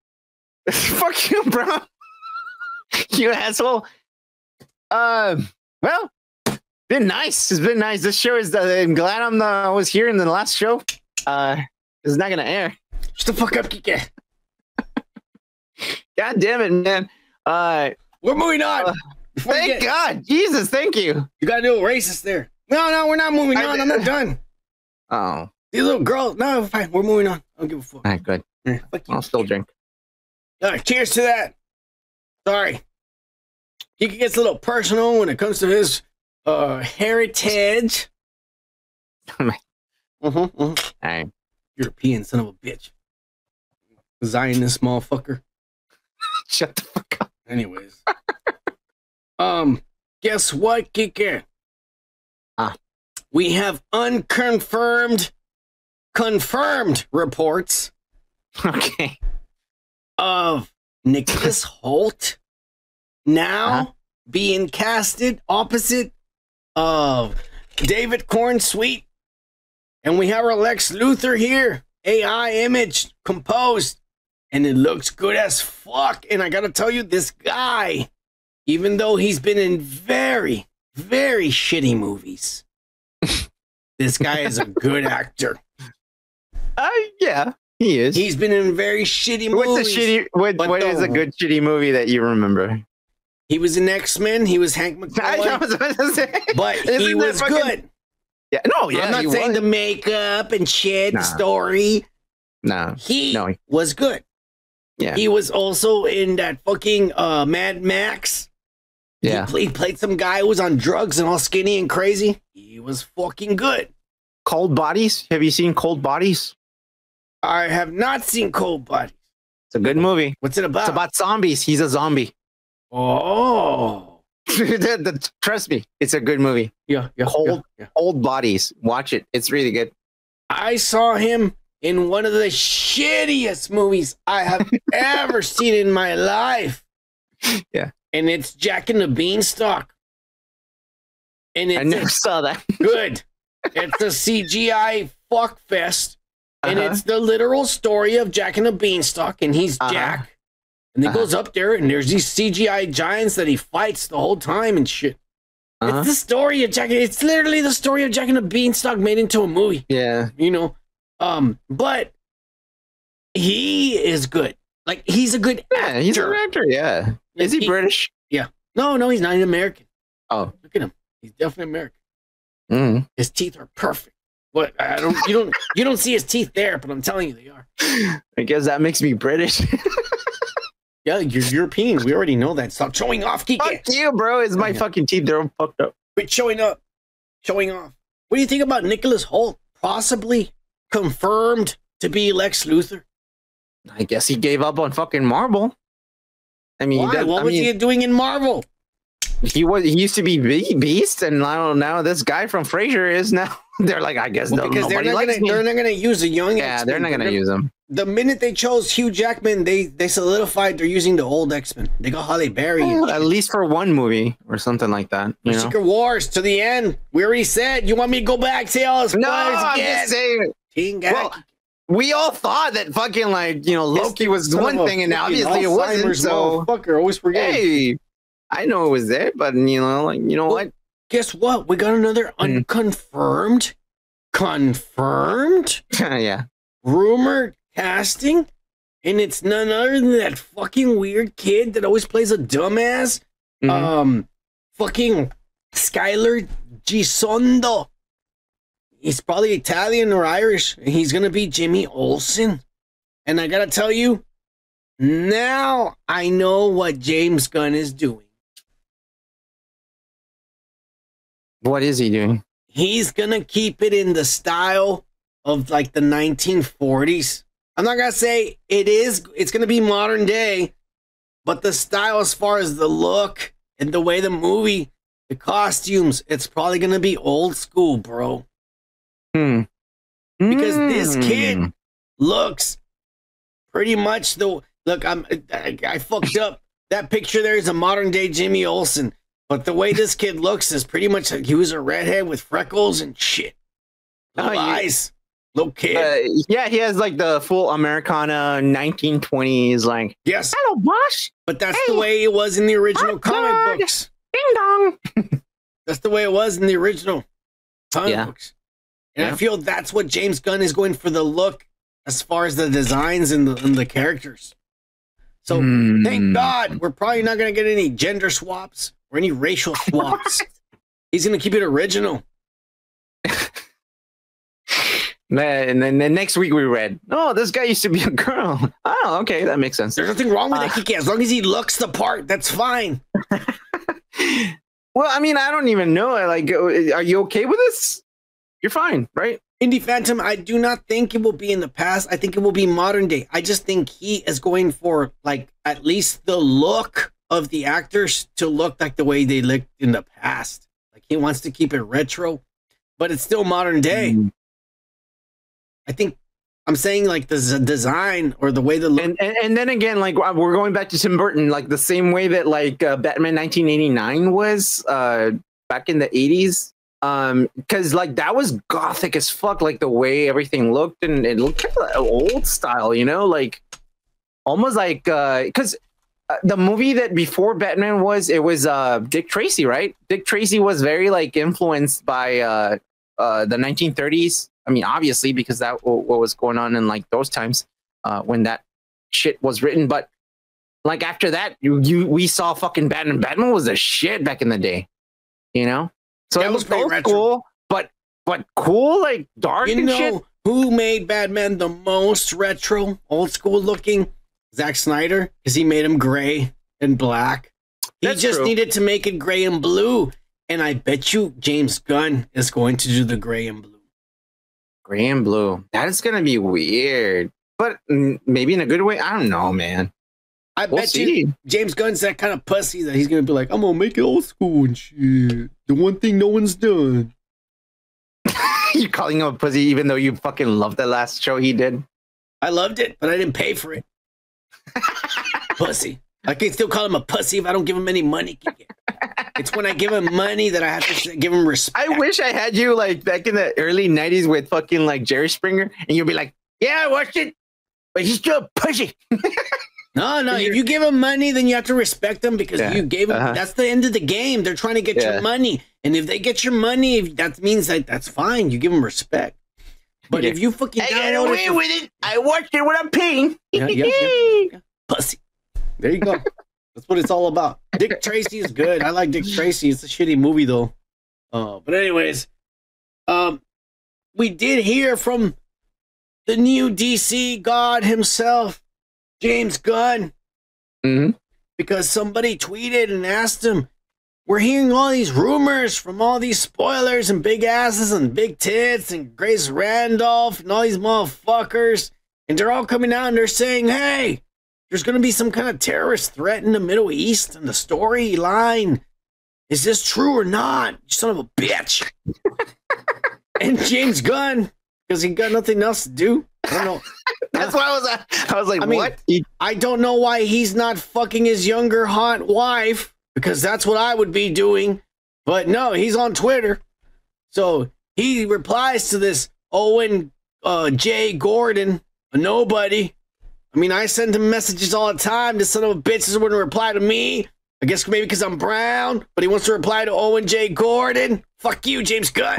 fuck you, bro. You asshole. Well, been nice. It's been nice. This show is. I'm glad I was here in the last show. It's not gonna air. Shut the fuck up, Kiki. God damn it, man. We're moving on. Thank God. Jesus, thank you. You gotta do a racist there. No, we're not moving on. I'm not done. Oh. These little girls. No, fine. We're moving on. I don't give a fuck. All right, good. Yeah, fuck you. I'll still drink. All right, cheers to that. Sorry. Kiki gets a little personal when it comes to his heritage. All right. European son of a bitch. Zionist motherfucker. Shut the fuck up. Anyways. Guess what, Kiki? We have confirmed reports. Okay. Of Nicholas Hoult now being casted opposite of David Cornsweet. And we have our Lex Luthor here, AI image composed, and it looks good as fuck. And I gotta tell you, this guy, even though he's been in very, very shitty movies, this guy is a good actor. Yeah, he is. He's been in very shitty movies. What's a shitty? What is a good shitty movie that you remember? He was in X-Men. He was Hank McCoy. But he was good. Yeah, no, yeah. I'm not saying the makeup and shit, the story. No, he was good. Yeah, he was also in that fucking Mad Max. Yeah, he played some guy who was on drugs and all skinny and crazy. He was fucking good. Cold Bodies. Have you seen Cold Bodies? I have not seen Cold Bodies. It's a good movie. What's it about? It's about zombies. He's a zombie. Oh. Trust me, it's a good movie. Yeah. Cold Bodies. Watch it. It's really good. I saw him in one of the shittiest movies I have ever seen in my life. Yeah. And it's Jack and the Beanstalk. And it's I never saw that. Good. It's a CGI fuck fest. And it's the literal story of Jack and the Beanstalk. And he's Jack. And he goes up there and there's these CGI giants that he fights the whole time and shit. It's the story of Jack. It's literally the story of Jack and the Beanstalk made into a movie. Yeah. You know? But he is good. Like, he's a good actor. Yeah, he's an actor, yeah. Is he British? Yeah. No, he's not. He's American. Oh. Look at him. He's definitely American. Mm. His teeth are perfect. But you don't see his teeth there, but I'm telling you they are. I guess that makes me British. Yeah, you're European. We already know that. Stop showing off, Kike. Fuck you, bro. It's my fucking teeth. They're all fucked up. Quit showing off. What do you think about Nicholas Hoult possibly confirmed to be Lex Luthor? I guess he gave up on fucking Marvel. I mean, why? What was he doing in Marvel? He used to be Beast, and now this guy from Frasier is now. They're like, I guess because they're not gonna use a young. Yeah, they're not gonna use him. The minute they chose Hugh Jackman, they solidified they're using the old X-Men. They got Halle Berry. At least for one movie or something like that. Secret Wars to the end. We already said. You want me to go back? Say all the no, I'm just saying. Well, we all thought that fucking Loki was one thing, and obviously it wasn't. So fucker, always forget. Hey, I know it was there, but what? Guess what? We got another unconfirmed, confirmed, yeah, rumored casting, and it's none other than that fucking weird kid that always plays a dumbass, fucking Skylar Gisondo. He's probably Italian or Irish, and he's gonna be Jimmy Olsen. And I gotta tell you, now I know what James Gunn is doing. What is he doing? He's gonna keep it in the style of like the 1940s. I'm not gonna say it's gonna be modern day, but the style as far as the look and the way the movie, the costumes, it's probably gonna be old school, bro. Because this kid looks pretty much I fucked up. That picture there is a modern day Jimmy Olsen. But the way this kid looks is pretty much like he was a redhead with freckles and shit. Little eyes. Little kid. Yeah, he has like the full Americana 1920s, like. Yes. Hello, boss. But that's the way it was in the original comic books. Ding dong. That's the way it was in the original comic books. And I feel that's what James Gunn is going for the look as far as the designs and the characters. So thank God we're probably not going to get any gender swaps. Or any racial swaps. He's gonna keep it original. And then next week we read, oh, this guy used to be a girl. Oh, okay, that makes sense. There's nothing wrong with that, Kike. As long as he looks the part, that's fine. Well, I mean, I don't even know. Like, are you okay with this? You're fine, right? Indie Phantom, I do not think it will be in the past. I think it will be modern day. I just think he is going for like at least the look of the actors to look like the way they looked in the past. Like he wants to keep it retro, but it's still modern day. I think I'm saying like the design or the way the look. And then again, like we're going back to Tim Burton, like the same way that like Batman 1989 was back in the 80s. Because like that was gothic as fuck, like the way everything looked, and it looked kind of old style, like almost like because the movie that before Batman was Dick Tracy, right? Dick Tracy was very like influenced by the 1930s. I mean, obviously because that what was going on in like those times when that shit was written. But like after that, we saw fucking Batman. Batman was the shit back in the day, So it was both cool, but cool, like dark and shit. Who made Batman the most retro, old school looking? Zack Snyder, because he made him gray and black. He just needed to make it gray and blue. And I bet you James Gunn is going to do the gray and blue. Gray and blue. That is gonna be weird, but maybe in a good way. I don't know, man. I bet you James Gunn's that kind of pussy that he's gonna be like, I'm gonna make it old school and shit. The one thing no one's done. You're calling him a pussy even though you fucking loved the last show he did? I loved it, but I didn't pay for it. Pussy. I can still call him a pussy if I don't give him any money. It's when I give him money that I have to give him respect. I wish I had you like back in the early 90s with fucking like Jerry Springer, and you'll be like, yeah, I watched it, but he's still a pussy. No, if you give them money, then you have to respect them because you gave them. That's the end of the game. They're trying to get your money. And if they get your money, that means that that's fine. You give them respect. But if you fucking get away with it, I watched it when I'm paying. Yeah. Pussy. There you go. That's what it's all about. Dick Tracy is good. I like Dick Tracy. It's a shitty movie, though. But anyways, we did hear from the new DC God himself, James Gunn, because somebody tweeted and asked him, we're hearing all these rumors from all these spoilers and big asses and big tits and Grace Randolph and all these motherfuckers, and they're all coming out and they're saying, hey, there's going to be some kind of terrorist threat in the Middle East and the storyline. Is this true or not? You son of a bitch. And James Gunn, because he got nothing else to do. I don't know. That's why I was like, what? I don't know why he's not fucking his younger hot wife, because that's what I would be doing. But no, he's on Twitter. So he replies to this Owen J. Gordon, a nobody. I mean, I send him messages all the time. This son of a bitch doesn't want to reply to me. I guess maybe because I'm brown, but he wants to reply to Owen J. Gordon. Fuck you, James Gunn.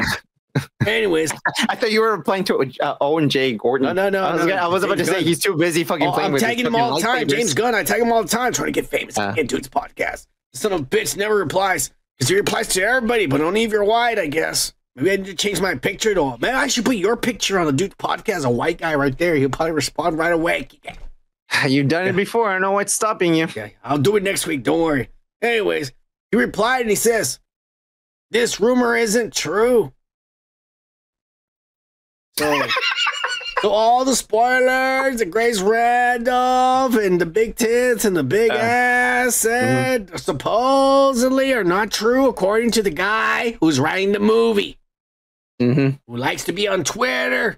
Anyways, I thought you were replying to Owen J. Gordon. No. I was about to say he's too busy fucking playing with. I'm tagging him all the time, James Gunn. I tag him all the time, trying to get famous. Get to his podcast. The son of a bitch never replies because he replies to everybody, but only if you're white, I guess. Maybe I need to change my picture to. Man, I should put your picture on the dude's podcast. A white guy right there. He'll probably respond right away. You've done it before. I don't know what's stopping you. Okay, I'll do it next week. Don't worry. Anyways, he replied and he says, this rumor isn't true. So all the spoilers, the Grace Randolph and the big tits and the big ass said supposedly are not true according to the guy who's writing the movie. Who likes to be on Twitter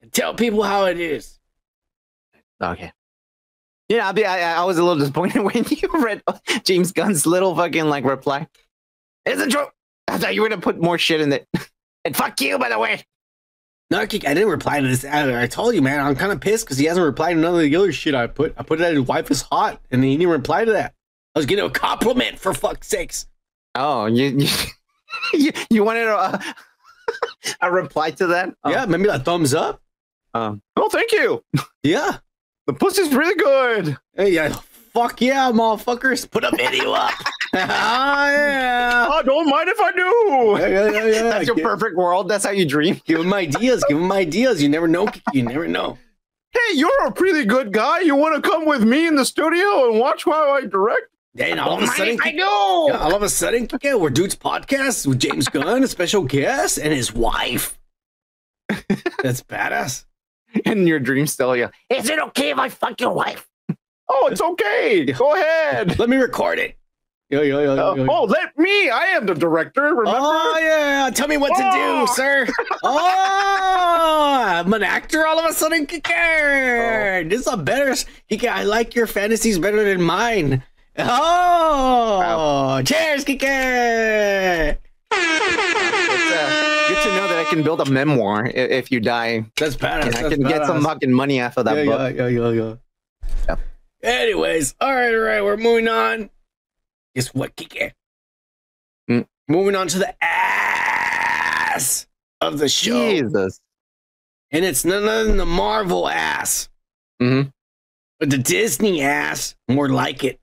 and tell people how it is. Okay. Yeah, I was a little disappointed when you read James Gunn's little fucking like reply. Isn't true. I thought you were gonna put more shit in it. And fuck you, by the way. No, I didn't reply to this. I told you, man. I'm kind of pissed because he hasn't replied to none of the other shit I put. I put that his wife is hot, and he didn't reply to that. I was getting a compliment for fuck's sakes. Oh, you wanted a reply to that? Yeah, maybe a thumbs up. Oh, thank you. Yeah. The pussy's really good. Hey, yeah, fuck yeah, motherfuckers. Put a video up. Yeah. Oh, don't mind if I do. Yeah. That's your perfect world. That's how you dream. Give him ideas. You never know. You never know. Hey, you're a pretty good guy. You want to come with me in the studio and watch while I direct? And all of a sudden, I we're Dude's Podcast with James Gunn, a special guest, and his wife. That's badass. In your dream still, yeah. Is it okay if I fuck your wife? Oh, it's okay. Go ahead. Let me record it. Yeah. Oh, let me. I am the director. Remember? Oh, yeah. Tell me what to do, sir. Oh, I'm an actor all of a sudden. This is a better. I like your fantasies better than mine. Oh, wow. Cheers, Kike. Good to know that I can build a memoir if you die. That's badass. And I can get some fucking money off of that book. Yeah. Anyways, all right. We're moving on. Guess what, Kike? Moving on to the ass of the show. Jesus. And it's none other than the Marvel ass. But the Disney ass, more like it.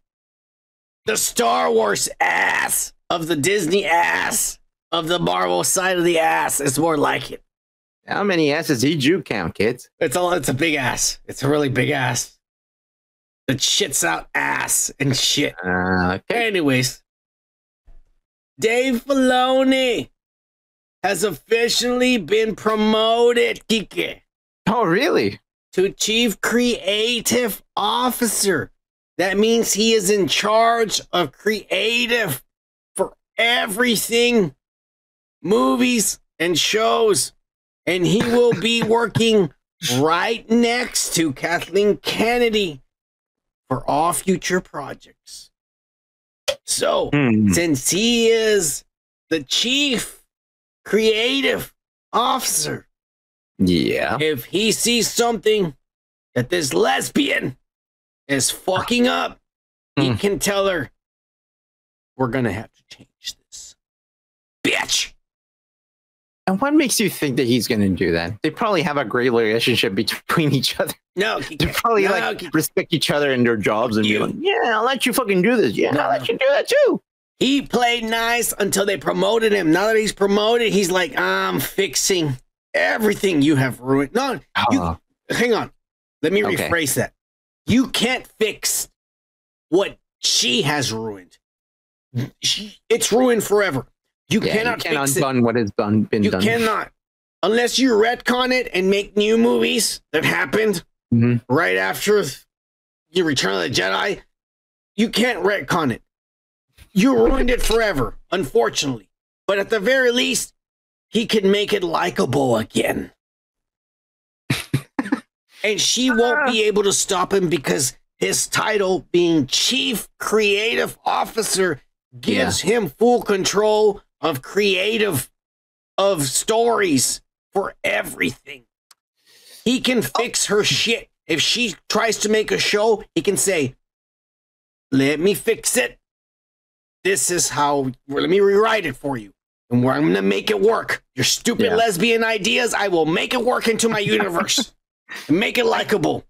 The Star Wars ass of the Disney ass of the Marvel side of the ass is more like it. How many asses did you count, kids? It's a big ass. It's a really big ass. That shits out ass and shit. Okay. Anyways, Dave Filoni has officially been promoted, Kike. Oh, really? To Chief Creative Officer. That means he is in charge of creative for everything, movies and shows. And he will be working right next to Kathleen Kennedy for all future projects. So, since he is the Chief Creative Officer, if he sees something that this lesbian is fucking up, he can tell her, we're gonna have to change this, bitch. And what makes you think that he's gonna do that? They probably have a great relationship between each other. No, they probably respect each other in their jobs and be like, yeah, I'll let you fucking do this. Yeah, I'll let you do that too. He played nice until they promoted him. Now that he's promoted, he's like, I'm fixing everything you have ruined. No, hang on. Let me rephrase that. You can't fix what she has ruined. It's ruined forever. You cannot fix it. Undone what has been done. You cannot. Unless you retcon it and make new movies that happened right after your Return of the Jedi, you can't retcon it. You ruined it forever, unfortunately. But at the very least, he can make it likable again. And she won't be able to stop him because his title, being Chief Creative Officer, gives him full control of creative, of stories for everything. He can fix her shit. If she tries to make a show, he can say, let me fix it. This is how, let me rewrite it for you. And I'm going to make it work. Your stupid lesbian ideas, I will make it work into my universe. And make it likable.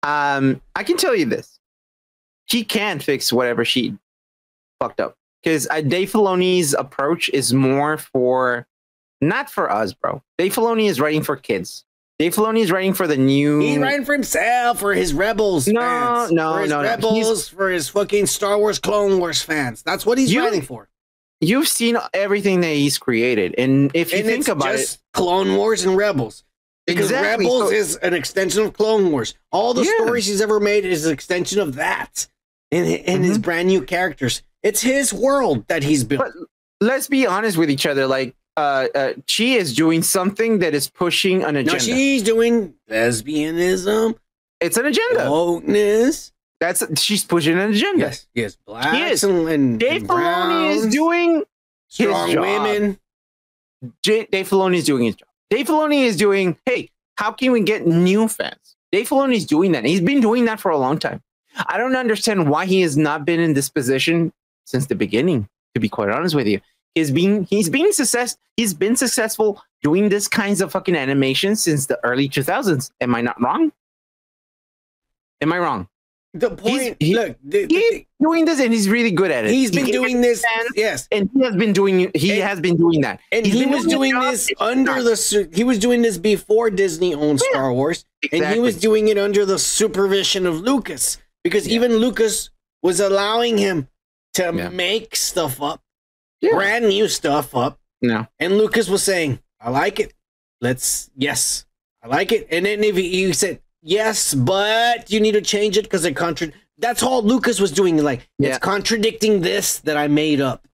I can tell you this. He can fix whatever she fucked up. Because Dave Filoni's approach is more for, not for us, bro. Dave Filoni is writing for kids. Dave Filoni is writing for the new... He's writing for himself, for his Rebels fans. Rebels, for his fucking Star Wars, Clone Wars fans. That's what he's writing for. You've seen everything that he's created. And if you think about it... Clone Wars and Rebels. Because Rebels is an extension of Clone Wars. All the stories he's ever made is an extension of that. And his brand new characters. It's his world that he's built. But let's be honest with each other. Like, she is doing something that is pushing an agenda. No, she's doing lesbianism. It's an agenda. Wokeness. She's pushing an agenda. Yes. Blacks and Dave Filoni is doing strong his job. women. Dave Filoni is doing his job. Dave Filoni is doing, hey, how can we get new fans? Dave Filoni is doing that. He's been doing that for a long time. I don't understand why he has not been in this position since the beginning, to be quite honest with you. He's been successful doing this kinds of fucking animation since the early 2000s. Am I not wrong? Am I wrong? The point, he's doing this and he's really good at it. He's been doing this, yes, and he has been doing that. And he was doing this under the. He was doing this before Disney owned Star Wars, and he was doing it under the supervision of Lucas, because even Lucas was allowing him to make stuff up, brand new stuff up. No, and Lucas was saying, "I like it. I like it." And then if you said, yes, but you need to change it because it that's all Lucas was doing. Like, it's contradicting this that I made up.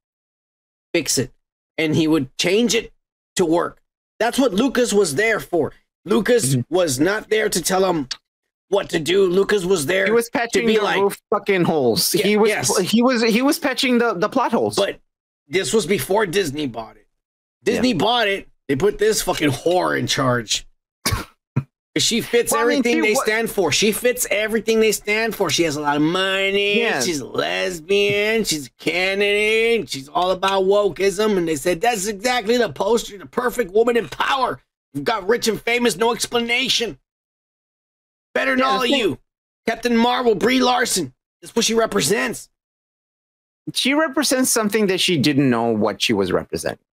Fix it. And he would change it to work. That's what Lucas was there for. Lucas was not there to tell him what to do. Lucas was there. He was patching the roof fucking holes. He was patching the plot holes. But this was before Disney bought it. Disney bought it. They put this fucking whore in charge. She fits everything they stand for. She fits everything they stand for. She has a lot of money. Yeah. She's a lesbian. She's a candidate. She's all about wokeism. And they said, that's exactly the poster, the perfect woman in power. You've got rich and famous, no explanation. Better than all of you. Captain Marvel, Brie Larson. That's what she represents. She represents something that she didn't know what she was representing.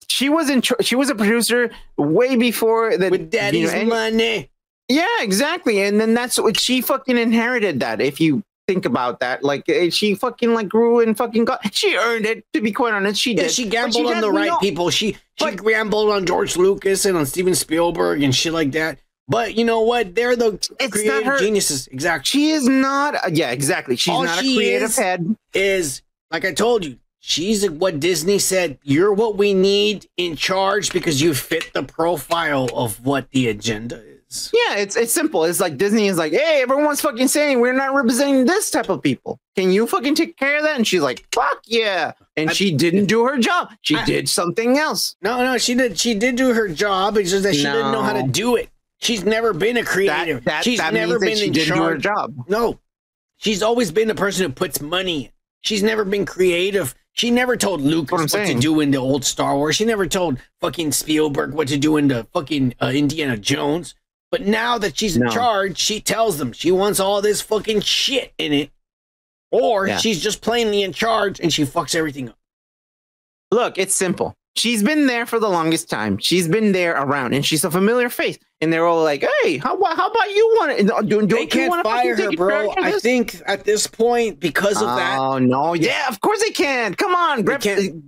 She was a producer way before that. With daddy's money. Yeah, exactly. And then that's what she fucking inherited that. If you think about that. Like she fucking like grew and fucking got. She earned it. To be quite honest, she did. She gambled on the right people. She gambled on George Lucas and on Steven Spielberg and shit like that. But you know what? They're the creative geniuses. Exactly. She is not. Yeah, exactly. She's not a creative head. Is like I told you. She's what Disney said. You're what we need in charge because you fit the profile of what the agenda is. Yeah, it's simple. It's like Disney is like, hey, everyone's fucking saying we're not representing this type of people. Can you fucking take care of that? And she's like, fuck yeah. And she didn't do her job. She did something else. No, she did. She did do her job. It's just that she didn't know how to do it. She's never been a creative. She's never been in charge. Do her job. No, she's always been the person who puts money in. She's never been creative. She never told Lucas what to do in the old Star Wars. She never told fucking Spielberg what to do in the fucking Indiana Jones. But now that she's in charge, she tells them she wants all this fucking shit in it. Or she's just plainly in charge and she fucks everything up. Look, it's simple. She's been there for the longest time. She's been there around, and she's a familiar face. And they're all like, "Hey, how about you want it? They can't fire her, bro. I think at this point, because of that. Oh no, yeah, of course they can. Come on,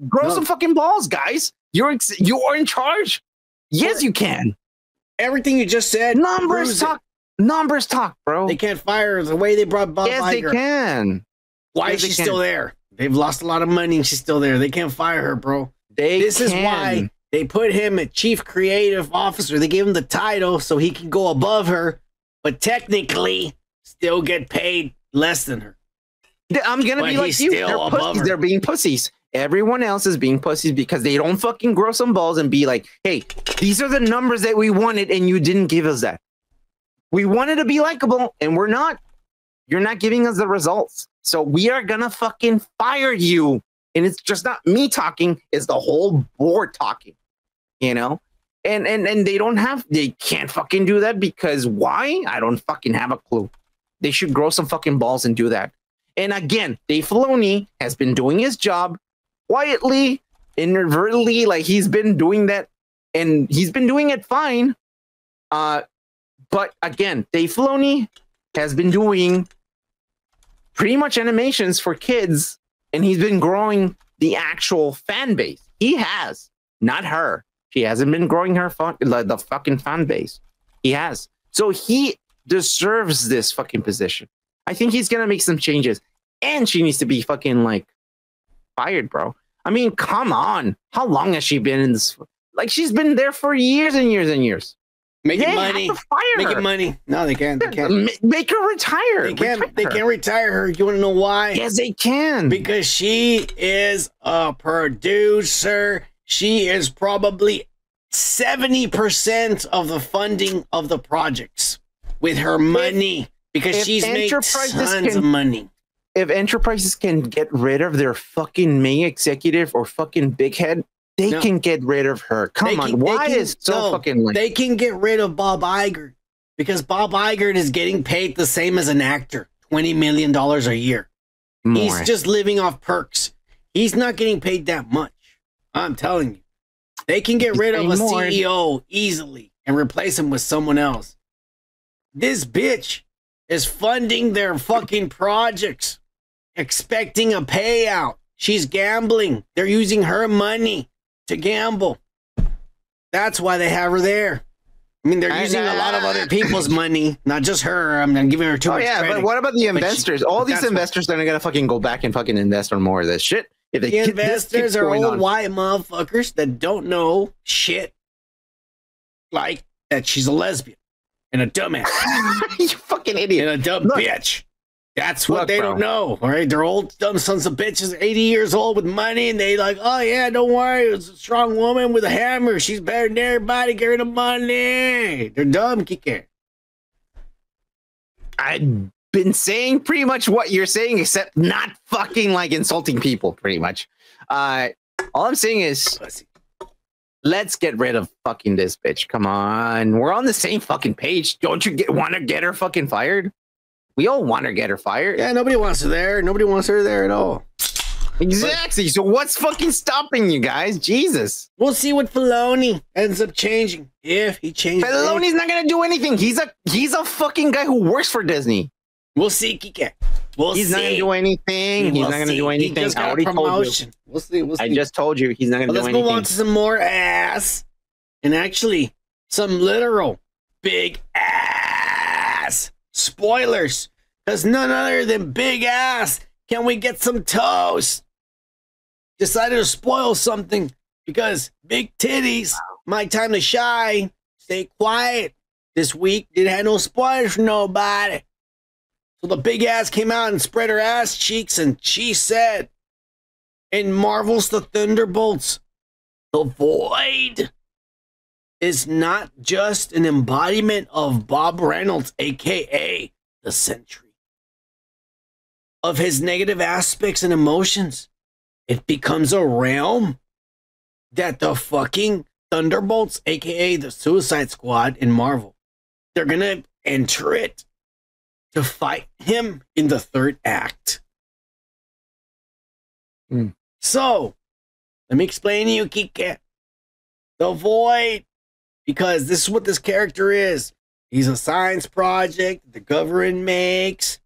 grow some fucking balls, guys. You are in charge. Yes, you can. Everything you just said. Numbers talk. Numbers talk, bro. They can't fire her the way they brought Bob Iger. Yes, they can. Why is she still there? They've lost a lot of money, and she's still there. They can't fire her, bro. This is why they put him at chief creative officer. They gave him the title so he can go above her, but technically still get paid less than her. I'm going to be like you. They're pussies. They're being pussies. Everyone else is being pussies because they don't fucking grow some balls and be like, hey, these are the numbers that we wanted and you didn't give us that. We wanted to be likable and we're not. You're not giving us the results. So we are going to fucking fire you. And it's just not me talking, it's the whole board talking, you know? And they can't fucking do that because why? I don't fucking have a clue. They should grow some fucking balls and do that. And again, Dave Filoni has been doing his job quietly, inadvertently, like he's been doing that and he's been doing it fine. But again, Dave Filoni has been doing pretty much animations for kids. And he's been growing the actual fan base. He has, not her. She hasn't been growing her the fucking fan base. He has. So he deserves this fucking position. I think he's gonna make some changes. And she needs to be fucking like fired, bro. I mean, come on. How long has she been in this? Like she's been there for years and years and years. Making money. Making money. No, they can't. They can't. Make her retire. They can't. They can't retire her. You want to know why? Yes, they can. Because she is a producer. She is probably 70% of the funding of the projects with her money. Because she's made tons of money. If enterprises can get rid of their fucking main executive or fucking big head, they can get rid of her. Come on. Why is so fucking like... They can get rid of Bob Iger because Bob Iger is getting paid the same as an actor, $20 million a year. More. He's just living off perks. He's not getting paid that much. I'm telling you. They can get rid of a CEO easily and replace him with someone else. This bitch is funding their fucking projects, expecting a payout. She's gambling. They're using her money to gamble. That's why they have her there. I mean, they're using a lot of other people's money, not just her. I'm not giving her too much credit. But what about the investors? All these investors that are gonna fucking go back and fucking invest on more of this shit. If the investors are old white motherfuckers that don't know shit, like that she's a lesbian and a dumbass. You fucking idiot. And a dumb bitch. That's what they don't know, all right? They're old, dumb sons of bitches, 80 years old with money, and they like, oh, yeah, don't worry. It's a strong woman with a hammer. She's better than everybody. Get her the money. They're dumb, Kike. I've been saying pretty much what you're saying, except not fucking, like, insulting people, pretty much. All I'm saying is, let's get rid of fucking this bitch. Come on. We're on the same fucking page. Don't you want to get her fucking fired? We all want to get her fired. Yeah, nobody wants her there. Nobody wants her there at all. Exactly. So what's fucking stopping you guys? Jesus. We'll see what Filoni ends up changing. If he changes. Filoni's not going to do anything. He's a fucking guy who works for Disney. We'll see, Kike. He's not gonna do anything. He's not gonna do anything. I already told you. We'll see. I just told you he's not gonna do anything. Let's move on to some more ass, and actually some literal big ass spoilers. Because none other than big ass can we get some toast. Decided to spoil something because big titties. My time to shine. Stay quiet. This week didn't have no spoilers for nobody. So the big ass came out and spread her ass cheeks, and she said, in Marvel's The Thunderbolts, the Void is not just an embodiment of Bob Reynolds, aka the Sentry, of his negative aspects and emotions. It becomes a realm that the fucking Thunderbolts, aka the Suicide Squad in Marvel, they're gonna enter it to fight him in the third act. So, let me explain to you, Kike. The Void, because this is what this character is. He's a science project the government makes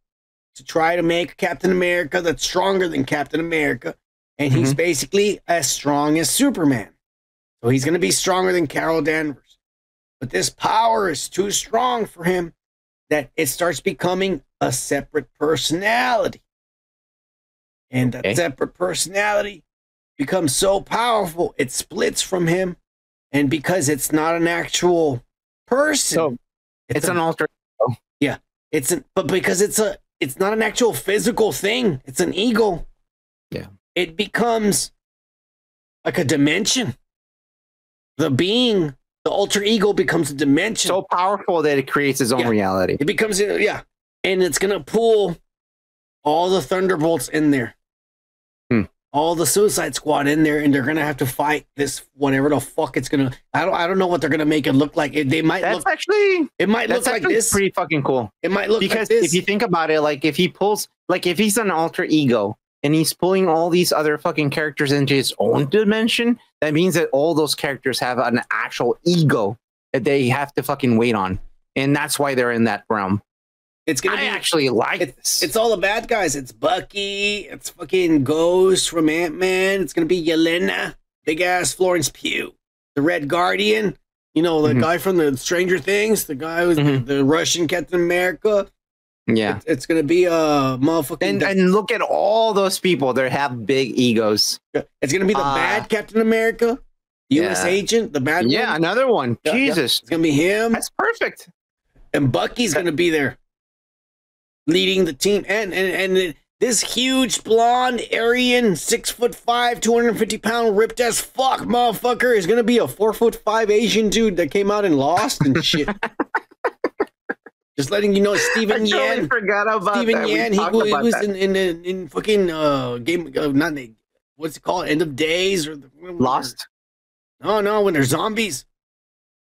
to try to make Captain America that's stronger than Captain America. And he's basically as strong as Superman. So he's going to be stronger than Carol Danvers. But this power is too strong for him that it starts becoming a separate personality. And that separate personality becomes so powerful, it splits from him. And because it's not an actual person, so it's an alter ego. Yeah, but because it's not an actual physical thing, it's an ego. Yeah, it becomes like a dimension. The alter ego becomes a dimension so powerful that it creates its own reality. It becomes and it's gonna pull all the Thunderbolts in there. All the Suicide Squad in there, and they're gonna have to fight this whatever the fuck it's gonna. I don't know what they're gonna make it look like. It might look like this. Pretty fucking cool. It might look because like this. If you think about it, like if he's an alter ego and he's pulling all these other fucking characters into his own dimension, that means that all those characters have an actual ego that they have to fucking wait on, and that's why they're in that realm. It's gonna actually like this. It's all the bad guys. It's Bucky. It's fucking Ghost from Ant-Man. It's gonna be Yelena, big ass Florence Pugh, the Red Guardian. You know, the guy from the Stranger Things, the guy who's the Russian Captain America. Yeah, it's gonna be a motherfucking. And look at all those people. They have big egos. It's gonna be the bad Captain America, U.S. agent, the bad one. Yeah, another one. Jesus, it's gonna be him. That's perfect. And Bucky's gonna be there, leading the team, and this huge blonde Aryan 6'5", 250-pound ripped as fuck motherfucker is gonna be a 4'5" Asian dude that came out and Lost and shit. Just letting you know, Steven Yeun. I totally forgot about Steven that. Yeun. He was in fucking game. Not what's it called? End of Days or Lost. No, when there's zombies.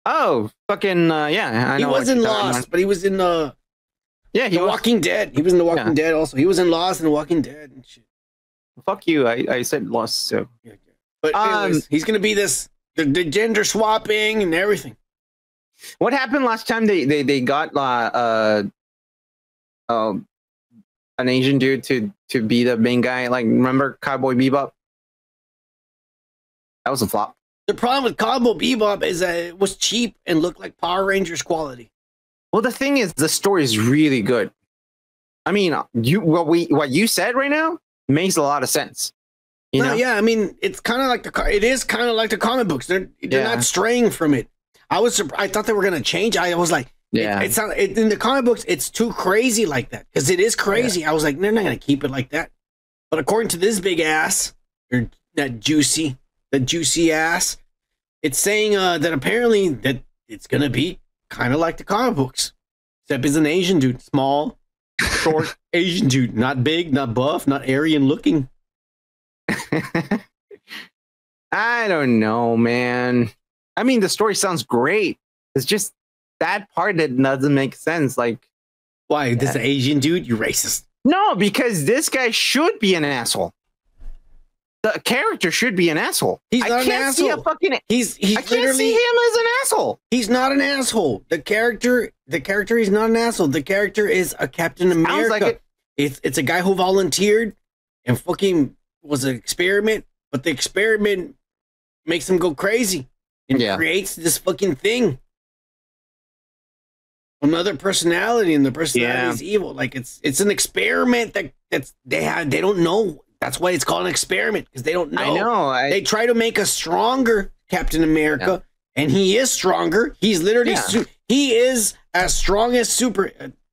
Oh, fucking yeah! I know he was in Lost, but he was in he was Walking Dead. He was in The Walking Dead also. He was in Lost and The Walking Dead and shit. Fuck you! I said Lost, so. But anyways, he's gonna be the gender swapping and everything. What happened last time they got an Asian dude to be the main guy? Like, remember Cowboy Bebop? That was a flop. The problem with Cowboy Bebop is that it was cheap and looked like Power Rangers quality. Well, the thing is, the story is really good. I mean, what you said right now makes a lot of sense. You know? Yeah, I mean, it's kind of like it is kind of like the comic books. They're not straying from it. I thought they were gonna change. I was like, it's not in the comic books. It's too crazy like that because it is crazy. I was like, they're not gonna keep it like that. But according to this big ass, or that juicy ass, it's saying that apparently that it's gonna be kind of like the comic books, except he's an Asian dude, small, short Asian dude, not big, not buff, not Aryan looking. I don't know, man. I mean, the story sounds great. It's just that part that doesn't make sense. Like, why this Asian dude? You racist? No, because this guy should be an asshole. The character should be an asshole. He's not an asshole. I can't see him as an asshole. He's not an asshole. The character The character is not an asshole. The character is a Captain America. Like it's a guy who volunteered and fucking was an experiment, but the experiment makes him go crazy and creates this fucking thing. Another personality, and the personality is evil. Like it's an experiment they don't know. That's why it's called an experiment, because they don't know. I know. They try to make a stronger Captain America, and he is stronger. He's literally he is as strong as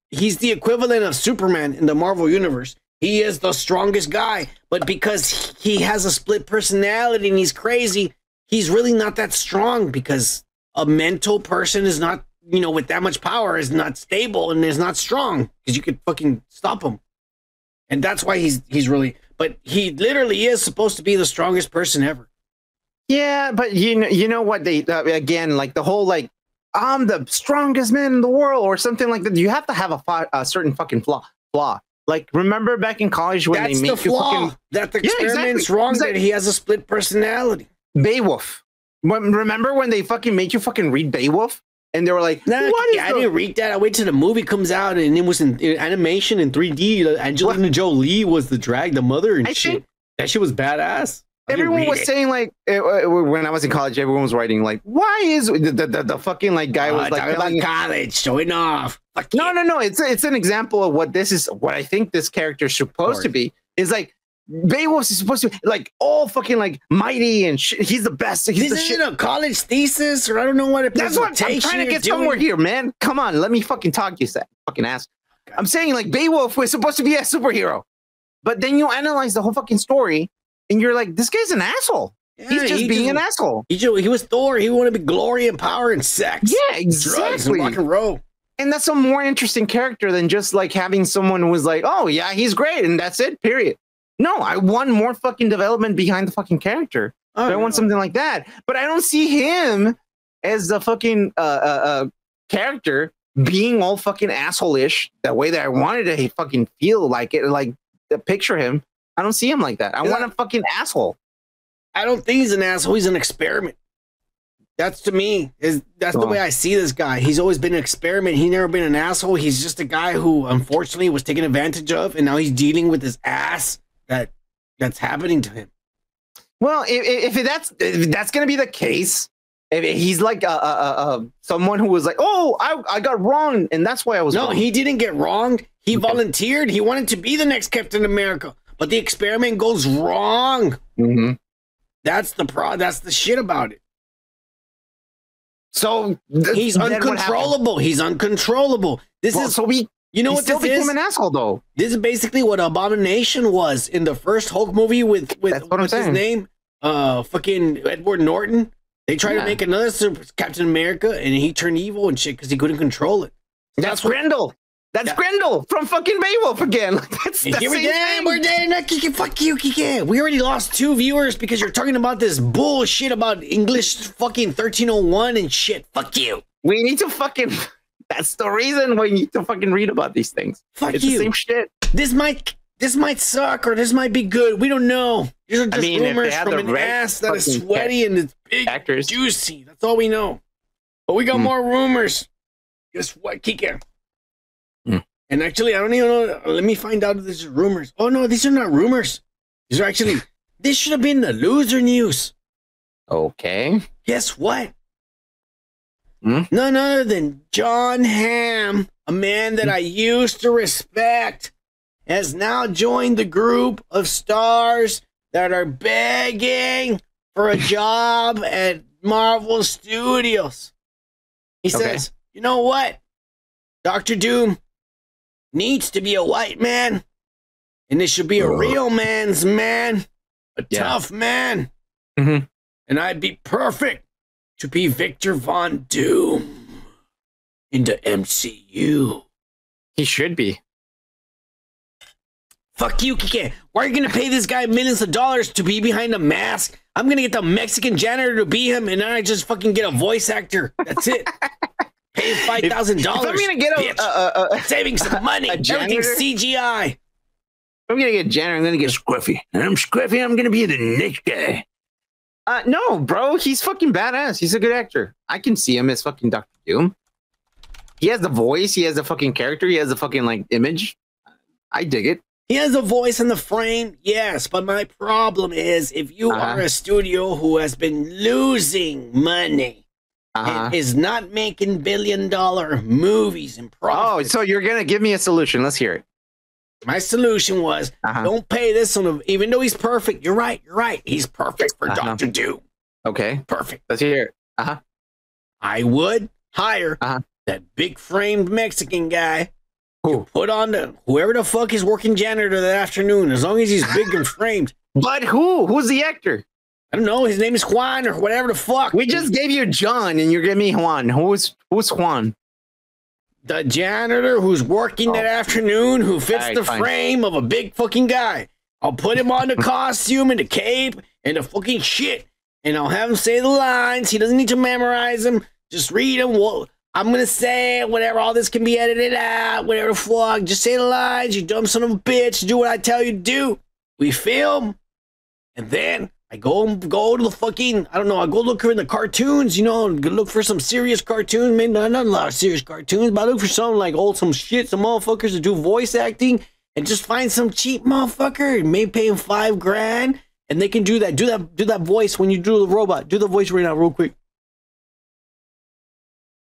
he's the equivalent of Superman in the Marvel universe. He is the strongest guy, but because he has a split personality and he's crazy, he's really not that strong, because a mental person is not, with that much power, is not stable and is not strong, because you could fucking stop him. And that's why he's really, but he literally is supposed to be the strongest person ever. Yeah, but you know what, they again, like the whole like, I'm the strongest man in the world or something like that. You have to have a certain fucking flaw. Like, remember back in college when they make you fucking... That the experiment's wrong, that he has a split personality. Beowulf. Remember when they fucking made you fucking read Beowulf? And they were like, I didn't read that. I waited till the movie comes out, and it was in animation in 3D. Angelina Jolie was the mother and shit. That shit was badass. Everyone was saying, like, when I was in college, everyone was writing, like, why is the fucking, like, guy was like... about college, showing off. No. It's an example of what I think this character is supposed to be. Is like, Beowulf is supposed to be, like, all fucking, like, mighty and shit. He's the best. He's this isn't a college thesis, or I don't know what it is. That's what I'm trying to get somewhere here, man. Come on, let me fucking talk, you said. Fucking ass. I'm saying, like, Beowulf was supposed to be a superhero. But then you analyze the whole fucking story, and you're like, this guy's an asshole. Yeah, he's just being an asshole. He was Thor. He wanted to be glory and power and sex. Yeah, exactly. Drugs and rock and roll. And that's a more interesting character than just like having someone who was like, oh yeah, he's great, and that's it, period. No, I want more fucking development behind the fucking character. I want something like that. But I don't see him as the fucking character being all fucking asshole-ish the way that I wanted to fucking feel like it, like to picture him. I don't see him like that. I want a fucking asshole. I don't think he's an asshole. He's an experiment. That's to me, that's the way I see this guy. He's always been an experiment. He's never been an asshole. He's just a guy who unfortunately was taken advantage of, and now he's dealing with this ass that's happening to him. Well, if that's gonna be the case, if he's like someone who was like, oh, I got wrong, and that's why I was wrong. He didn't get wrong. He volunteered. He wanted to be the next Captain America. But the experiment goes wrong. Mm-hmm. That's the shit about it. So he's uncontrollable. He's uncontrollable. You know what this is? An asshole though. This is basically what Abomination was in the first Hulk movie with what's his name? Fucking Edward Norton. They tried to make another Captain America, and he turned evil and shit because he couldn't control it. That's Grendel. That's Grendel from fucking Beowulf again. That's the same thing. We're dead. Fuck you, Kike. We already lost 2 viewers because you're talking about this bullshit about English fucking 1301 and shit. Fuck you. We need to fucking... That's the reason we need to fucking read about these things. It's the same shit. This might suck, or this might be good. We don't know. These are just rumors from an ass that is sweaty and it's big, juicy. That's all we know. But we got more rumors. Guess what, Kike? And actually, I don't even know. Let me find out if this is rumors. Oh, no, these are not rumors. These are actually... This should have been the loser news. Okay. Guess what? None other than Jon Hamm, a man that I used to respect, has now joined the group of stars that are begging for a job at Marvel Studios. He says, you know what? Dr. Doom needs to be a white man, and it should be a real man's man, a tough man. Mm-hmm. And I'd be perfect to be Victor Von Doom in the MCU. He should be. Fuck you, Kike. Why are you going to pay this guy millions of dollars to be behind a mask? I'm going to get the Mexican janitor to be him, and then I just fucking get a voice actor. That's it. Pay $5,000. I'm gonna get saving some money. Everything's CGI. I'm gonna get janitor. I'm gonna get Scruffy. And I'm Scruffy. I'm gonna be the next guy. No, bro. He's fucking badass. He's a good actor. I can see him as fucking Dr. Doom. He has the voice. He has the fucking character. He has the fucking like image. I dig it. He has a voice in the frame, yes, but my problem is if you are a studio who has been losing money and is not making billion-dollar movies and profits. Oh, so you're gonna give me a solution? Let's hear it. My solution was don't pay this on even though he's perfect. You're right. He's perfect for Dr. Doom. Okay, perfect. Let's hear it. I would hire that big framed Mexican guy. Who put on whoever the fuck is working janitor that afternoon, as long as he's big and framed. But who's the actor? I don't know. His name is Juan or whatever the fuck. We just gave you John, and you're giving me Juan. Who's Juan? The janitor who's working that afternoon, who fits the frame of a big fucking guy. I'll put him on the costume and the cape and the fucking shit, and I'll have him say the lines. He doesn't need to memorize them. Just read them. Well, I'm going to say it, whatever. All this can be edited out, whatever the fuck. Just say the lines, you dumb son of a bitch. Do what I tell you to do. We film. And then I go to the fucking, I don't know, I go look in the cartoons, you know, look for some serious cartoons. Maybe not a lot of serious cartoons, but I look for some like some motherfuckers to do voice acting and just find some cheap motherfucker and maybe pay him $5,000 and they can do that. Do that voice when you do the robot. Do the voice right now real quick.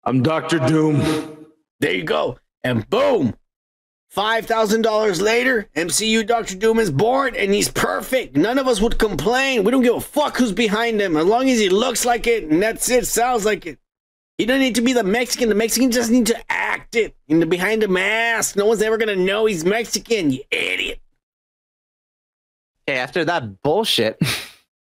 I'm Dr. Doom. There you go. And boom. $5,000 later, MCU Dr. Doom is born and he's perfect. None of us would complain. We don't give a fuck who's behind him. As long as he looks like it and that's it, sounds like it. He doesn't need to be the Mexican. The Mexican just needs to act it behind a mask. No one's ever going to know he's Mexican, you idiot. Okay, after that bullshit.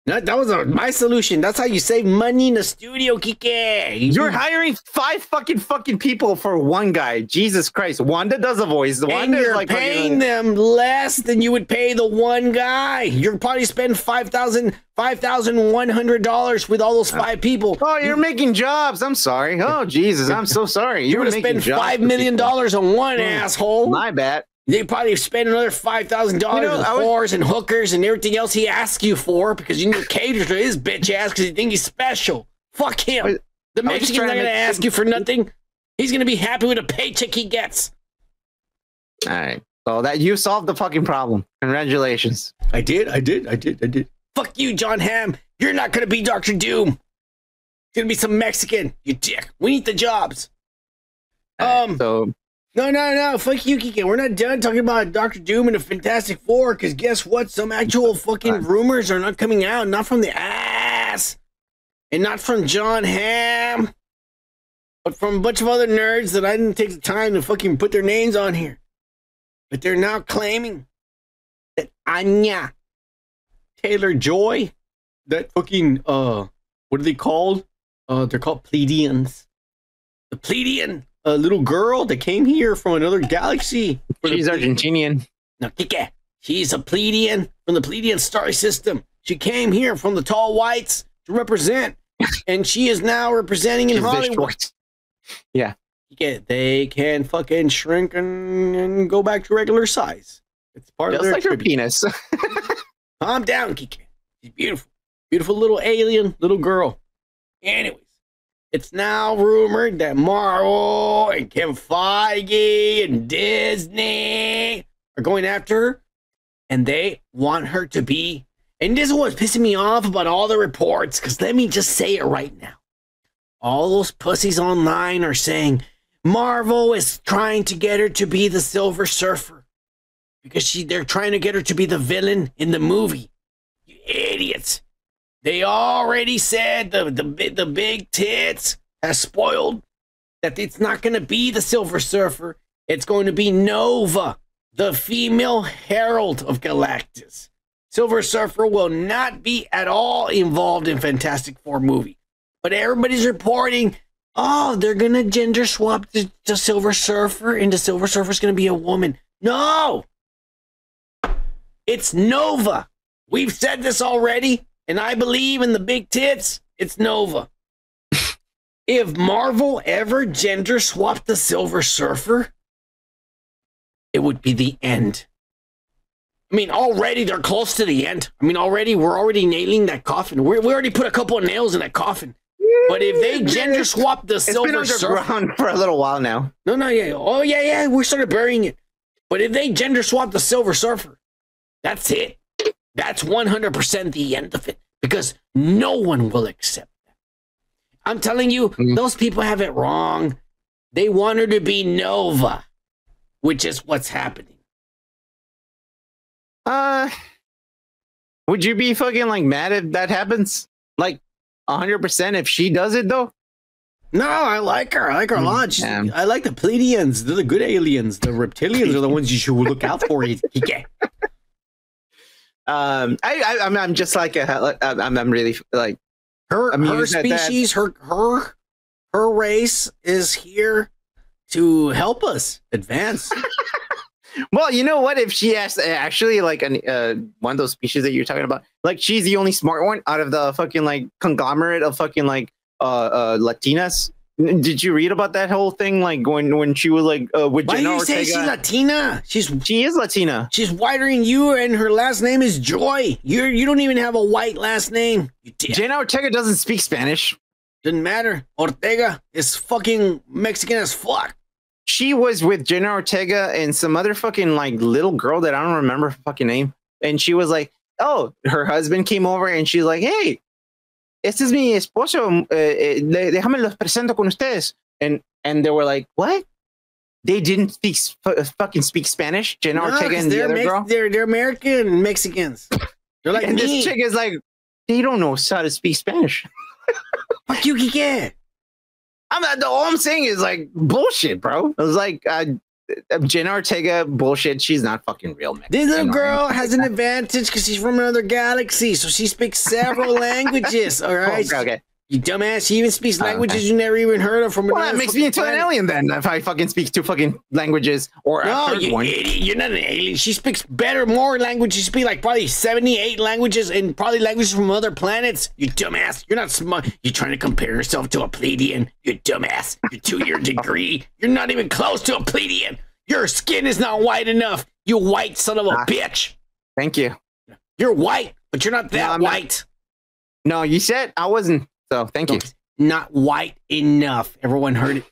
That was my solution. That's how you save money in the studio, Kike. You're hiring 5 fucking people for one guy. Jesus Christ. Wanda does a voice. And you're like paying them less than you would pay the one guy. You're probably spend $5,100 with all those 5 people. Oh, you're making jobs. I'm sorry. Oh, Jesus. I'm so sorry. You're going to spend $5 million on one asshole. My bad. They probably spend another $5,000 on whores and hookers and everything else he asks you for because you cater to his bitch ass because you think he's special. Fuck him. The Mexican's not going to ask you for nothing. He's going to be happy with a paycheck he gets. All right. So that you solved the fucking problem. Congratulations. I did. Fuck you, Jon Hamm. You're not going to be Dr. Doom. It's going to be some Mexican, you dick. We need the jobs. No. Fuck you, Kike. We're not done talking about Dr. Doom and the Fantastic Four, because guess what? Some actual fucking rumors are not coming out. Not from the ass. And not from Jon Hamm. But from a bunch of other nerds that I didn't take the time to fucking put their names on here. But they're now claiming that Anya Taylor-Joy, that fucking, what are they called? They're called Pleiadians. The Pleiadian little girl that came here from another galaxy. She's Argentinian. No, Kike. She's a Pleiadian from the Pleiadian star system. She came here from the tall whites to represent, and she is now representing in Hollywood. Yeah. Kike, they can fucking shrink and go back to regular size. It's part of their like her penis. Calm down, Kike. She's beautiful. Beautiful little alien little girl. Anyways. It's now rumored that Marvel and Kevin Feige and Disney are going after her, and they want her to be. And this is what's pissing me off about all the reports, because let me just say it right now. All those pussies online are saying Marvel is trying to get her to be the Silver Surfer because they're trying to get her to be the villain in the movie. You idiots. They already said the big tits has spoiled that it's not going to be the Silver Surfer. It's going to be Nova, the female herald of Galactus. Silver Surfer will not be at all involved in Fantastic Four movie. But everybody's reporting, oh, they're going to gender swap the Silver Surfer, and the Silver Surfer's going to be a woman. No! It's Nova. We've said this already. And I believe in the big tits, it's Nova. If Marvel ever gender swapped the Silver Surfer, it would be the end. I mean, already they're close to the end. I mean, we're already nailing that coffin. We already put a couple of nails in that coffin. But if they gender swap the Silver Surfer for a little while now. Yeah. We started burying it. But if they gender swap the Silver Surfer, that's it. That's 100% the end of it. Because no one will accept that. I'm telling you, those people have it wrong. They want her to be Nova, which is what's happening. Would you be fucking like mad if that happens? Like 100% if she does it though? No, I like her. I like her a lot. I like the Pleiadians. They're the good aliens. The reptilians are the ones you should look out for. I'm just like I'm really like her species. Her race is here to help us advance. Well, you know what? If she has actually like one of those species that you're talking about, like she's the only smart one out of the fucking like conglomerate of fucking like Latinas. Did you read about that whole thing? Like when she was like with Why Jenna do you Ortega? say she's Latina? She is Latina. She's whiter than you, and her last name is Joy. You don't even have a white last name. Jenna Ortega doesn't speak Spanish. Doesn't matter. Ortega is fucking Mexican as fuck. She was with Jenna Ortega and some other fucking like little girl that I don't remember her fucking name. And she was like, oh, her husband came over and she's like, hey, este es mi esposo. Déjame los presento con ustedes. And they were like, what? They didn't fucking speak Spanish. Jenna Ortega and the other girl. They're American Mexicans. They're like and me. This chick is like, they don't know how to speak Spanish. Fuck you, Kike. All I'm saying is like bullshit, bro. It was like Jenna Ortega bullshit. She's not fucking real, man. This little girl has an advantage because she's from another galaxy, so she speaks several languages. All right, okay. You dumbass. She even speaks languages you never even heard of from. Well, that makes me into an alien then. If I fucking speak two fucking languages or no, a third one. Idiot. You're not an alien. She speaks more languages. She speaks like probably 78 languages and probably languages from other planets. You dumbass. You're not smart. You're trying to compare yourself to a Pleiadian. You dumbass. You're 2-year degree. You're not even close to a Pleiadian. Your skin is not white enough. You white son of a bitch. Thank you. You're white, but you're not that white. No, you said I wasn't. So thank you. Not white enough. Everyone heard it.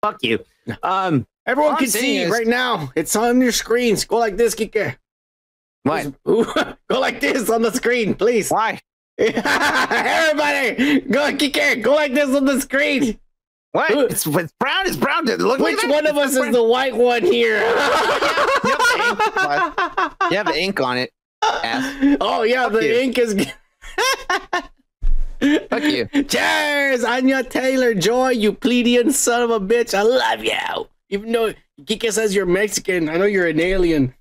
Fuck you. Everyone can see right now. It's on your screens. Go like this, Kike. What? Go like this on the screen, please. Why? Everybody, go, Kike. Go like this on the screen. What? It's brown. It's brown. Look. Which one of us is the white one here? You have the ink on it. Ass. Oh yeah, the ink is. Fuck you. Cheers, Anya Taylor Joy, you Pleiadian son of a bitch. I love you. Even though Kike says you're Mexican, I know you're an alien.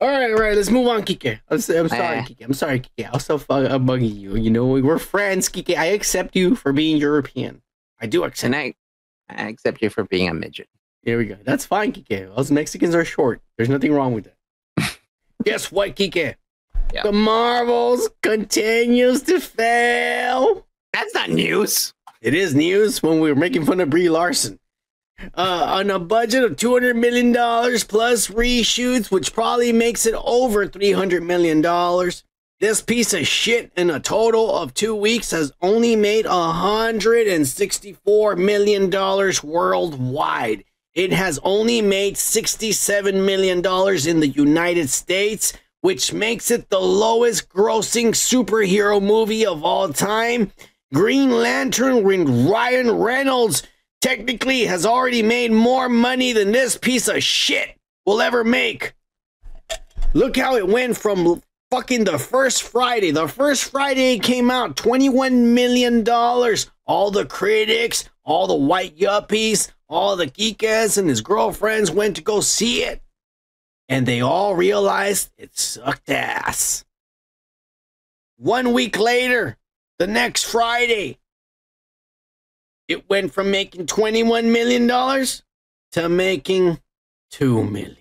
All right, let's move on, Kike. I'm sorry, Kike. I'm sorry, Kike. I'm so I'm bugging you. You know, we're friends, Kike. I accept you for being European. I do accept. And I accept you for being a midget. Here we go. That's fine, Kike. Us Mexicans are short. There's nothing wrong with that. Guess what, Kike? Yeah. The Marvels continues to fail. That's not news. It is news when we were making fun of Brie Larson. On a budget of $200 million plus reshoots, which probably makes it over $300 million. This piece of shit in a total of 2 weeks has only made $164 million worldwide. It has only made $67 million in the United States, which makes it the lowest grossing superhero movie of all time. Green Lantern with Ryan Reynolds technically has already made more money than this piece of shit will ever make. Look how it went from fucking the first Friday. The first Friday it came out, $21 million. All the critics, all the white yuppies, all the geekers and his girlfriends went to go see it. And they all realized it sucked ass. 1 week later, the next Friday, it went from making $21 million to making $2 million.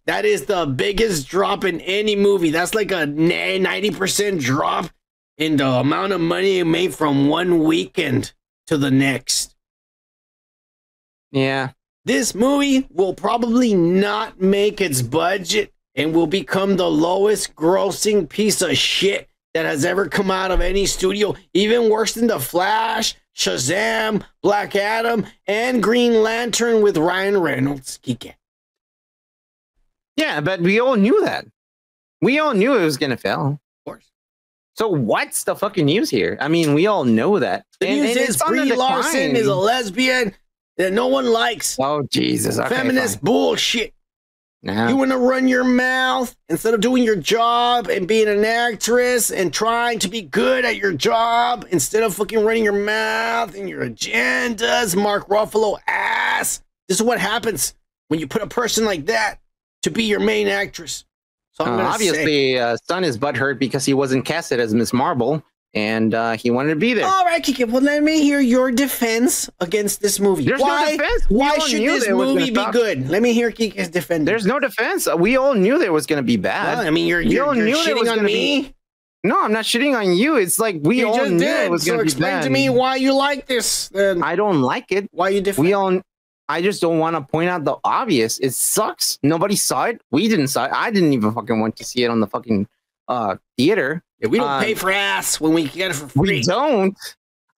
That is the biggest drop in any movie. That's like a 90% drop in the amount of money it made from one weekend to the next. Yeah. This movie will probably not make its budget and will become the lowest grossing piece of shit that has ever come out of any studio, even worse than The Flash, Shazam, Black Adam, and Green Lantern with Ryan Reynolds. Kike. Yeah, but we all knew that. We all knew it was going to fail. Of course. So what's the fucking news here? I mean, we all know that. The news is Brie Larson is a lesbian that no one likes. Oh, Jesus. Okay, feminist bullshit. You want to run your mouth instead of doing your job and being an actress and trying to be good at your job instead of fucking running your mouth and your agendas, Mark Ruffalo ass. This is what happens when you put a person like that to be your main actress. So I'm obviously, Son is butthurt because he wasn't casted as Miss Marvel, and he wanted to be there. All right, Kiki. Well, let me hear your defense against this movie. There's no defense. Why should this movie be good? Let me hear Kiki's defense. There's no defense. We all knew that it was going to be bad. Well, I mean, you're shitting on me. No, I'm not shitting on you. It's like we all knew it was going to be bad. So explain to me why you like this. Then. I don't like it. Why you different? I just don't want to point out the obvious. It sucks. Nobody saw it. We didn't saw it. I didn't even fucking want to see it on the fucking theater. Yeah, we don't pay for ass when we get it for free. We don't.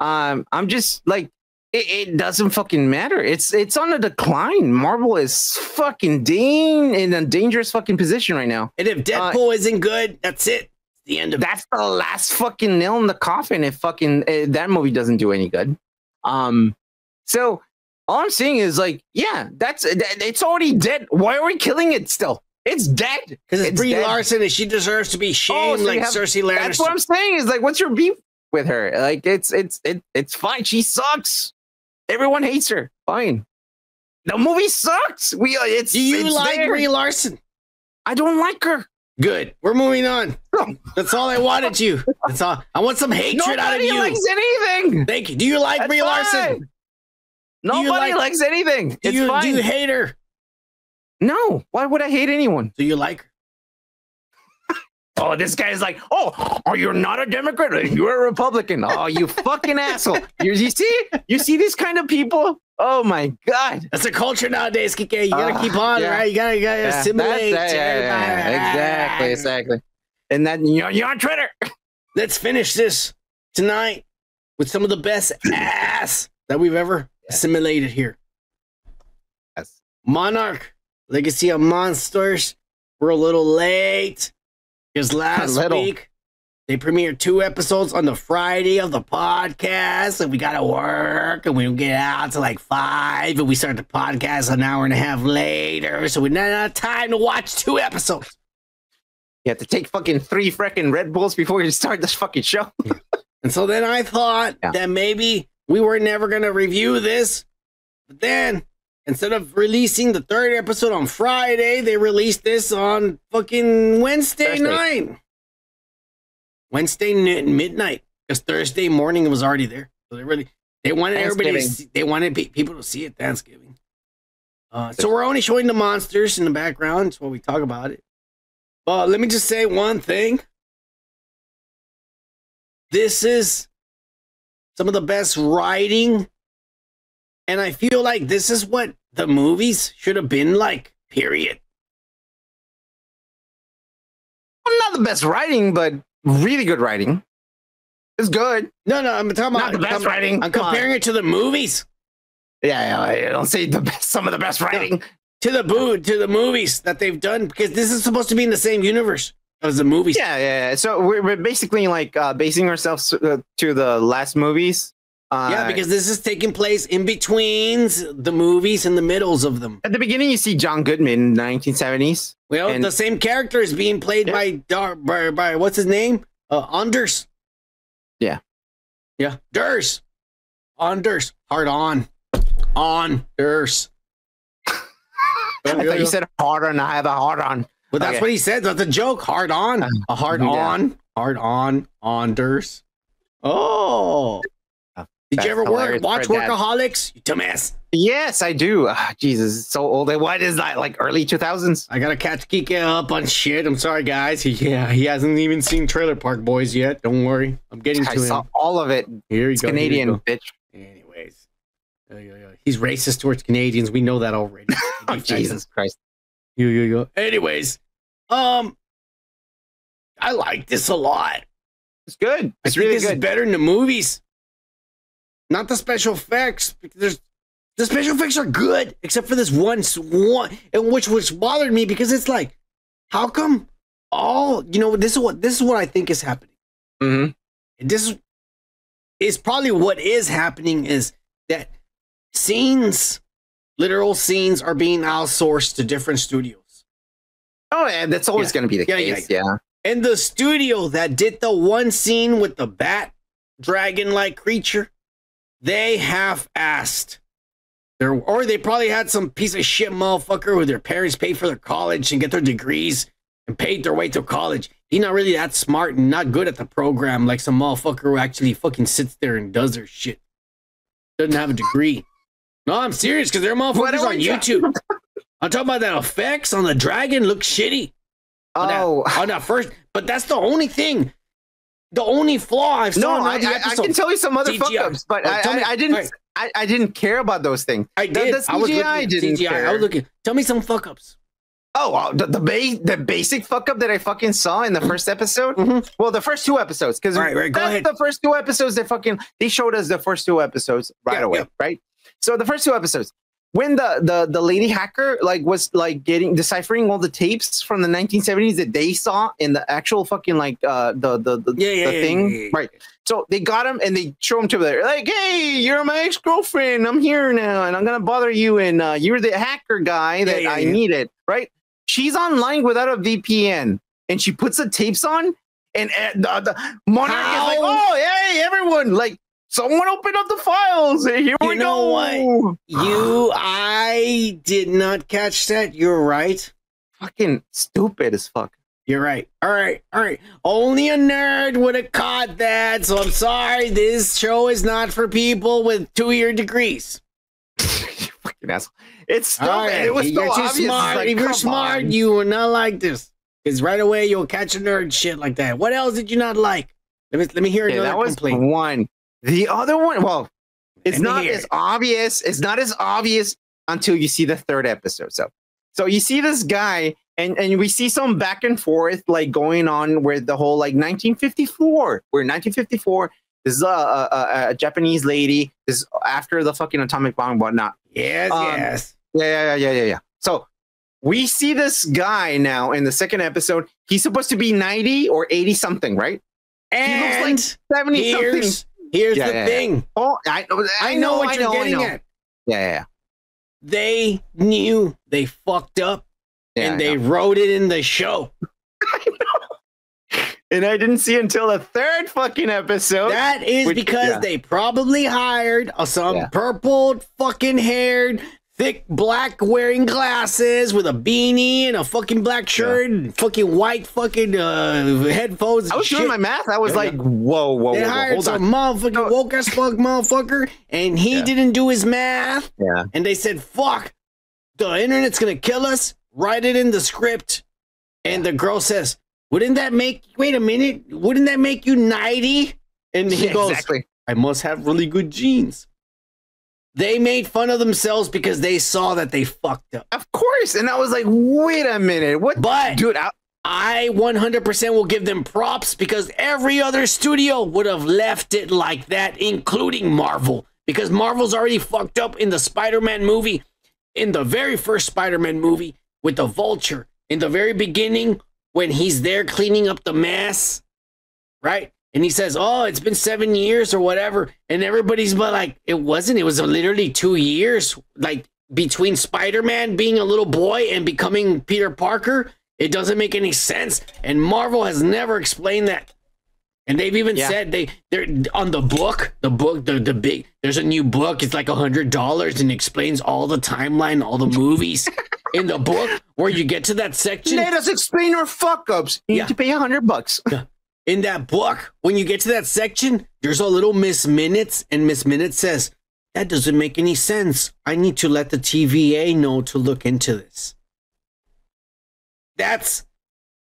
I'm just like, it doesn't fucking matter. It's on a decline. Marvel is fucking in a dangerous fucking position right now. And if Deadpool isn't good, that's it. It's the end of That's the last fucking nail in the coffin if fucking that movie doesn't do any good. So all I'm saying is like, yeah, it's already dead. Why are we killing it still? It's dead. Because it's Brie Larson and she deserves to be shamed like Cersei Lannister. That's what I'm saying is like, what's your beef with her? Like, it's fine. She sucks. Everyone hates her. Fine. The movie sucks. Do you like Brie Larson? I don't like her. Good. We're moving on. That's all I wanted you. That's all. I want some hatred out of you. Nobody likes anything. Thank you. Do you like Brie Larson? Nobody likes anything. Do you hate her? No. Why would I hate anyone? Do you like her? Oh, this guy is like, oh, you're not a Democrat. You're a Republican. Oh, you fucking asshole. You see these kind of people? Oh my God. That's a culture nowadays, Kike. You gotta keep on, right? You gotta assimilate. Exactly. And then you're on Twitter. Let's finish this tonight with some of the best ass that we've ever assimilated here. Yes. Monarch, Legacy of Monsters. We're a little late because last week they premiered 2 episodes on the Friday of the podcast, and we gotta work, and we don't get out till like 5, and we start the podcast an hour and a half later, so we don't have time to watch 2 episodes. You have to take fucking 3 freaking Red Bulls before you start this fucking show. And so then I thought that maybe we were never going to review this. But then, instead of releasing the 3rd episode on Friday, they released this on fucking Wednesday night. Wednesday midnight. Because Thursday morning it was already there. So they wanted everybody they wanted people to see it Thanksgiving. So we're only showing the monsters in the background. That's why we talk about it. But let me just say one thing. This is some of the best writing, and I feel like this is what the movies should have been like, period. Well, not the best writing, but really good writing. It's good. No, I'm talking about not the best writing. I'm comparing it to the movies. Yeah, I don't say some of the best writing. To the movies that they've done, because this is supposed to be in the same universe as the movies. Yeah. So we're basically like basing ourselves to the last movies. Yeah, because this is taking place in between the movies and the middles of them. At the beginning, you see John Goodman in the 1970s. Well, the same character is being played by what's his name? Anders. Yeah. Durs. Anders. Hard on. Anders. I thought you said hard on. I have a hard on. But that's what he said. That's a joke. Hard on. A hard on. Hard on. Anders. Oh. Did you ever watch Workaholics? You dumbass. Yes, I do. Jesus, it's so old. What is that? Like early 2000s? I gotta catch Kike up on shit. I'm sorry, guys. He hasn't even seen Trailer Park Boys yet. Don't worry. I'm getting to him. I saw all of it. Here you go. Canadian, bitch. Anyways. He's racist towards Canadians. We know that already. Oh, Jesus Christ. Anyways. I like this a lot. It's good. It's really good. It's better than the movies. Not the special effects. Because the special effects are good, except for this one, and which bothered me because it's like, how come this is what I think is happening. Mm-hmm. This is probably what is happening is that literal scenes are being outsourced to different studios. Oh, and that's always going to be the case. Yeah. And the studio that did the one scene with the bat dragon-like creature, they half-assed. Or they probably had some piece of shit motherfucker who their parents paid for their college and get their degrees and paid their way to college. He's not really that smart and not good at the program like some motherfucker who actually fucking sits there and does their shit. Doesn't have a degree. No, I'm serious, because there are motherfuckers on YouTube. I'm talking about that effects on the dragon look shitty. On that first, but that's the only thing. The only flaw I've saw in all the episodes. I can tell you some other fuck-ups, but I didn't. Right. I didn't care about those things. I did. The CGI didn't care. I was looking. Tell me some fuck-ups. Oh, the basic fuck-up that I fucking saw in the first episode. Well, the first 2 episodes, because go ahead. The first 2 episodes they showed us the first 2 episodes away, right? So the first 2 episodes, when the lady hacker was deciphering all the tapes from the 1970s that they saw in the actual fucking the thing, right? So they got him and they show him to there, like, hey, you're my ex-girlfriend. I'm here now and I'm gonna bother you, and you're the hacker guy that I needed, right? She's online without a VPN and she puts the tapes on, and the Monarch is like, oh, hey, everyone, like, someone open up the files. Here we go. You know what? I did not catch that. You're right. Fucking stupid as fuck. You're right. All right. Only a nerd would have caught that. So I'm sorry. This show is not for people with 2-year degrees. You fucking asshole. It's stupid. Right. It was so You're too obvious. smart. Like, if you're smart, you will not like this. Because right away you'll catch a nerd shit like that. What else did you not like? Let me hear another that was complaint. One. The other one, well, it's not as obvious. It's not as obvious until you see the 3rd episode. So you see this guy, and we see some back and forth like going on with the whole 1954. We're in 1954. This is a Japanese lady. This is after the fucking atomic bomb and whatnot. Yes. Yeah. So we see this guy now in the 2nd episode. He's supposed to be 90 or 80 something, right? And he looks like 70 something. Here's the thing. Oh, I know what you're getting at. Yeah. They knew they fucked up, and they wrote it in the show. I know. And I didn't see until the 3rd fucking episode. That is because they probably hired some purple fucking haired, thick black wearing glasses with a beanie and a fucking black shirt and fucking white fucking headphones. I was doing my math. I was like, whoa. They hired some motherfucking woke as fuck motherfucker, and he didn't do his math. Yeah. And they said, fuck, the internet's gonna kill us. Write it in the script. And the girl says, wouldn't that make you 90? And he goes, exactly. I must have really good genes. They made fun of themselves because they saw that they fucked up. Of course. And I was like, wait a minute. What? But dude, I 100% will give them props because every other studio would have left it like that, including Marvel. Because Marvel's already fucked up in the Spider-Man movie, in the very first Spider-Man movie with the Vulture. In the very beginning, when he's there cleaning up the mess, right? And he says, oh, it's been 7 years or whatever. And everybody's but like, it wasn't. It was literally 2 years, like between Spider-Man being a little boy and becoming Peter Parker. It doesn't make any sense. And Marvel has never explained that. And they've even said they're on the book, the big, there's a new book. It's like $100 and explains all the timeline, all the movies in the book where you get to that section. Let us explain our fuck ups. You need to pay $100. Yeah. In that book, when you get to that section, there's a little Miss Minutes, and Miss Minutes says, that doesn't make any sense. I need to let the TVA know to look into this. That's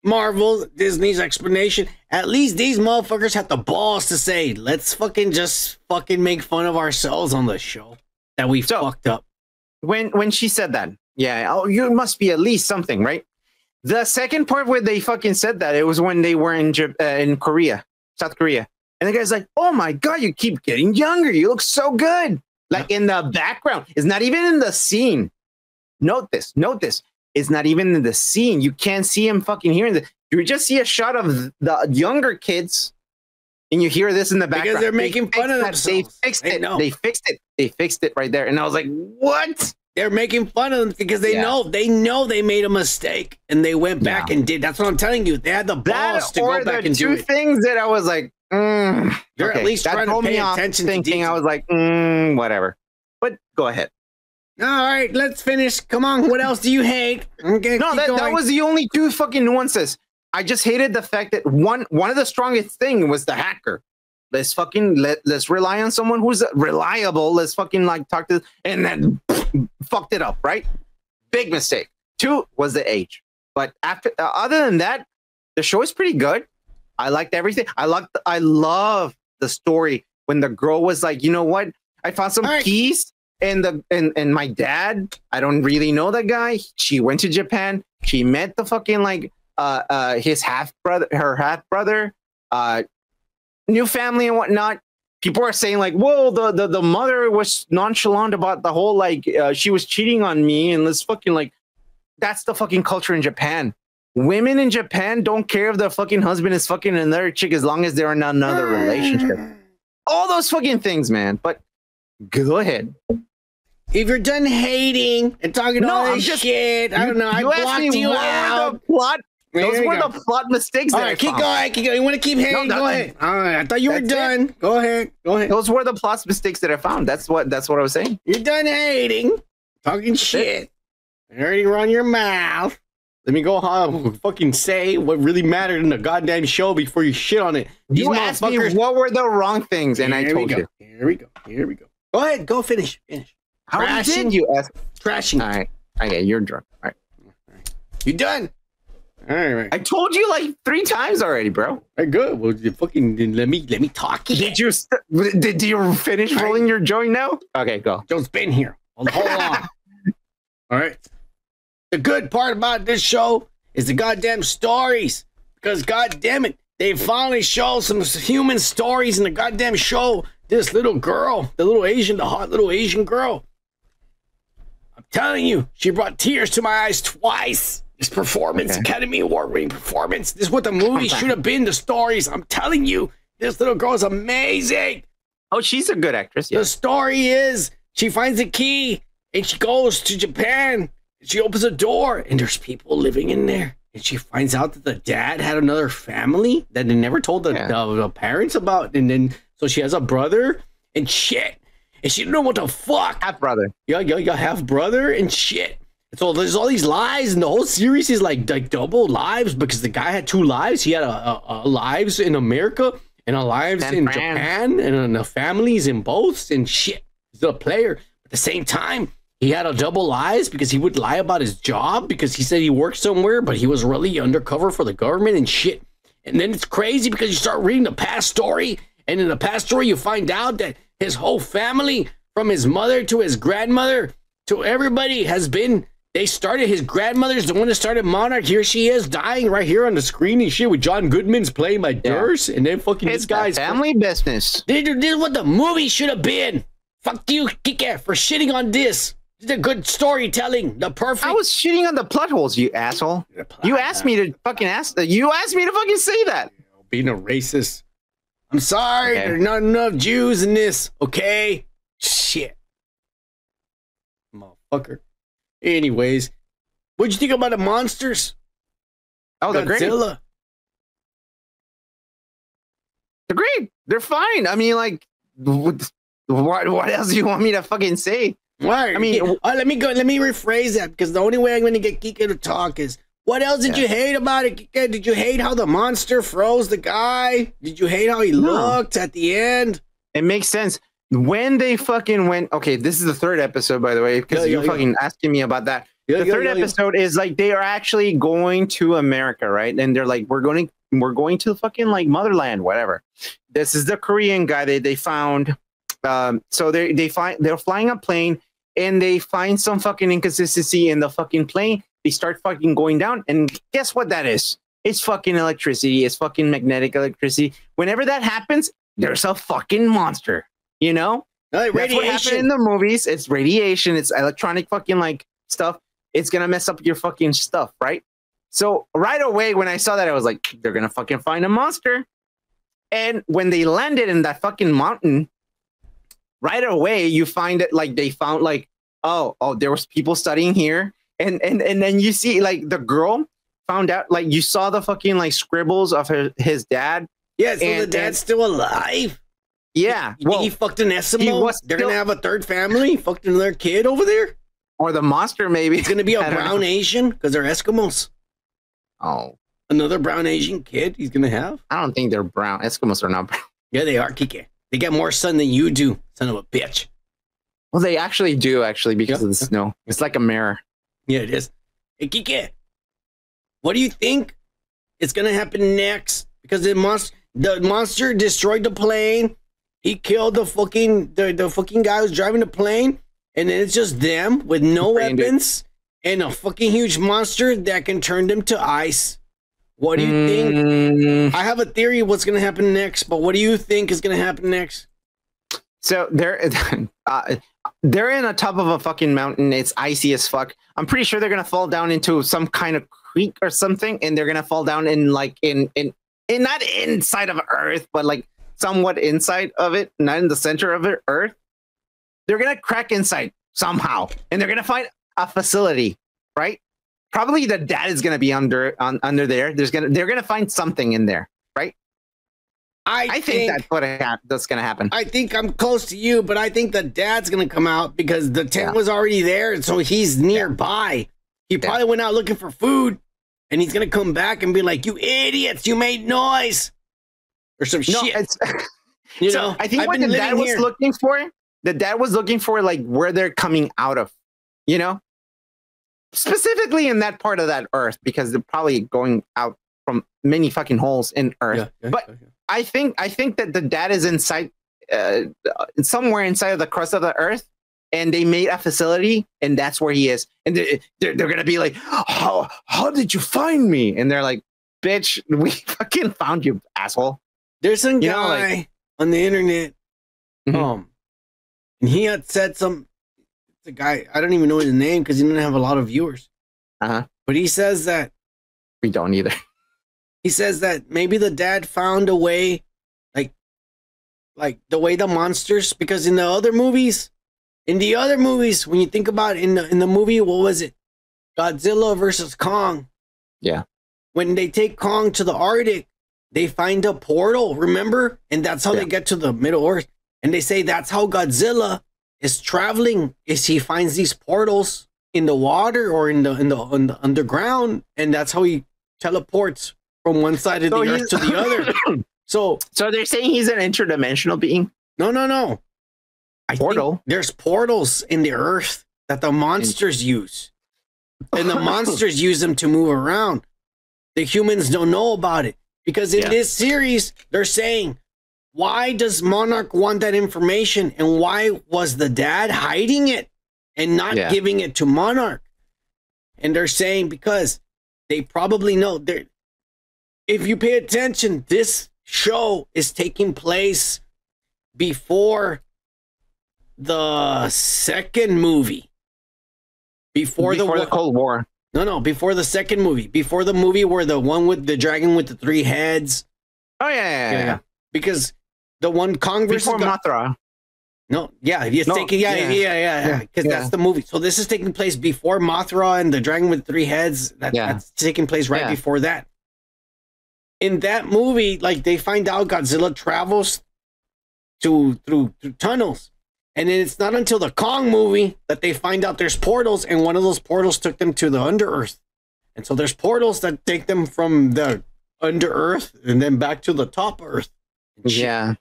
Marvel, Disney's explanation. At least these motherfuckers have the balls to say, let's just make fun of ourselves on the show that we fucked up. When she said that, you must be at least something, right? The second part where they fucking said that, it was when they were in Korea. South Korea. And the guy's like, oh my God, you keep getting younger. You look so good. Like in the background. It's not even in the scene. Note this. It's not even in the scene. You can't see him fucking hearing this. You just see a shot of the younger kids and you hear this in the background. Because they're making fun of themselves. They fixed it. They fixed it. They fixed it right there. And I was like, what? They're making fun of them because they know they made a mistake and they went back and did. That's what I'm telling you. They had the balls to go back and do it. Two things that I was like, They're at least trying to pay attention to detail. I was like, whatever. But go ahead. All right, let's finish. Come on. What else do you hate? Okay, no, that was the only two fucking nuances. I just hated the fact that one of the strongest thing was the hacker. Let's rely on someone who's reliable. Let's fucking like talk to, and then fucked it up, right? Big mistake. Two was the age. But after, other than that, the show is pretty good. I liked everything. I love the story when the girl was like, you know what? I found some keys, and my dad, I don't really know that guy. She went to Japan. She met the fucking like his half brother, new family and whatnot. People are saying like, whoa, the mother was nonchalant about the whole like she was cheating on me, and let's fucking like, that's the fucking culture in Japan. Women in Japan don't care if their fucking husband is fucking another chick as long as they're in another relationship. All those fucking things, man. But go ahead. If you're done hating and talking all this shit, I don't know. I blocked you out. Those were the plot mistakes. All right, keep going. You want to keep hating? Go ahead. All right, I thought you were done. Go ahead. Those were the plot mistakes that I found. That's what I was saying. You're done hating, talking shit. I already run your mouth. Let me go fucking say what really mattered in the goddamn show before you shit on it. You asked me what were the wrong things, and I told you. Here we go. Go ahead. Go finish. How did you ask? Trashing. All right. Okay, you're drunk. All right. You done? All right. I told you like 3 times already, bro. All right, good. Well, you fucking let me talk. Did you finish rolling your joint now? Okay, go. Joe's been here. Hold on. All right. The good part about this show is the goddamn stories. Because goddamn it, they finally show some human stories in the goddamn show. This little girl, the hot little Asian girl. I'm telling you, she brought tears to my eyes twice. This performance, Academy Award-winning performance. This is what the movie should have been, the stories. I'm telling you, this little girl is amazing. Oh, she's a good actress. Yeah. The story is, she finds a key, and she goes to Japan. She opens a door, and there's people living in there. And she finds out that the dad had another family that they never told the parents about. And then, so she has a brother and shit. And she don't know what the fuck. Half brother. Yeah, half brother and shit. And so there's all these lives, and the whole series is like double lives because the guy had 2 lives. He had a lives in America and a lives in Japan, and the families in both and shit. He's a player. At the same time, he had a double lies because he would lie about his job because he said he worked somewhere, but he was really undercover for the government and shit. And then it's crazy because you start reading the past story, and in the past story, you find out that his whole family, from his mother to his grandmother to everybody, has been, they started, his grandmother's the one that started Monarch. Here she is dying right here on the screen and shit with John Goodman's playing by Durst, and then fucking this guy's family business. This is what the movie should have been. Fuck you, Kike, for shitting on this. The good storytelling, the perfect. I was shitting on the plot holes, you asshole. You asked me to fucking say that. Being a racist. I'm sorry, there's not enough Jews in this. Okay, shit, motherfucker. Anyways, what'd you think about the monsters? Oh, they're great. They're great. They're fine. I mean, like, what else do you want me to fucking say? Right. I mean, let me rephrase that, because the only way I'm going to get Kika to talk is, what else did you hate about it, Kika? Did you hate how the monster froze the guy? Did you hate how he looked at the end? It makes sense. When they fucking went, okay, this is the 3rd episode, by the way, because you're fucking asking me about that. The 3rd episode is like, they are actually going to America, right? And they're like, we're going to fucking like motherland, whatever. This is the Korean guy they found. So they're flying a plane, and they find some fucking inconsistency in the fucking plane. They start fucking going down, and guess what that is? It's fucking electricity. It's fucking magnetic electricity. Whenever that happens, there's a fucking monster. You know? Radiation. That's what happened in the movies. It's radiation. It's electronic fucking like stuff. It's gonna mess up your fucking stuff, right? So right away when I saw that, I was like, they're gonna fucking find a monster. And when they landed in that fucking mountain, right away you find it like they found like, oh, there was people studying here, and then you see like the girl found out, like you saw the fucking like scribbles of his dad. Yeah, so the dad's still alive. Yeah, well, he fucked an Eskimo. They're gonna have a third family. Fucked another kid over there, or the monster maybe. It's gonna be a brown Asian because they're Eskimos. Oh, another brown Asian kid he's gonna have? I don't think they're brown. Eskimos are not brown. Yeah, they are, Kike. They get more sun than you do, son of a bitch. Well, they actually do, because of the snow. It's like a mirror. Yeah, it is. Hey, Kike, what do you think is gonna happen next? Because the monster destroyed the plane. He killed the fucking guy who's driving the plane, and then it's just them with no weapons and a fucking huge monster that can turn them to ice. What do you think? I have a theory of what's going to happen next, but what do you think is going to happen next? So they're in the top of a fucking mountain. It's icy as fuck. I'm pretty sure they're going to fall down into some kind of creek or something, and they're going to fall down in like in not inside of Earth, but like somewhat inside of it, not in the center of it, Earth. They're going to crack inside somehow, and they're going to find a facility, right? Probably the dad is going to be under there. They're going to find something in there, right? I think that's that's going to happen. I think I'm close to you, but I think the dad's going to come out because the tent was already there, so he's nearby. He probably went out looking for food, and he's going to come back and be like, "You idiots, you made noise," or some shit. You know, I think what the dad was looking for, like where they're coming out of, you know, specifically in that part of that Earth, because they're probably going out from many fucking holes in Earth. I think that the dad is inside, somewhere inside of the crust of the Earth, and they made a facility, and that's where he is. And they're gonna be like, "How did you find me?" And they're like, "Bitch, we fucking found you, asshole." There's some guy on the internet, and he had said the guy, I don't even know his name because he didn't have a lot of viewers. But he says that we don't either. He says that maybe the dad found a way, like the way the monsters, because in the other movies, when you think about it, in the movie, what was it? Godzilla versus Kong. Yeah. When they take Kong to the Arctic, they find a portal, remember? And that's how they get to the Middle Earth. And they say that's how Godzilla is traveling, is he finds these portals in the water or in the underground, and that's how he teleports from one side of the Earth to the other. So they're saying he's an interdimensional being? No. There's portals in the Earth that the monsters use. And the monsters use them to move around. The humans don't know about it. Because in this series, they're saying, why does Monarch want that information? And why was the dad hiding it and not giving it to Monarch? And they're saying because they probably know. If you pay attention, this show is taking place before the second movie. Before the Cold War. No, before the second movie. Before the movie where the one with the dragon with the 3 heads. Oh, yeah. Because the one Kong versus before Mothra. No, it's taking because that's the movie. So this is taking place before Mothra and the dragon with 3 heads. That's taking place right before that. In that movie, like they find out Godzilla travels through tunnels. And then it's not until the Kong movie that they find out there's portals, and one of those portals took them to the Under-Earth. And so there's portals that take them from the Under-Earth and then back to the top Earth. Yeah.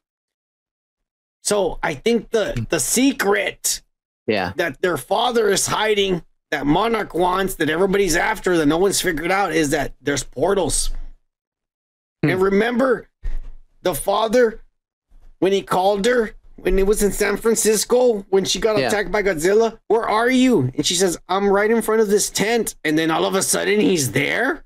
So I think the secret that their father is hiding, that Monarch wants, that everybody's after, that no one's figured out, is that there's portals. And remember, the father, when he called her, when it was in San Francisco, when she got attacked by Godzilla, where are you? And she says, I'm right in front of this tent. And then all of a sudden he's there.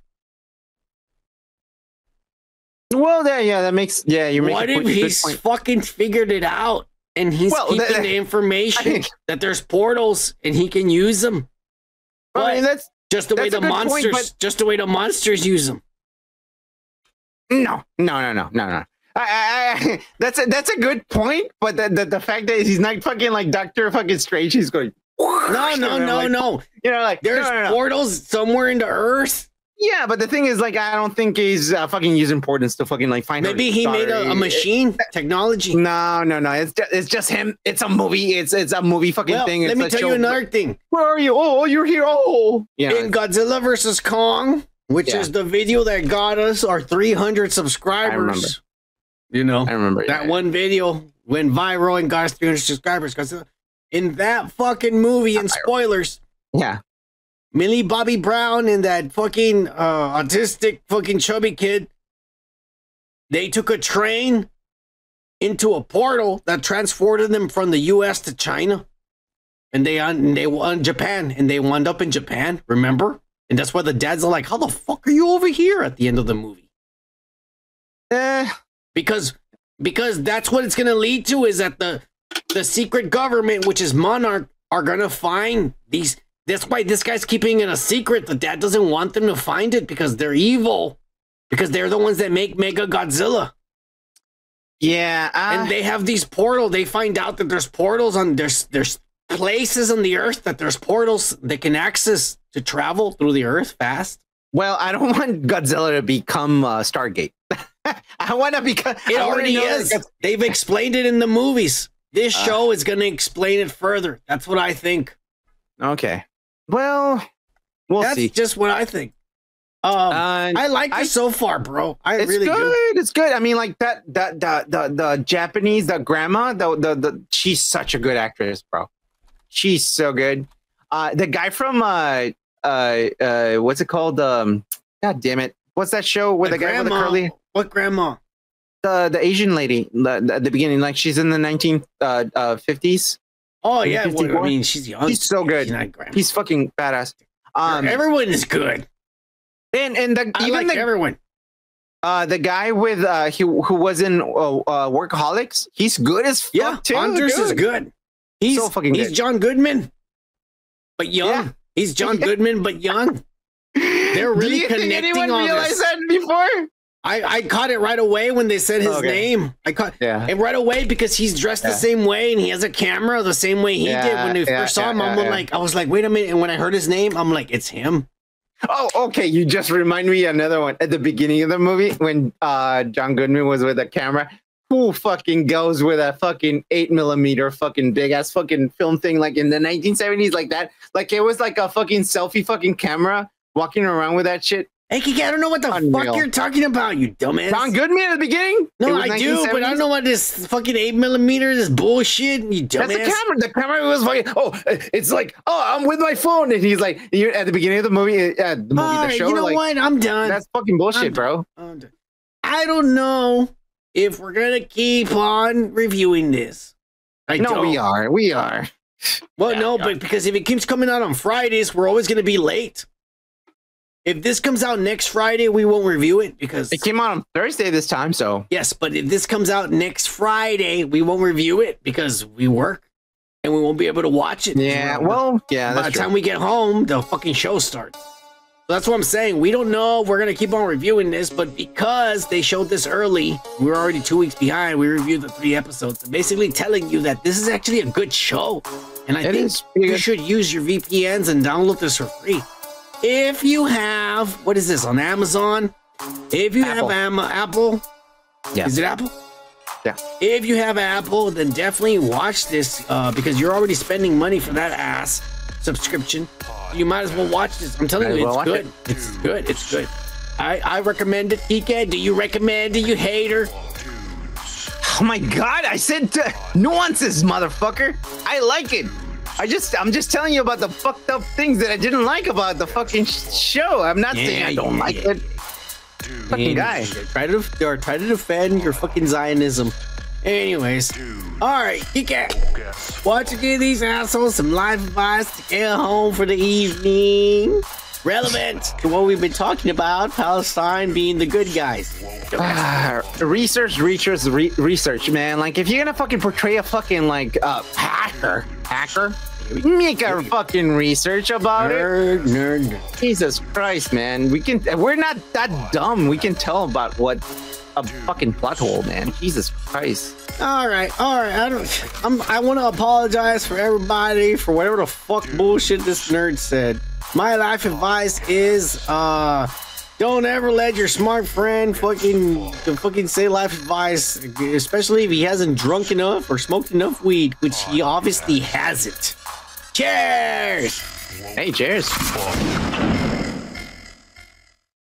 Well, yeah, that makes you make. What if he's fucking figured it out and he's keeping the information that there's portals and he can use them? I mean, that's just the way the monsters. Point, just the way the monsters use them. No. That's a good point, but the fact that he's not fucking like Dr. fucking Strange, he's going. No. You know, like there's portals somewhere into Earth. Yeah, but the thing is, like, I don't think he's fucking using portals to fucking like find. Maybe he made a machine technology. No. It's just him. It's a movie. It's a movie fucking thing. Let me tell you another thing. Where are you? Oh, you're here. Oh, yeah. In Godzilla versus Kong, which is the video that got us our 300 subscribers. I remember that one video went viral and got us 300 subscribers. Because in that fucking movie, in spoilers, Millie Bobby Brown and that fucking autistic fucking chubby kid, they took a train into a portal that transported them from the U.S. to China, and they won Japan, and they wound up in Japan. Remember? And that's why the dads are like, "How the fuck are you over here?" At the end of the movie. Because that's what it's gonna lead to, is that the secret government, which is Monarch, are gonna find these. That's why this guy's keeping it a secret. The dad doesn't want them to find it because they're evil, because they're the ones that make Mega Godzilla. Yeah, and they have these portals. They find out that there's portals on there's places on the Earth that there's portals they can access to travel through the Earth fast. Well, I don't want Godzilla to become Stargate. I want to become. It already is. They've explained it in the movies. This show is going to explain it further. That's what I think. Okay. Well, we'll see. That's just what I think. I like it so far, bro. It's really good. do. It's good. I mean, like the Japanese, the grandma, she's such a good actress, bro. She's so good. The guy from what's it called? God damn it! What's that show with the guy with the curly? What grandma? The Asian lady at the beginning, like she's in the 1950s. Oh yeah, well, I mean she's young. He's so good. He's fucking badass. Everyone is good. And everyone. The guy with who was in Workaholics, he's good as fuck too. Anders is good. He's so fucking good. He's John Goodman, but young. Yeah. He's John Goodman, but young. They're really connecting. Did anyone on realize this. that before? I caught it right away when they said his name. I caught it right away because he's dressed the same way and he has a camera the same way he did when we first saw him. I was like, wait a minute. And when I heard his name, I'm like, it's him. Oh, okay. You just remind me another one at the beginning of the movie when John Goodman was with a camera. Who fucking goes with a fucking 8mm fucking big ass fucking film thing like in the 1970s like that? Like it was like a fucking selfie fucking camera walking around with that shit. Hey, Kiki, I don't know what the fuck you're talking about, you dumbass. John Goodman at the beginning? No, I do, but I don't know what this fucking 8mm, this bullshit, you dumbass. That's the camera. The camera was fucking, it's like, I'm with my phone. And he's like, you're at the beginning of the movie, the show. You know what? I'm done. That's fucking bullshit, bro. I don't know if we're going to keep on reviewing this. We are. Well, but because if it keeps coming out on Fridays, we're always going to be late. If this comes out next Friday, we won't review it because it came out on Thursday this time. So yes, but if this comes out next Friday, we won't review it because we work and we won't be able to watch it. Yeah, by the time we get home, the fucking show starts. So that's what I'm saying. We don't know if we're gonna keep on reviewing this, but because they showed this early, we were already 2 weeks behind. We reviewed the 3 episodes, basically telling you that this is actually a good show, and I think you should use your VPNs and download this for free. If you have, what is this, on Amazon? If you have Apple, is it Apple? Yeah. If you have Apple, then definitely watch this because you're already spending money for that ass subscription. You might as well watch this. I'm telling you, it's good. It's good. It's good. I recommend it. Kike, do you recommend it, you hater? Oh my God, I said nuances, motherfucker. I like it. I'm just telling you about the fucked up things that I didn't like about the fucking show. I'm not saying I don't like it. Fucking guy. Try to defend your fucking Zionism. Anyways, all right, Kike, why don't you give these assholes some life advice to get home for the evening? relevant to what we've been talking about, Palestine being the good guys. Research, man. Like, if you're gonna fucking portray a fucking, like, hacker, make our fucking research about it. Jesus Christ, man. We're not that dumb. We can tell about what a fucking plot hole, man. Jesus Christ. All right. I want to apologize for everybody for whatever the fuck bullshit this nerd said. My life advice is, don't ever let your smart friend fucking say life advice, especially if he hasn't drunk enough or smoked enough weed, which he obviously hasn't. Cheers! Hey, cheers.